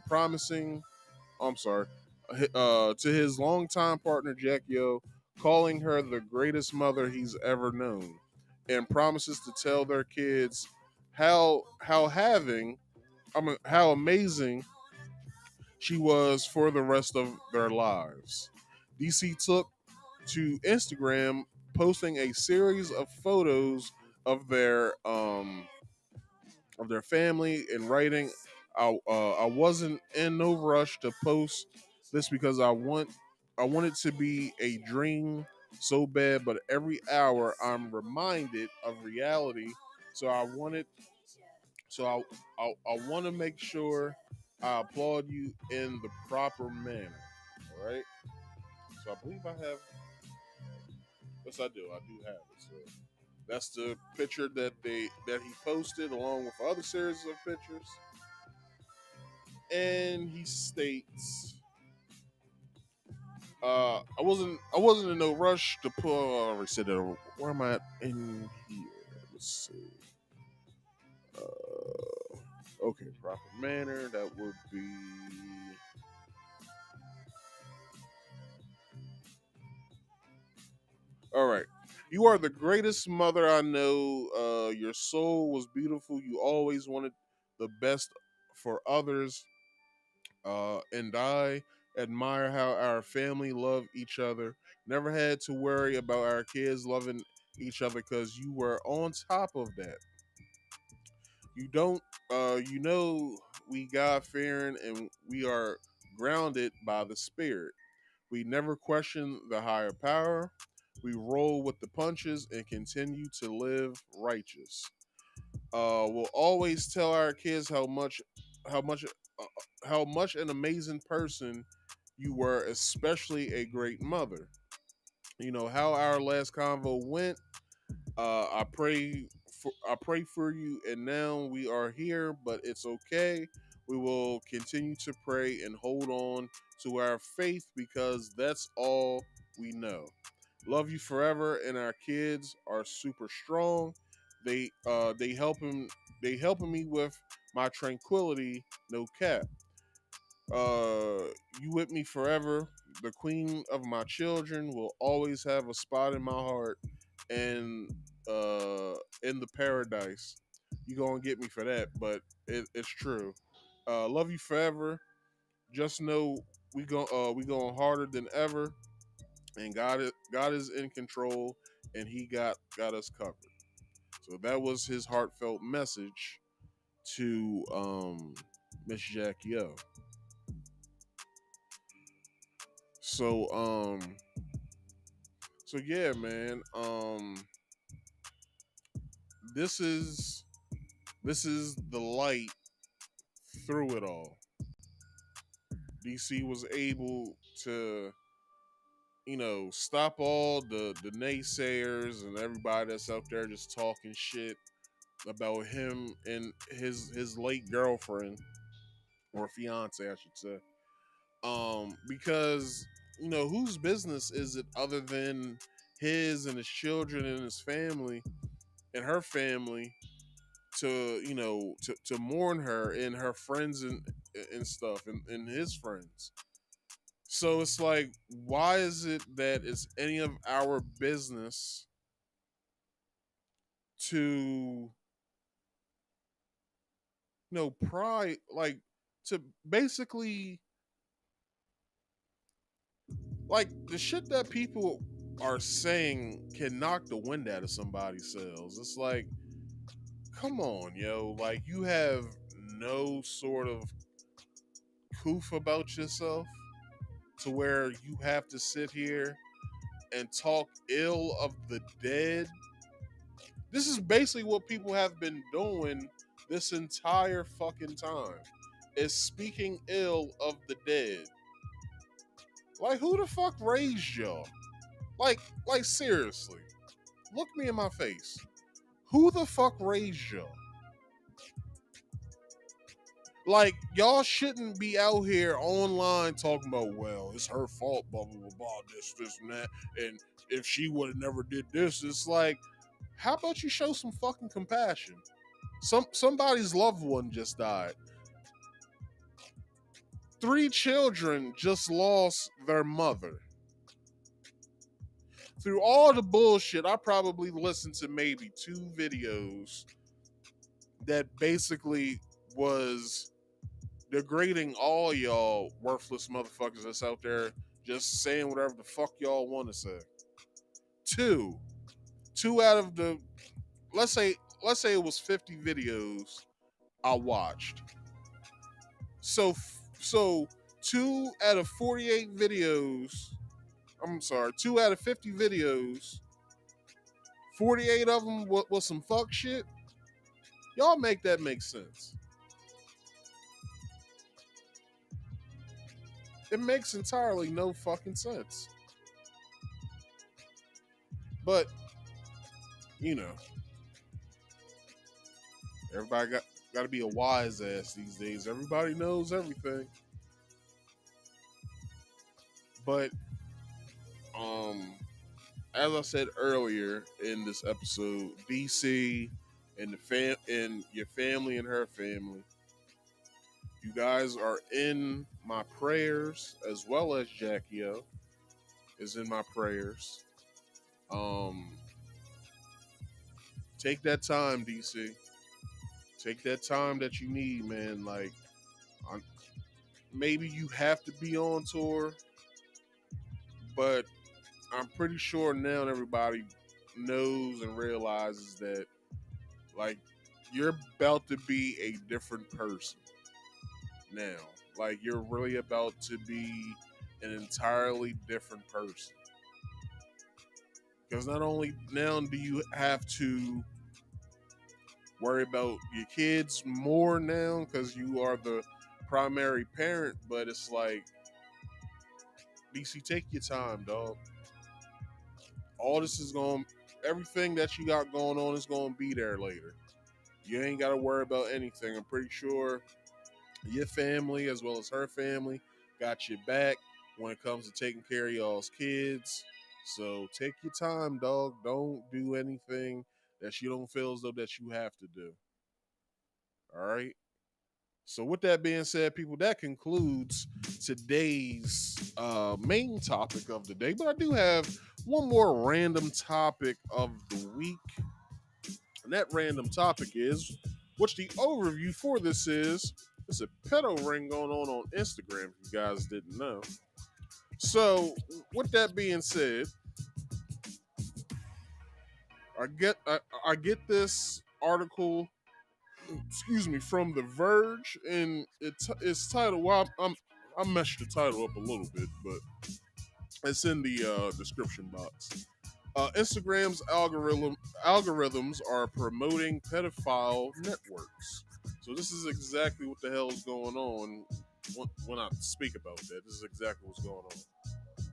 A: promising, I'm sorry, to his longtime partner Jacky Oh, calling her the greatest mother he's ever known, and promises to tell their kids how amazing she was for the rest of their lives. DC took to Instagram, posting a series of photos of their family and writing, I wasn't in no rush to post this because I want it to be a dream so bad, but every hour I'm reminded of reality. So I want to make sure I applaud you in the proper manner. All right. So I believe I have. Yes, I do. I do have it. So that's the picture that he posted along with other series of pictures. And he states, I wasn't in no rush to pull. I already said that. Where am I at in here? Let's see. Okay, proper manner. That would be. All right. You are the greatest mother I know. Your soul was beautiful. You always wanted the best for others. And I admire how our family love each other. Never had to worry about our kids loving each other because you were on top of that. You don't, we God fearing and we are grounded by the Spirit. We never question the higher power. We roll with the punches and continue to live righteous. We'll always tell our kids how much, how much an amazing person you were, especially a great mother. You know how our last convo went. I pray for you, and now we are here, but it's okay. We will continue to pray and hold on to our faith because that's all we know. Love you forever, and our kids are super strong. They helping me with my tranquility. No cap. Uh, you with me forever. The queen of my children will always have a spot in my heart, and in the paradise. You gonna get me for that, but it's true. Love you forever. Just know we going harder than ever, and God is in control, and He got us covered. So that was his heartfelt message to Miss Jacky Oh. So so yeah, man. This is the light through it all. DC was able to, stop all the naysayers and everybody that's out there just talking shit about him and his late girlfriend or fiance, I should say. Because whose business is it other than his and his children and his family and her family to mourn her and her friends and stuff and his friends. So it's like, why is it that it's any of our business to pry, like, to basically, like, the shit that people are saying can knock the wind out of somebody's sails. It's like, come on, yo. Like, you have no sort of proof about yourself to where you have to sit here and talk ill of the dead. This is basically what people have been doing this entire fucking time, is speaking ill of the dead. Like, who the fuck raised y'all? Like seriously, look me in my face. Who the fuck raised y'all? Like, y'all shouldn't be out here online talking about, well, it's her fault, blah, blah, blah, blah, this, and that. And if she would have never did this, it's like, how about you show some fucking compassion? Somebody's loved one just died. 3 children just lost their mother. Through all the bullshit, I probably listened to maybe 2 videos that basically was degrading all y'all worthless motherfuckers that's out there just saying whatever the fuck y'all want to say. 2 out of the, let's say it was 50 videos I watched. So 2 out of 48 videos, I'm sorry, 2 out of 50 videos, 48 of them was some fuck shit. Y'all make that make sense. It makes entirely no fucking sense. But, everybody got to be a wise ass these days. Everybody knows everything. But, as I said earlier in this episode, DC and and your family and her family, you guys are in my prayers, as well as Jacky Oh is in my prayers. Take that time, DC. Take that time that you need, man. Like, maybe you have to be on tour, but I'm pretty sure now everybody knows and realizes that, like, you're about to be a different person now. Like, you're really about to be an entirely different person. Because not only now do you have to worry about your kids more now because you are the primary parent, but it's like, DC, take your time, dog. All this is everything that you got going on is going to be there later. You ain't got to worry about anything. I'm pretty sure your family, as well as her family, got your back when it comes to taking care of y'all's kids. So take your time, dog. Don't do anything that you don't feel as though that you have to do. All right? So with that being said, people, that concludes today's main topic of the day. But I do have one more random topic of the week. And that random topic is, which the overview for this is, it's a pedo ring going on Instagram, if you guys didn't know. So with that being said, I get this article, from The Verge, and it's titled, well, I messed the title up a little bit, but it's in the description box. Instagram's algorithms are promoting pedophile networks. So this is exactly what the hell is going on when I speak about that. This is exactly what's going on.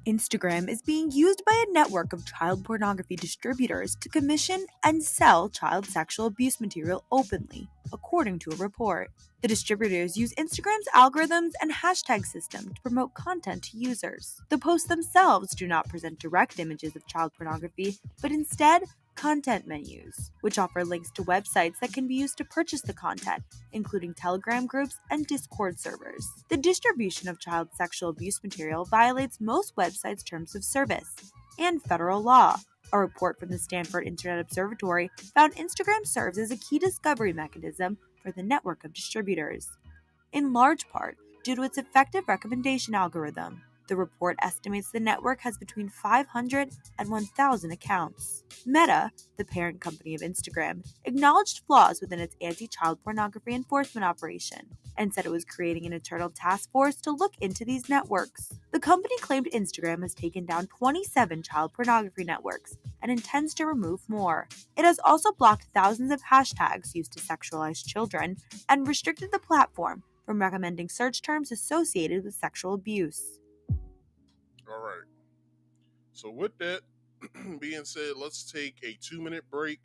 N: Instagram is being used by a network of child pornography distributors to commission and sell child sexual abuse material openly, according to a report. The distributors use Instagram's algorithms and hashtag system to promote content to users. The posts themselves do not present direct images of child pornography, but instead content menus, which offer links to websites that can be used to purchase the content, including Telegram groups and Discord servers. The distribution of child sexual abuse material violates most websites' terms of service and federal law. A report from the Stanford Internet Observatory found Instagram serves as a key discovery mechanism for the network of distributors, in large part due to its effective recommendation algorithm. The report estimates the network has between 500 and 1,000 accounts. Meta, the parent company of Instagram, acknowledged flaws within its anti-child pornography enforcement operation and said it was creating an internal task force to look into these networks. The company claimed Instagram has taken down 27 child pornography networks and intends to remove more. It has also blocked thousands of hashtags used to sexualize children and restricted the platform from recommending search terms associated with sexual abuse.
A: All right. So with that being said, let's take a 2-minute break.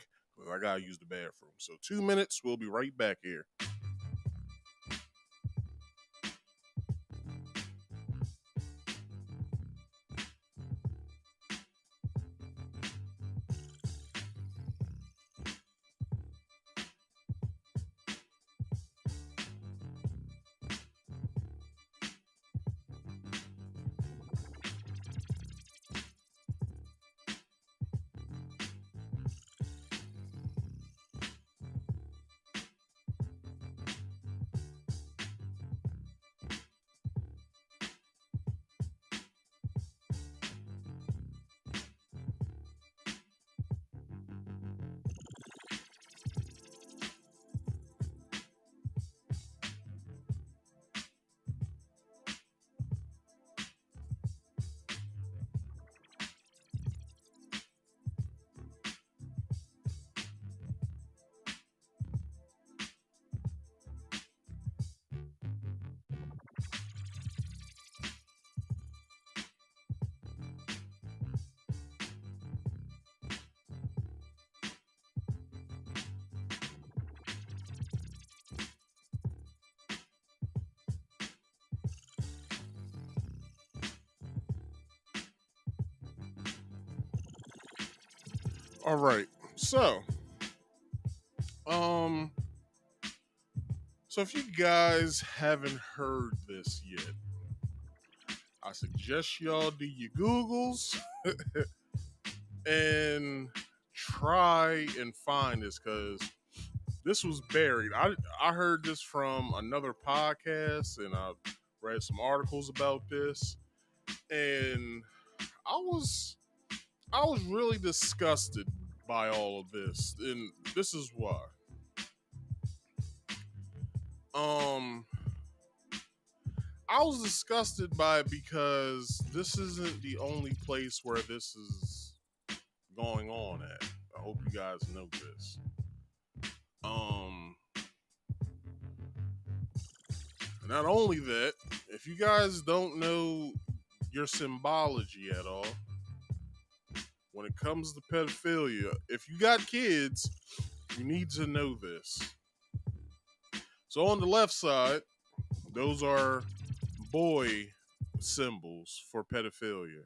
A: I gotta use the bathroom. So 2 minutes, we'll be right back here. All right. So if you guys haven't heard this yet, I suggest y'all do your Googles and try and find this, because this was buried. I heard this from another podcast, and I read some articles about this, and I was really disgusted by all of this, and this is why. I was disgusted by it because this isn't the only place where this is going on at. I hope you guys know this. Not only that, if you guys don't know your symbology at all, when it comes to pedophilia, if you got kids, you need to know this. So on the left side, those are boy symbols for pedophilia.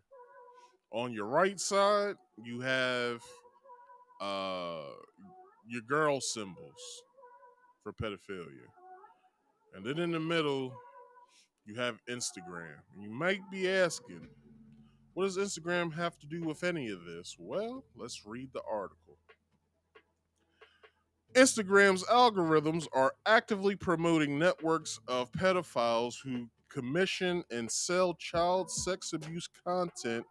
A: On your right side, you have your girl symbols for pedophilia. And then in the middle, you have Instagram. And you might be asking, what does Instagram have to do with any of this? Well, let's read the article. Instagram's algorithms are actively promoting networks of pedophiles who commission and sell child sex abuse content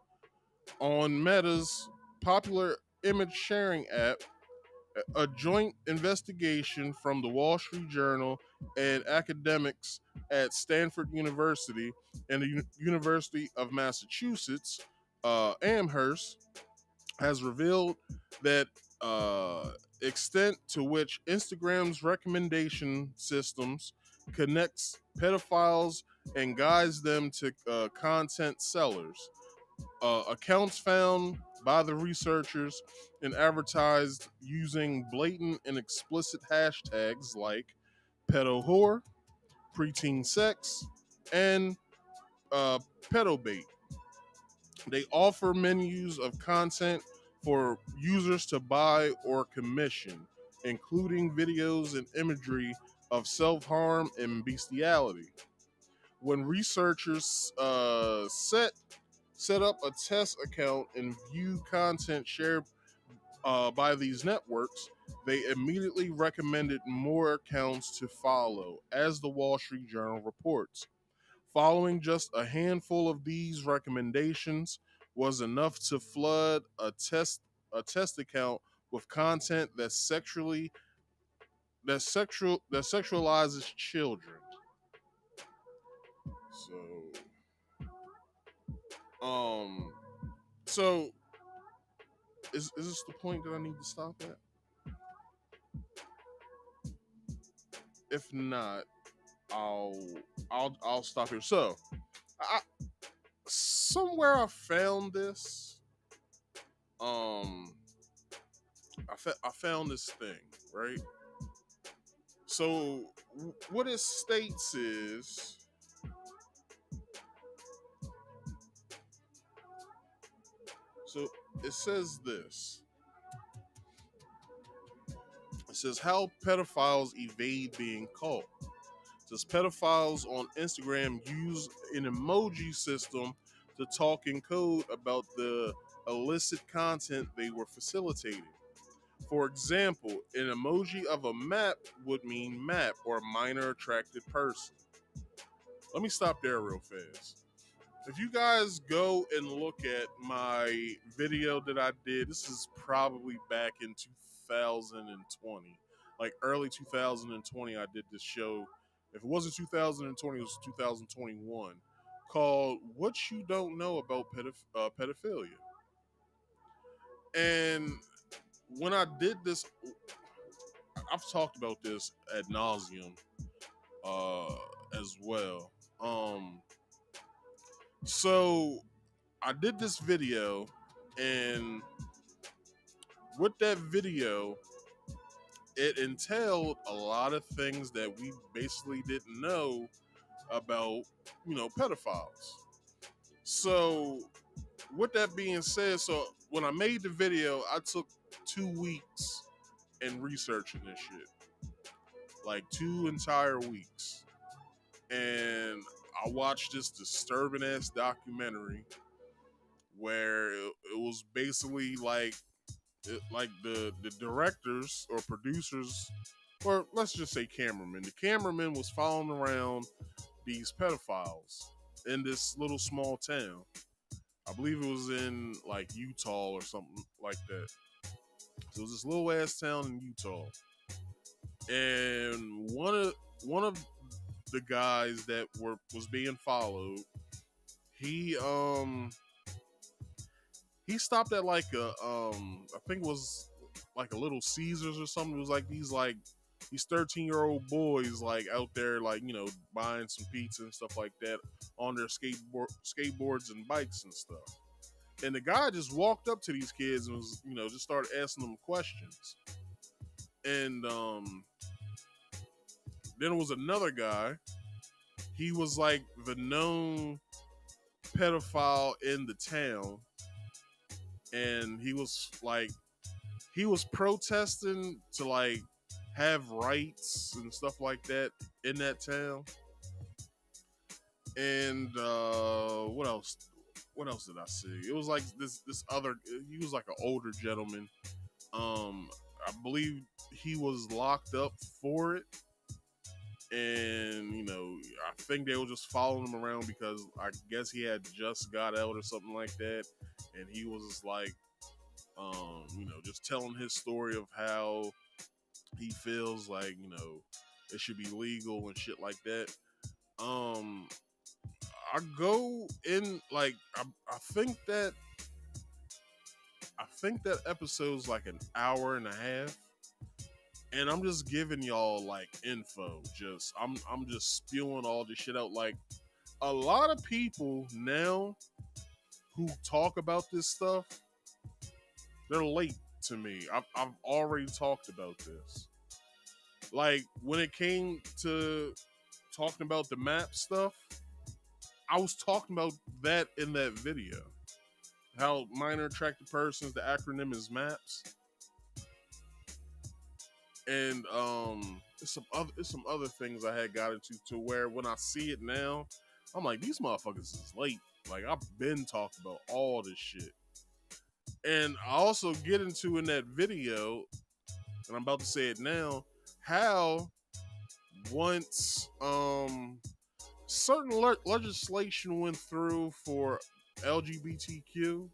A: on Meta's popular image sharing app. A joint investigation from the Wall Street Journal and academics at Stanford University and the University of Massachusetts, Amherst, has revealed that extent to which Instagram's recommendation systems connects pedophiles and guides them to content sellers. Accounts found by the researchers and advertised using blatant and explicit hashtags like pedo whore, preteen sex, and pedobait. They offer menus of content for users to buy or commission, including videos and imagery of self-harm and bestiality. When researchers set up a test account and view content shared by these networks, they immediately recommended more accounts to follow, as the Wall Street Journal reports. Following just a handful of these recommendations was enough to flood a test account with content that sexualizes children. So is this the point that I need to stop at? If not, I'll stop here. So, somewhere I found this. I found this thing, right? So what it states is, so it says this. It says how pedophiles evade being caught. It says pedophiles on Instagram use an emoji system to talk in code about the illicit content they were facilitating. For example, an emoji of a map would mean map or minor attracted person. Let me stop there real fast. If you guys go and look at my video that I did, this is probably back in 2020, like early 2020, I did this show. If it wasn't 2020, it was 2021, called What You Don't Know About Pedophilia. And when I did this, I've talked about this ad nauseum as well. So I did this video, and with that video, it entailed a lot of things that we basically didn't know about, pedophiles. So with that being said, so when I made the video, I took 2 weeks in researching this shit. Like 2 entire weeks. And I watched this disturbing ass documentary where it was basically like the directors or producers, or let's just say cameramen. The cameraman was following around these pedophiles in this little small town. I believe it was in like Utah or something like that. So it was this little ass town in Utah. And one of the guys that was being followed, he stopped at like a I think it was like a Little Caesars or something. It was like these 13-year-old boys like out there like, buying some pizza and stuff like that on their skateboards and bikes and stuff. And the guy just walked up to these kids and was, just started asking them questions. And then there was another guy. He was like the known pedophile in the town. And he was protesting to like have rights and stuff like that in that town. And what else did I see? It was like this other, he was like an older gentleman. I believe he was locked up for it. And I think they were just following him around because I guess he had just got out or something like that. And he was just like, just telling his story of how he feels like, it should be legal and shit like that. I go in like, I think that episode's like an hour and a half. And I'm just giving y'all like info. I'm just spewing all this shit out. Like a lot of people now who talk about this stuff, they're late to me. I've already talked about this. Like when it came to talking about the map stuff, I was talking about that in that video. how minor attracted persons, the acronym is MAPS. And it's some other things I had got into to where when I see it now, I'm like, these motherfuckers is late. Like, I've been talking about all this shit. And I also get into in that video, and I'm about to say it now, how once certain legislation went through for LGBTQ,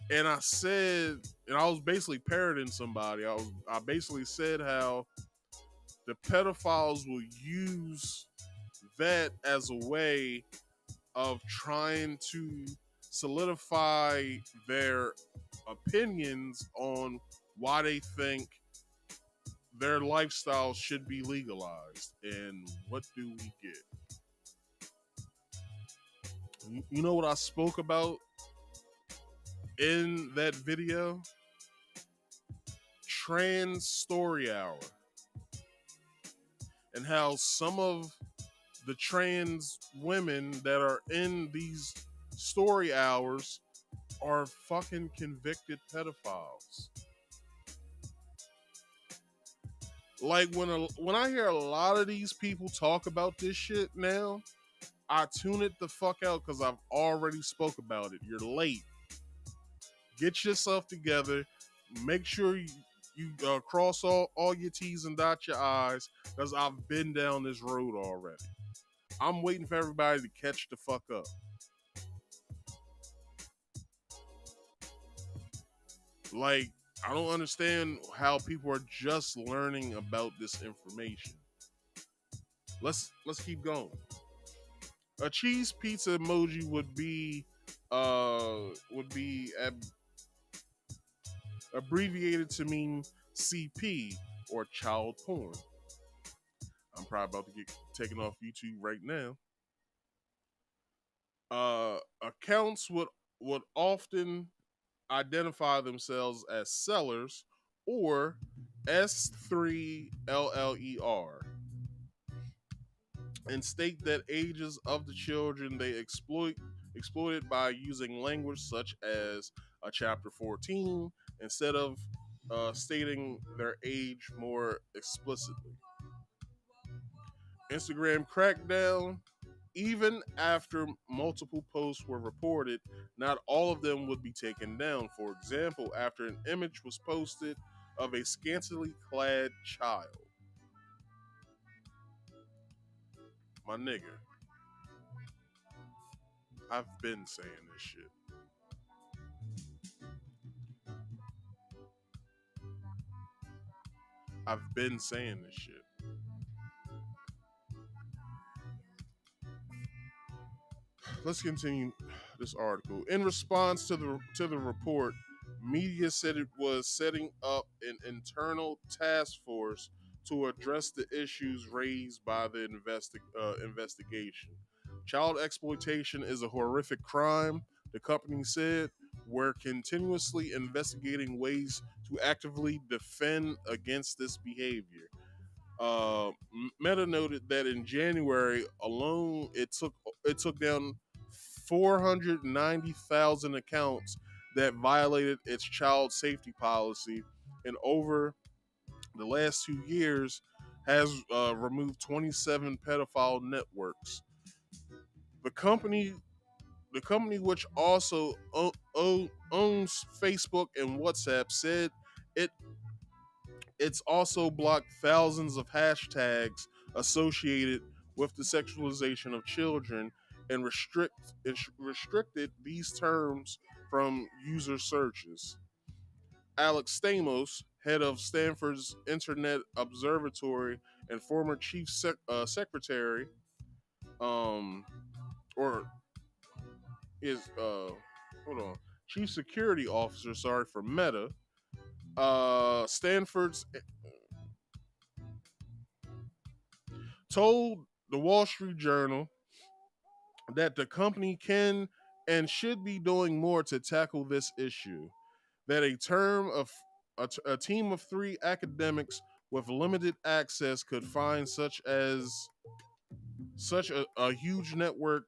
A: and I said, and I was basically parroting somebody. I basically said how the pedophiles will use that as a way of trying to solidify their opinions on why they think their lifestyle should be legalized. And what do we get? You know what I spoke about in that video? Trans Story Hour. And how some of the trans women that are in these story hours are fucking convicted pedophiles. Like when I hear a lot of these people talk about this shit now, I tune it the fuck out because I've already spoke about it. You're late. Get yourself together. Make sure you cross all your T's and dot your I's because I've been down this road already. I'm waiting for everybody to catch the fuck up. Like, I don't understand how people are just learning about this information. Let's keep going. A cheese pizza emoji would be abbreviated to mean CP or child porn. I'm probably about to get taken off YouTube right now. Accounts would often identify themselves as sellers or S3LLER and state that ages of the children they exploited by using language such as a chapter 14 instead of stating their age more explicitly. Instagram crackdown. Even after multiple posts were reported, not all of them would be taken down. For example, after an image was posted of a scantily clad child. My nigga, I've been saying this shit. I've been saying this shit. Let's continue this article. In response to the report, media said it was setting up an internal task force to address the issues raised by the investigation. Child exploitation is a horrific crime, the company said. We're continuously investigating ways to actively defend against this behavior. Meta noted that in January alone, it took down 490,000 accounts that violated its child safety policy, and over the last 2 years has removed 27 pedophile networks. The company, which also owns Facebook and WhatsApp, said it's also blocked thousands of hashtags associated with the sexualization of children and restricted these terms from user searches. Alex Stamos, head of Stanford's Internet Observatory and former chief secretary, or is chief security officer, sorry, for Meta. Stanford's told the Wall Street Journal that the company can and should be doing more to tackle this issue. That a team of 3 academics with limited access could find such a huge network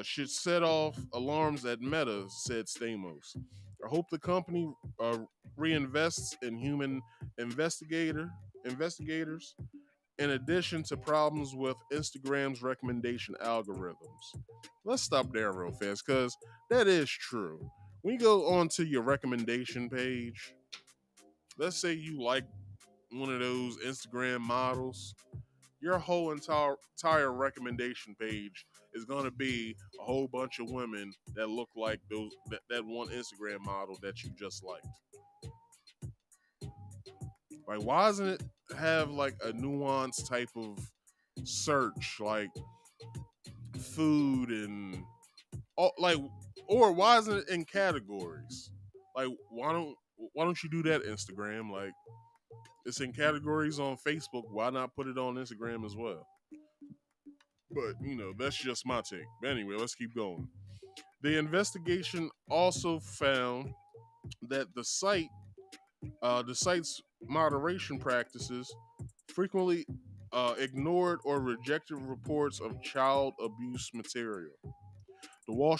A: should set off alarms at Meta, said Stamos. I hope the company reinvests in human investigators in addition to problems with Instagram's recommendation algorithms. Let's stop there real fast because that is true. When you go onto your recommendation page, let's say you like one of those Instagram models, your whole entire recommendation page is going to be a whole bunch of women that look like that one Instagram model that you just liked. Like, why doesn't it have like a nuanced type of search, like food and all, like, or why isn't it in categories? Like, why don't you do that, Instagram? Like, it's in categories on Facebook. Why not put it on Instagram as well? But that's just my take. But anyway, let's keep going. The investigation also found that the site's moderation practices frequently ignored or rejected reports of child abuse material. The Wall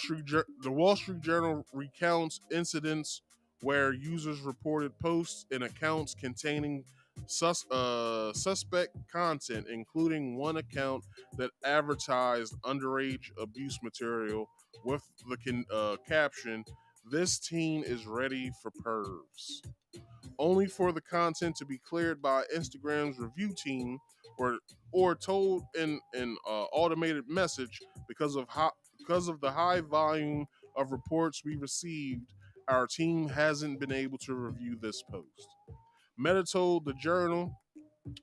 A: Street Journal recounts incidents where users reported posts and accounts containing suspect content, including one account that advertised underage abuse material with the caption, "This teen is ready for pervs," only for the content to be cleared by Instagram's review team or told in an automated message because of the high volume of reports we received. Our team hasn't been able to review this post. Meta told the Journal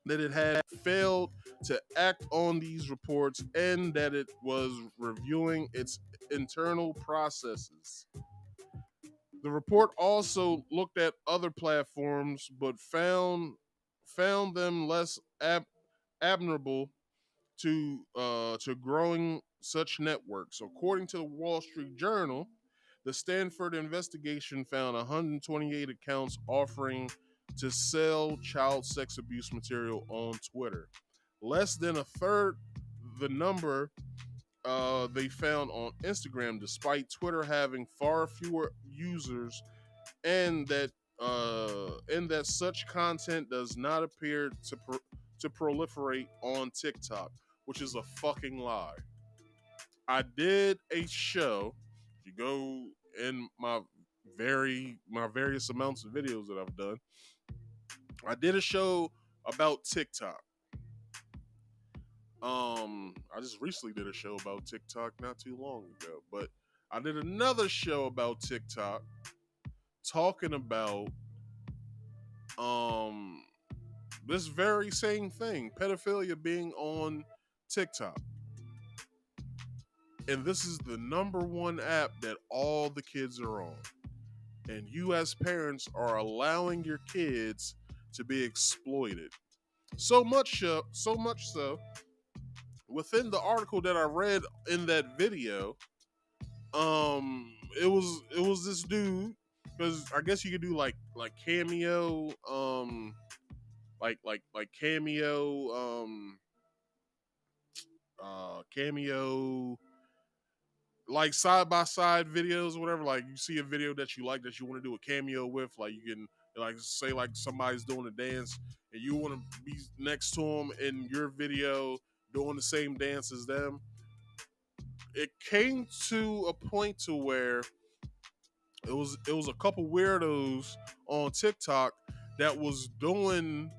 A: that it had failed to act on these reports and that it was reviewing its internal processes. The report also looked at other platforms, but found them less abnormal to growing such networks. According to the Wall Street Journal, the Stanford investigation found 128 accounts offering to sell child sex abuse material on Twitter. Less than a third the number they found on Instagram, despite Twitter having far fewer users, and that such content does not appear to proliferate on TikTok, which is a fucking lie. I did a show. If you go in my various amounts of videos that I've done, I did a show about TikTok. I just recently did a show about TikTok not too long ago, but I did another show about TikTok talking about this very same thing, pedophilia being on TikTok. And this is the number one app that all the kids are on. And you as parents are allowing your kids to be exploited. So much so, within the article that I read in that video, it was this dude, because I guess you could do like Cameo, like Cameo, Cameo, like side by side videos or whatever. Like, you see a video that you like that you want to do a cameo with, like you can like say like somebody's doing a dance and you want to be next to them in your video doing the same dance as them. It came to a point to where it was a couple weirdos on TikTok that was doing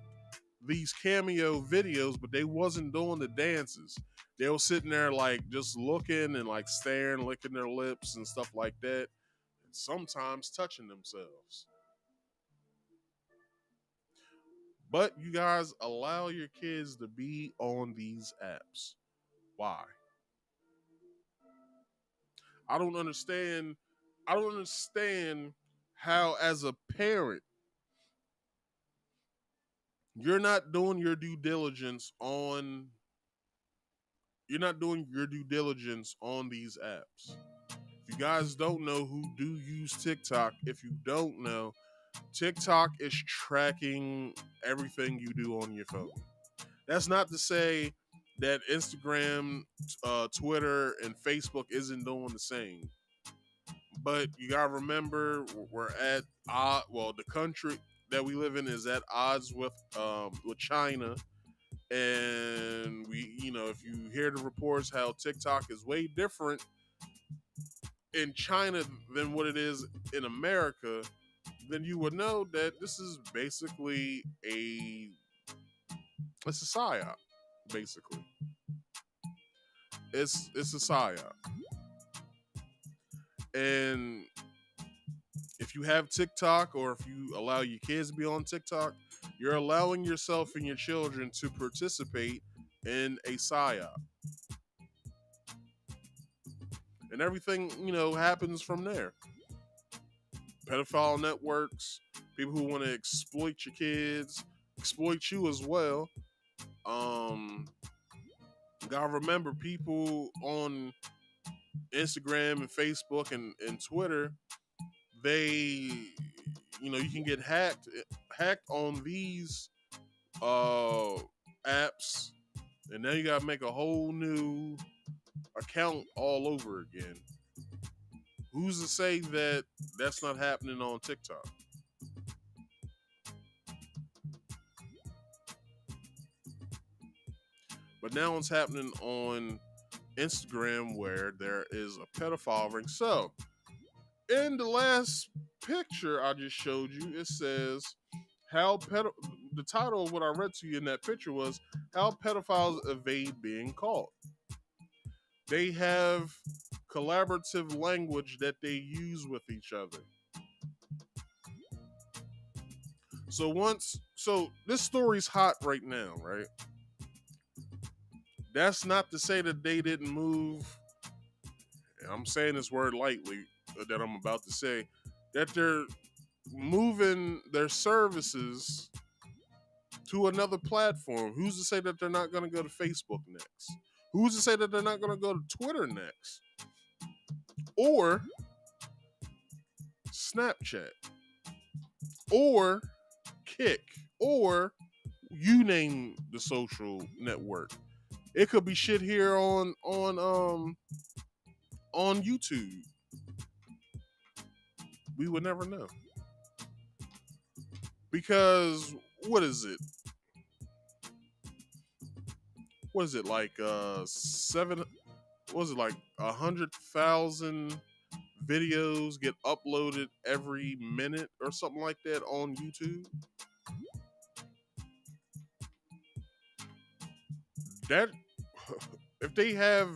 A: these cameo videos, but they wasn't doing the dances. They were sitting there like just looking and like staring, licking their lips and stuff like that, and sometimes touching themselves. But you guys allow your kids to be on these apps. Why? I don't understand how, as a parent, you're not doing your due diligence on these apps. If you guys don't know who do use TikTok, if you don't know, TikTok is tracking everything you do on your phone. That's not to say that Instagram, Twitter, and Facebook isn't doing the same. But you gotta remember, we're at the country that we live in is at odds with China, and if you hear the reports how TikTok is way different in China than what it is in America, then you would know that this is basically it's a psyop. Basically, it's a psyop, and if you have TikTok or if you allow your kids to be on TikTok, you're allowing yourself and your children to participate in a psyop. And everything, happens from there. Pedophile networks, people who want to exploit your kids, exploit you as well. Gotta remember, people on Instagram and Facebook and Twitter, they, you can get hacked on these apps, and now you gotta make a whole new account all over again. Who's to say that that's not happening on TikTok? But now it's happening on Instagram, where there is a pedophile ring. So, in the last picture I just showed you, it says the title of what I read to you in that picture was How Pedophiles Evade Being Caught. They have collaborative language that they use with each other. So this story's hot right now, right? That's not to say that they didn't move, and I'm saying this word lightly, that I'm about to say, that they're moving their services to another platform. Who's to say that they're not going to go to Facebook next? Who's to say that they're not going to go to Twitter next? Or Snapchat? Or Kick? Or you name the social network. It could be shit here on YouTube. We would never know. Because what is it? What is it, like 100,000 videos get uploaded every minute or something like that on YouTube? That if they have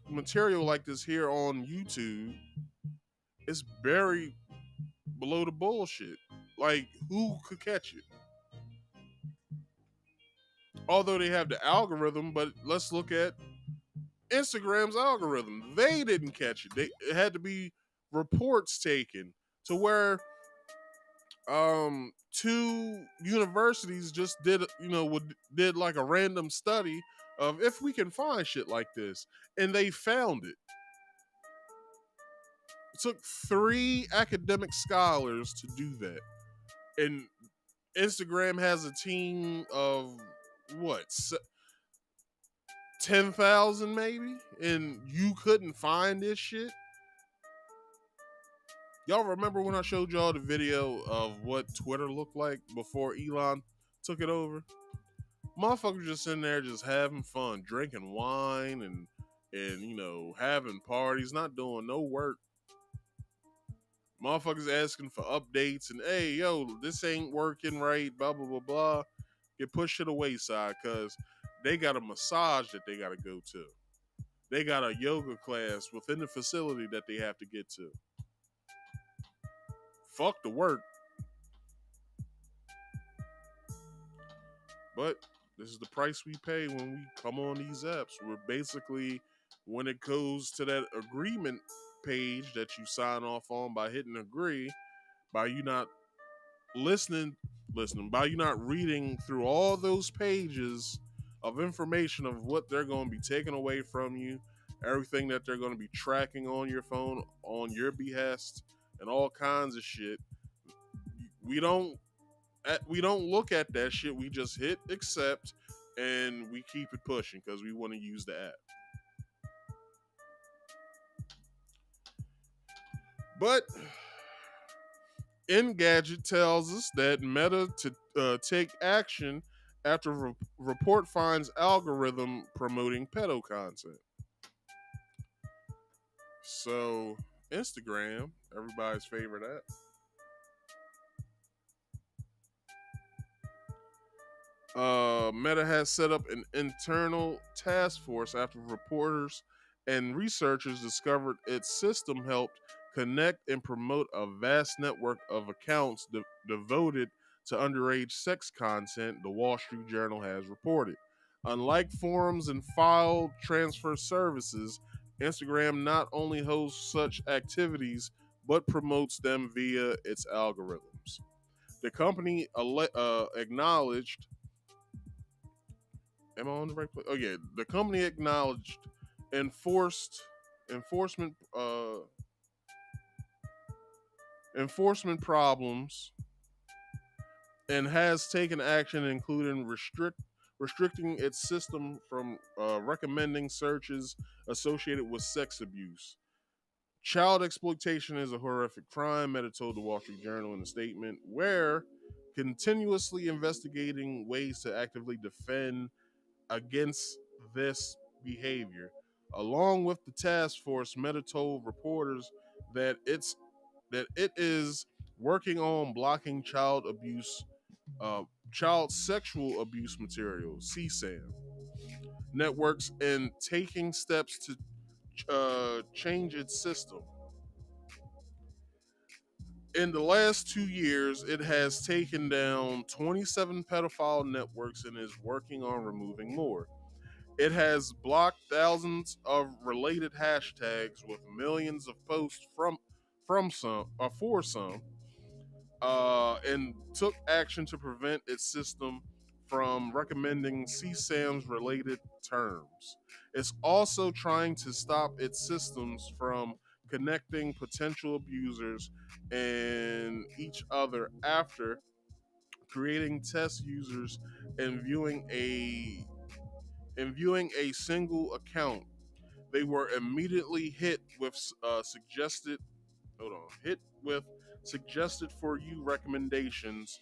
A: material like this here on YouTube, it's buried below the bullshit. Like, who could catch it? Although they have the algorithm, but let's look at Instagram's algorithm. They didn't catch it. It had to be reports taken to where 2 universities just did like a random study of if we can find shit like this, and they found it. It took 3 academic scholars to do that, and Instagram has a team of what, 10,000 maybe, and you couldn't find this shit. Y'all remember when I showed y'all the video of what Twitter looked like before Elon took it over? Motherfuckers just in there just having fun, drinking wine and having parties, not doing no work. Motherfuckers asking for updates and, hey, yo, this ain't working right, blah, blah, blah, blah. Get pushed to the wayside because they got a massage that they got to go to. They got a yoga class within the facility that they have to get to. Fuck the work. But this is the price we pay when we come on these apps. We're basically, when it goes to that agreement page that you sign off on by hitting agree, by you not listening, by you not reading through all those pages of information of what they're going to be taking away from you, everything that they're going to be tracking on your phone on your behest, and all kinds of shit. We don't we don't look at that shit. We just hit accept and we keep it pushing because we want to use the app. But Engadget tells us that Meta to take action after report finds algorithm promoting pedo content. So Instagram, everybody's favorite app, Meta has set up an internal task force after reporters and researchers discovered its system helped connect and promote a vast network of accounts devoted to underage sex content, the Wall Street Journal has reported. Unlike forums and file transfer services, Instagram not only hosts such activities but promotes them via its algorithms. The company acknowledged. Am I on the right place? Oh yeah, the company acknowledged enforcement enforcement problems and has taken action, including restricting its system from recommending searches associated with sex abuse. Child exploitation is a horrific crime, Meta told the Wall Street Journal in a statement. We're continuously investigating ways to actively defend against this behavior. Along with the task force, Meta told reporters that it is working on blocking child sexual abuse material (CSAM) networks and taking steps to change its system. In the last 2 years, it has taken down 27 pedophile networks and is working on removing more. It has blocked thousands of related hashtags with millions of posts for some, and took action to prevent its system from recommending CSAM's related terms. It's also trying to stop its systems from connecting potential abusers and each other after creating test users and viewing a single account. They were immediately hit with suggested for you recommendations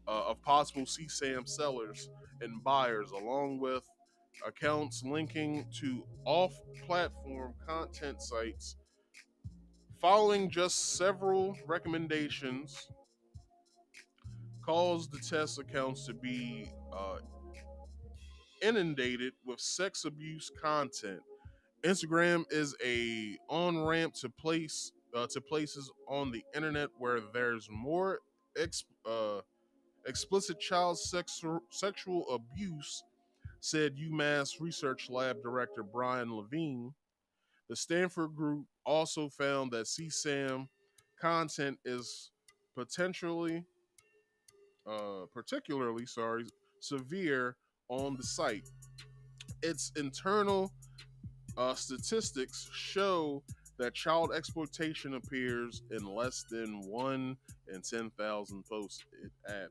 A: of possible CSAM sellers and buyers, along with accounts linking to off-platform content sites. Following just several recommendations, caused the test accounts to be inundated with sex abuse content. Instagram is a on ramp to places on the internet where there's more explicit child sexual abuse, said UMass Research Lab Director Brian Levine. The Stanford group also found that CSAM content is particularly severe on the site. Its internal statistics show that child exploitation appears in less than 1 in 10,000 posts it added.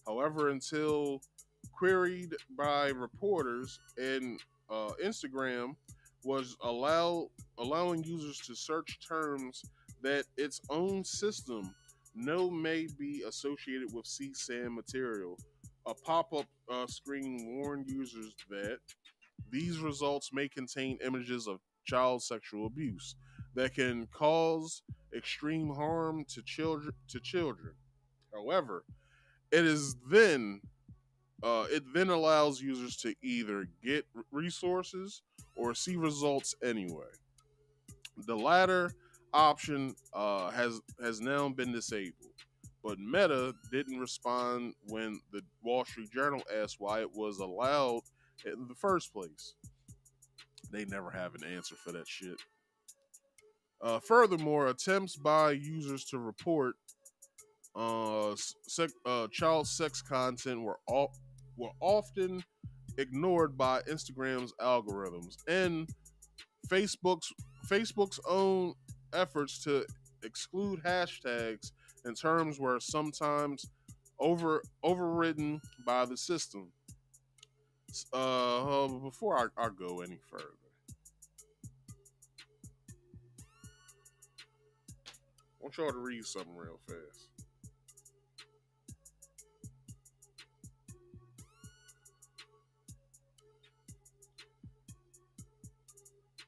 A: However, until queried by reporters, and Instagram was allowing users to search terms that its own system know may be associated with CSAM material. A pop-up screen warned users that these results may contain images of child sexual abuse that can cause extreme harm to children. However, it then allows users to either get resources or see results anyway. The latter option has now been disabled, but Meta didn't respond when the Wall Street Journal asked why it was allowed in the first place. They never have an answer for that shit. Furthermore, attempts by users to report child sex content were often ignored by Instagram's algorithms and Facebook's own efforts to exclude hashtags and terms were sometimes overridden by the system. Before I go any further, I want y'all to read something real fast.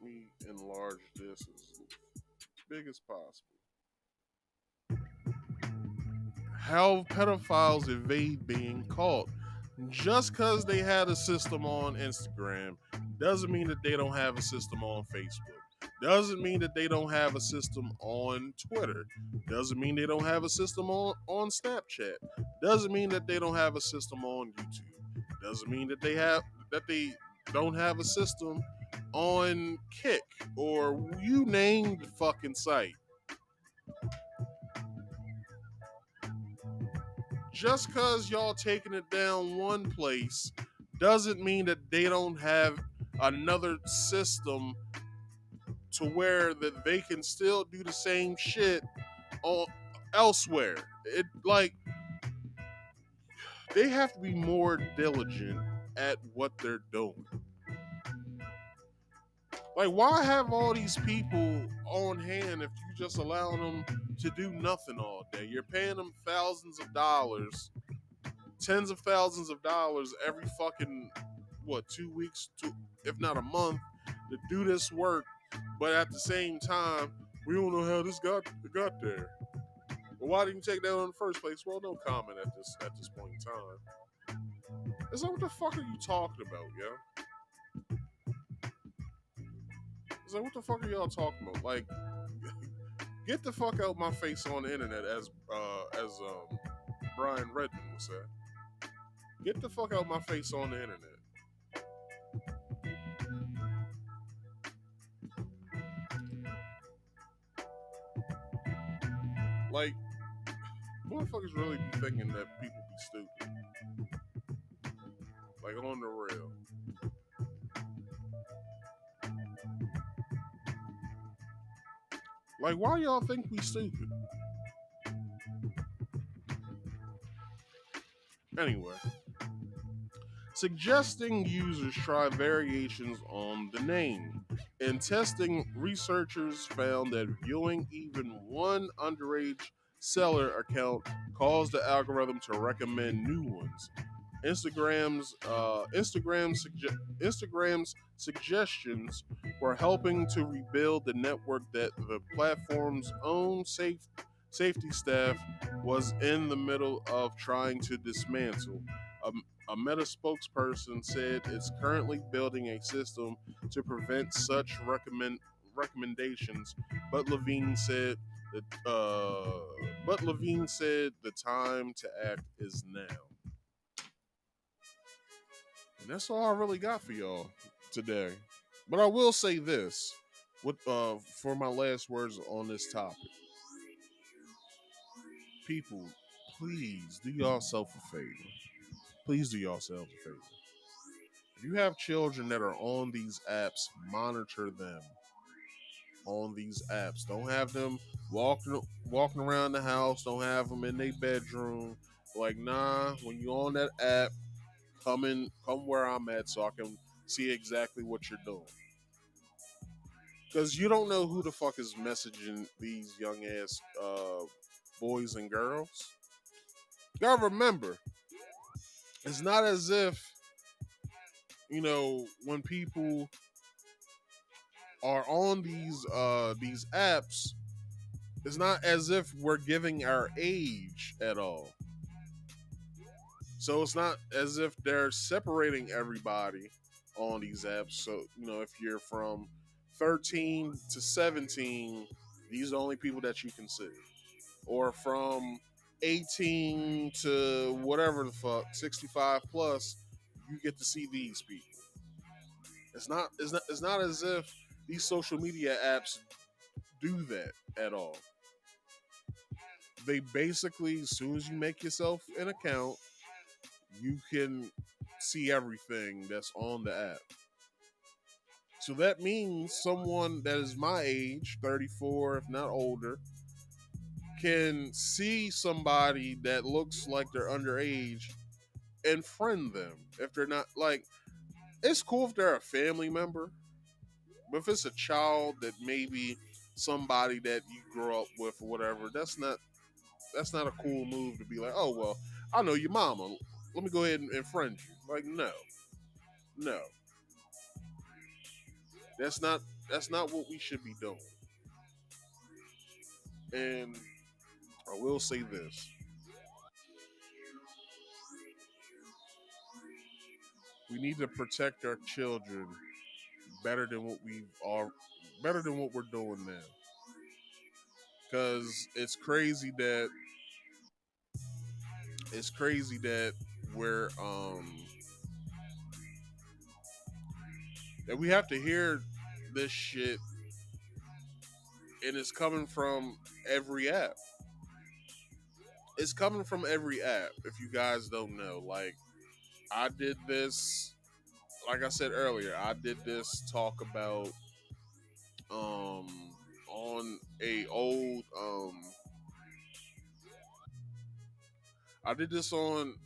A: Let me enlarge this as big as possible. How pedophiles evade being caught. Just because they had a system on Instagram doesn't mean that they don't have a system on Facebook. Doesn't mean that they don't have a system on Twitter. Doesn't mean they don't have a system on Snapchat. Doesn't mean that they don't have a system on YouTube. Doesn't mean that they don't have a system on Kick or you name the fucking site. Just because y'all taking it down one place doesn't mean that they don't have another system to where that they can still do the same shit on elsewhere. It like they have to be more diligent at what they're doing. Like, why have all these people on hand if you just allow them to do nothing all day? You're paying them thousands of dollars, tens of thousands of dollars every fucking, 2 weeks, if not a month, to do this work. But at the same time, we don't know how this got there. Well, why didn't you take that on in the first place? Well, no comment at this point in time. It's like, what the fuck are you talking about, yo? It's like, what the fuck are y'all talking about? Like, get the fuck out my face on the internet, as Brian Redman would say. Get the fuck out my face on the internet. Like, motherfuckers really be thinking that people be stupid. Like, on the real. Like, why y'all think we stupid? Anyway. Suggesting users try variations on the name. In testing, researchers found that viewing even one underage seller account caused the algorithm to recommend new ones. Instagram's suggestions were helping to rebuild the network that the platform's own safety staff was in the middle of trying to dismantle. A Meta spokesperson said it's currently building a system to prevent such recommendations, but Levine said the time to act is now. And that's all I really got for y'all today. But I will say this for my last words on this topic. People, please do yourself a favor. Please do yourselves a favor. If you have children that are on these apps, monitor them on these apps. Don't have them walking around the house. Don't have them in their bedroom. Like, nah, when you're on that app, come where I'm at so I can see exactly what you're doing. Because you don't know who the fuck is messaging these young ass boys and girls. You gotta remember, it's not as if, when people are on these apps, it's not as if we're giving our age at all. So it's not as if they're separating everybody on these apps. So, if you're from 13 to 17, these are the only people that you can see. Or from 18 to whatever the fuck, 65 plus, you get to see these people. It's not as if these social media apps do that at all. They basically, as soon as you make yourself an account, you can see everything that's on the app. So that means someone that is my age, 34, if not older, can see somebody that looks like they're underage and friend them if they're not like. It's cool if they're a family member, but if it's a child that maybe somebody that you grew up with or whatever, that's not a cool move to be like, oh well, I know your mama. Let me go ahead and friend you. Like, no, that's not what we should be doing. And I will say this: we need to protect our children better than better than what we're doing now. Because it's crazy that we're that we have to hear this shit, and it's coming from every app. It's coming from every app. If you guys don't know, like I did this, like I said earlier, I did this talk about on a old I did this on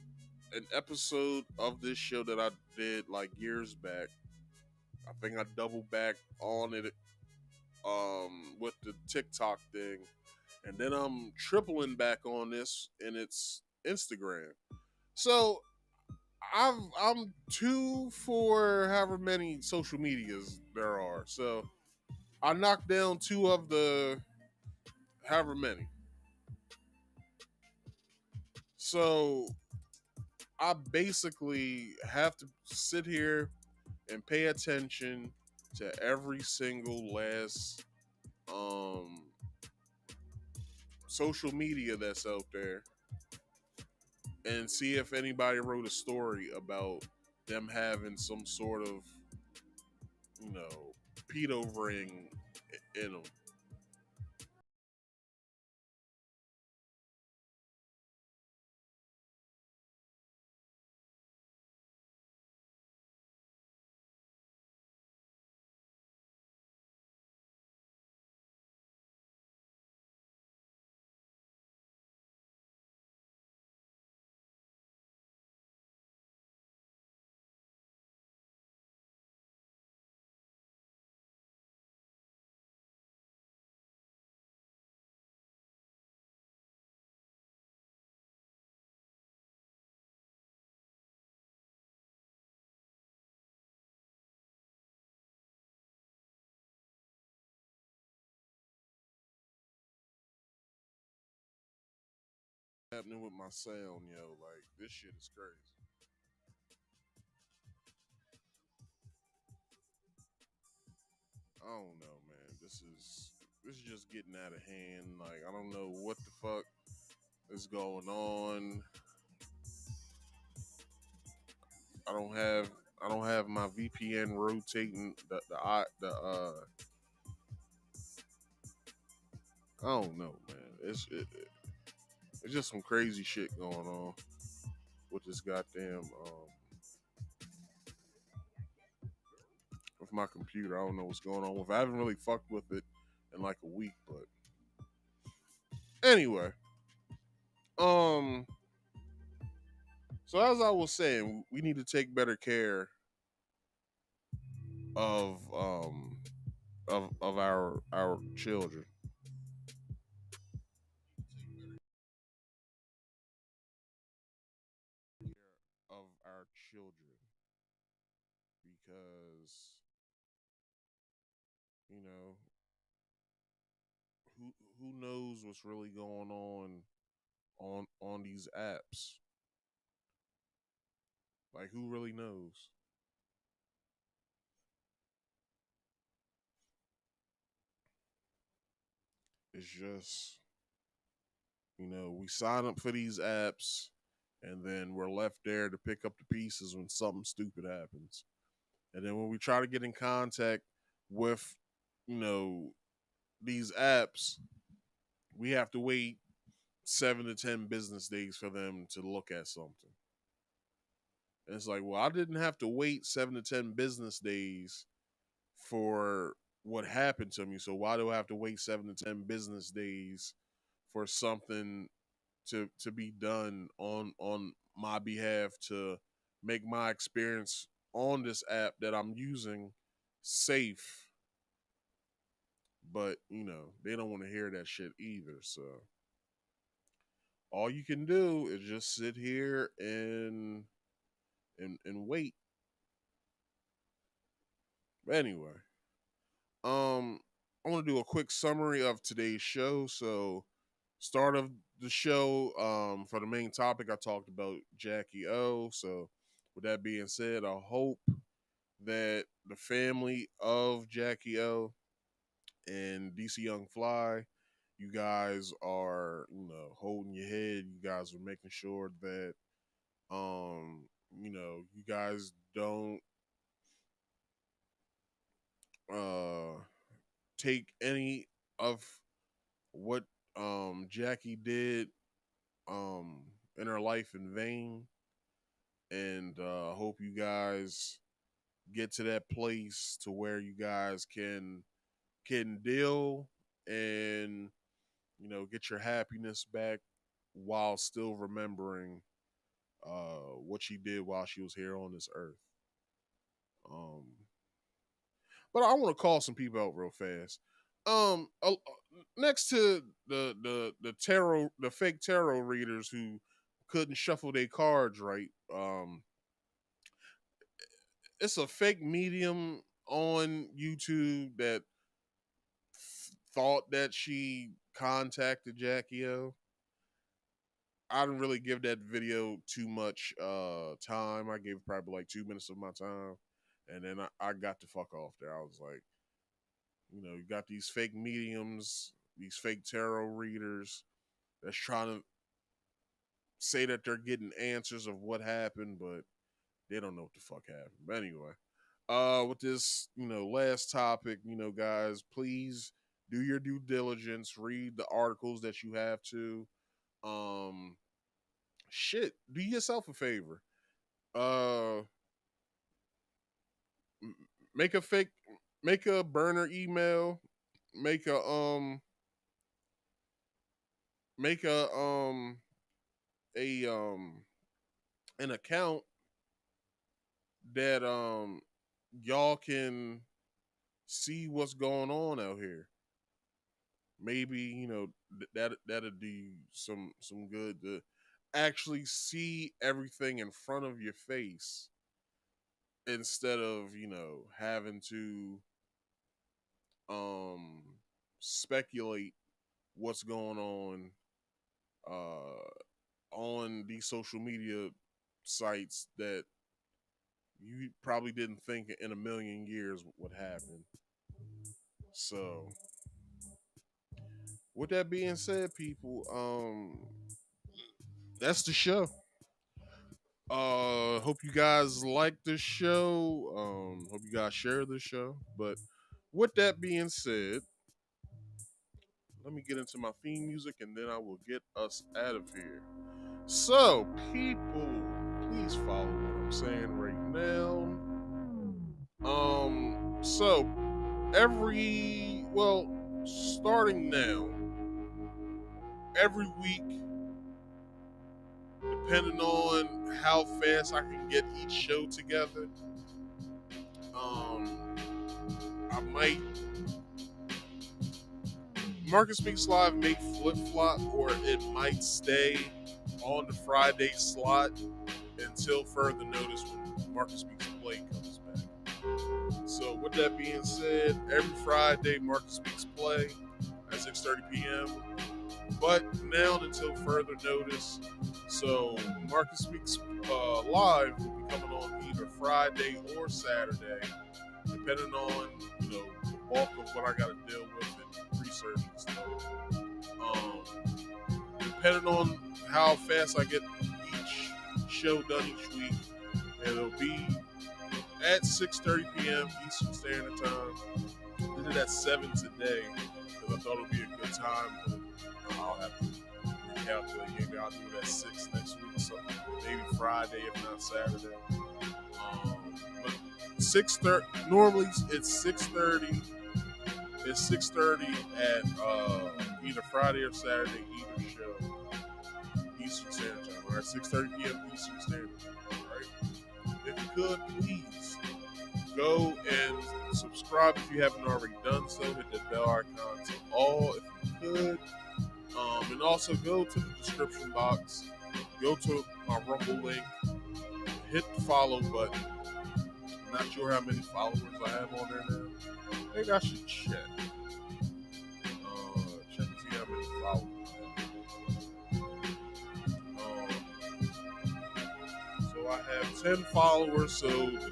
A: an episode of this show that I did like years back. I think I double back on it with the TikTok thing, and then I'm tripling back on this, and it's Instagram. So I'm two for however many social medias there are. So I knocked down two of the however many. So I basically have to sit here and pay attention to every single last social media that's out there and see if anybody wrote a story about them having some sort of, pedo ring in them. Happening with my sound, yo, like this shit is crazy. I don't know, man. This is just getting out of hand. Like I don't know what the fuck is going on. I don't have I don't have my VPN rotating I don't know, man. It's just some crazy shit going on with this goddamn with my computer. I don't know what's going on with it. I haven't really fucked with it in like a week, but anyway. Um so as I was saying, we need to take better care of our children. Of our children because you know who knows what's really going on these apps. Like who really knows? It's just we sign up for these apps and then we're left there to pick up the pieces when something stupid happens. And then when we try to get in contact with, you know, these apps, we have to wait 7 to 10 business days for them to look at something. And it's like, well, I didn't have to wait 7 to 10 business days for what happened to me. So why do I have to wait 7 to 10 business days for something to be done on my behalf to make my experience on this app that I'm using safe. But, they don't want to hear that shit either. So all you can do is just sit here and wait. But anyway, I want to do a quick summary of today's show. So, start of the show, for the main topic, I talked about Jacky O. So, with that being said, I hope that the family of Jacky O and DC Young Fly, you guys are, holding your head. You guys are making sure that, you guys don't take any of what Jacky did in her life in vain, and hope you guys get to that place to where you guys can deal and get your happiness back while still remembering what she did while she was here on this earth. But I want to call some people out real fast. Next to the tarot, the fake tarot readers who couldn't shuffle their cards right, it's a fake medium on YouTube that thought that she contacted Jacky O. I didn't really give that video too much time. I gave probably like 2 minutes of my time, and then I got the fuck off there. I was like, you got these fake mediums, these fake tarot readers that's trying to say that they're getting answers of what happened, but they don't know what the fuck happened. But anyway, with this, last topic, guys, please do your due diligence, read the articles that you have to. Do yourself a favor. Make a burner email, make a an account that y'all can see what's going on out here. Maybe that'll do some good to actually see everything in front of your face instead of having to speculate what's going on these social media sites that you probably didn't think in a million years would happen. So, with that being said, people, that's the show. Hope you guys like this show. Hope you guys share this show. But with that being said, let me get into my theme music and then I will get us out of here. So, people, please follow what I'm saying right now. So starting now, every week, depending on how fast I can get each show together, I might Marcus Speaks Live may flip-flop, or it might stay on the Friday slot until further notice when Marcus Speaks Play comes back. So with that being said, every Friday Marcus Speaks Play at 6:30 p.m. But now until further notice, so Marcus Speaks Live will be coming on either Friday or Saturday, depending on the bulk of what I got to deal with and research and stuff. Depending on how fast I get each show done each week, it'll be at 6:30 p.m. Eastern Standard Time. I did it at 7 today because I thought it would be a good time, but I'll have to recalculate. Maybe I'll do it at 6 next week, so maybe Friday, if not Saturday. But 6:30. Normally it's 6:30. It's 6:30 at either Friday or Saturday, either show, Eastern Standard Time, all right? 6:30 p.m. Eastern Standard Time, all right? If you could, please go and subscribe if you haven't already done so. Hit the bell icon to all if you could. And also go to the description box. Go to my Rumble link. Hit the follow button. I'm not sure how many followers I have on there now. Maybe I should check. Check to see how many followers I have. So I have 10 followers. So the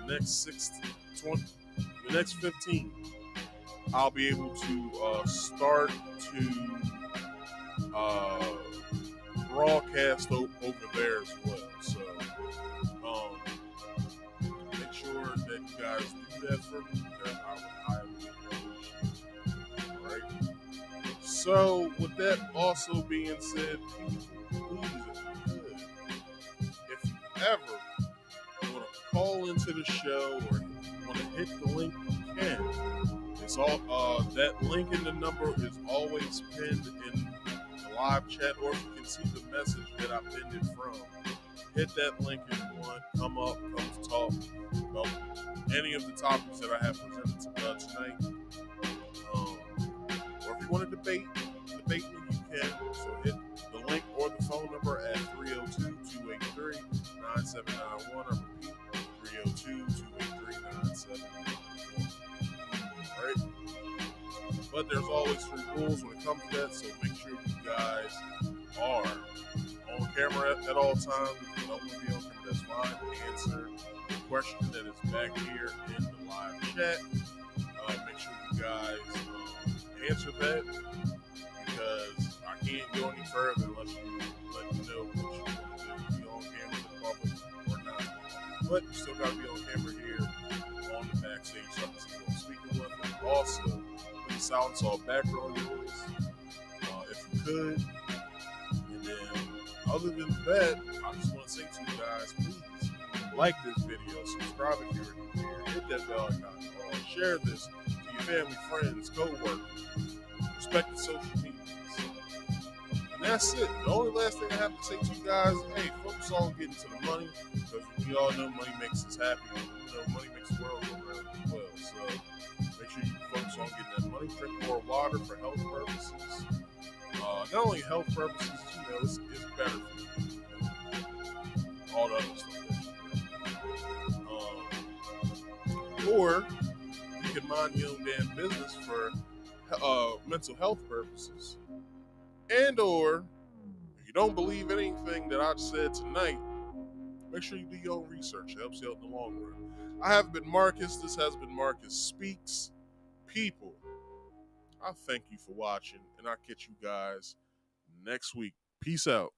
A: next 15, I'll be able to start to broadcast over there as well. So make sure that you guys do that for me because I would highly appreciate it. All right. So with that also being said, please, if you ever want to call into the show or want to hit the link, you can. It's all that link in the number is always pinned in the live chat, or if you can see the message that I pinned it from. Hit that link if you want. Come up, come to talk about any of the topics that I have presented tonight. Or if you want to debate me, you can. So hit the link or the phone number at 302-283-9791. I repeat, 302-283-9791. Right? But there's always 3 rules when it comes to that, so make sure you guys are on camera at all times. If you don't want to be on camera, that's fine. Answer the question that is back here in the live chat. Make sure you guys answer that because I can't go any further unless you let me know what you want to do. Be on camera in the public or not. But you still got to be on camera here on the backstage so I can see who I'm speaking with. And also, please silence all background noise if you could. And then, other than that, I just want to say to you guys, please like this video, subscribe if you're new here, hit that bell icon, share this to your family, friends, co-workers, respect the social medias. And that's it. The only last thing I have to say to you guys is, hey, focus on getting to the money, because we all know money makes us happy. You know, money makes the world go round as well. So make sure you focus on getting that money. Drink more water for health purposes. Not only health purposes, you know, it's better for you. All the other stuff that you do. Or you can mind your own damn business for mental health purposes. And or if you don't believe anything that I've said tonight, make sure you do your own research. It helps you out in the long run. I have been Marcus. This has been Marcus Speaks. People, I thank you for watching, and I'll catch you guys next week. Peace out.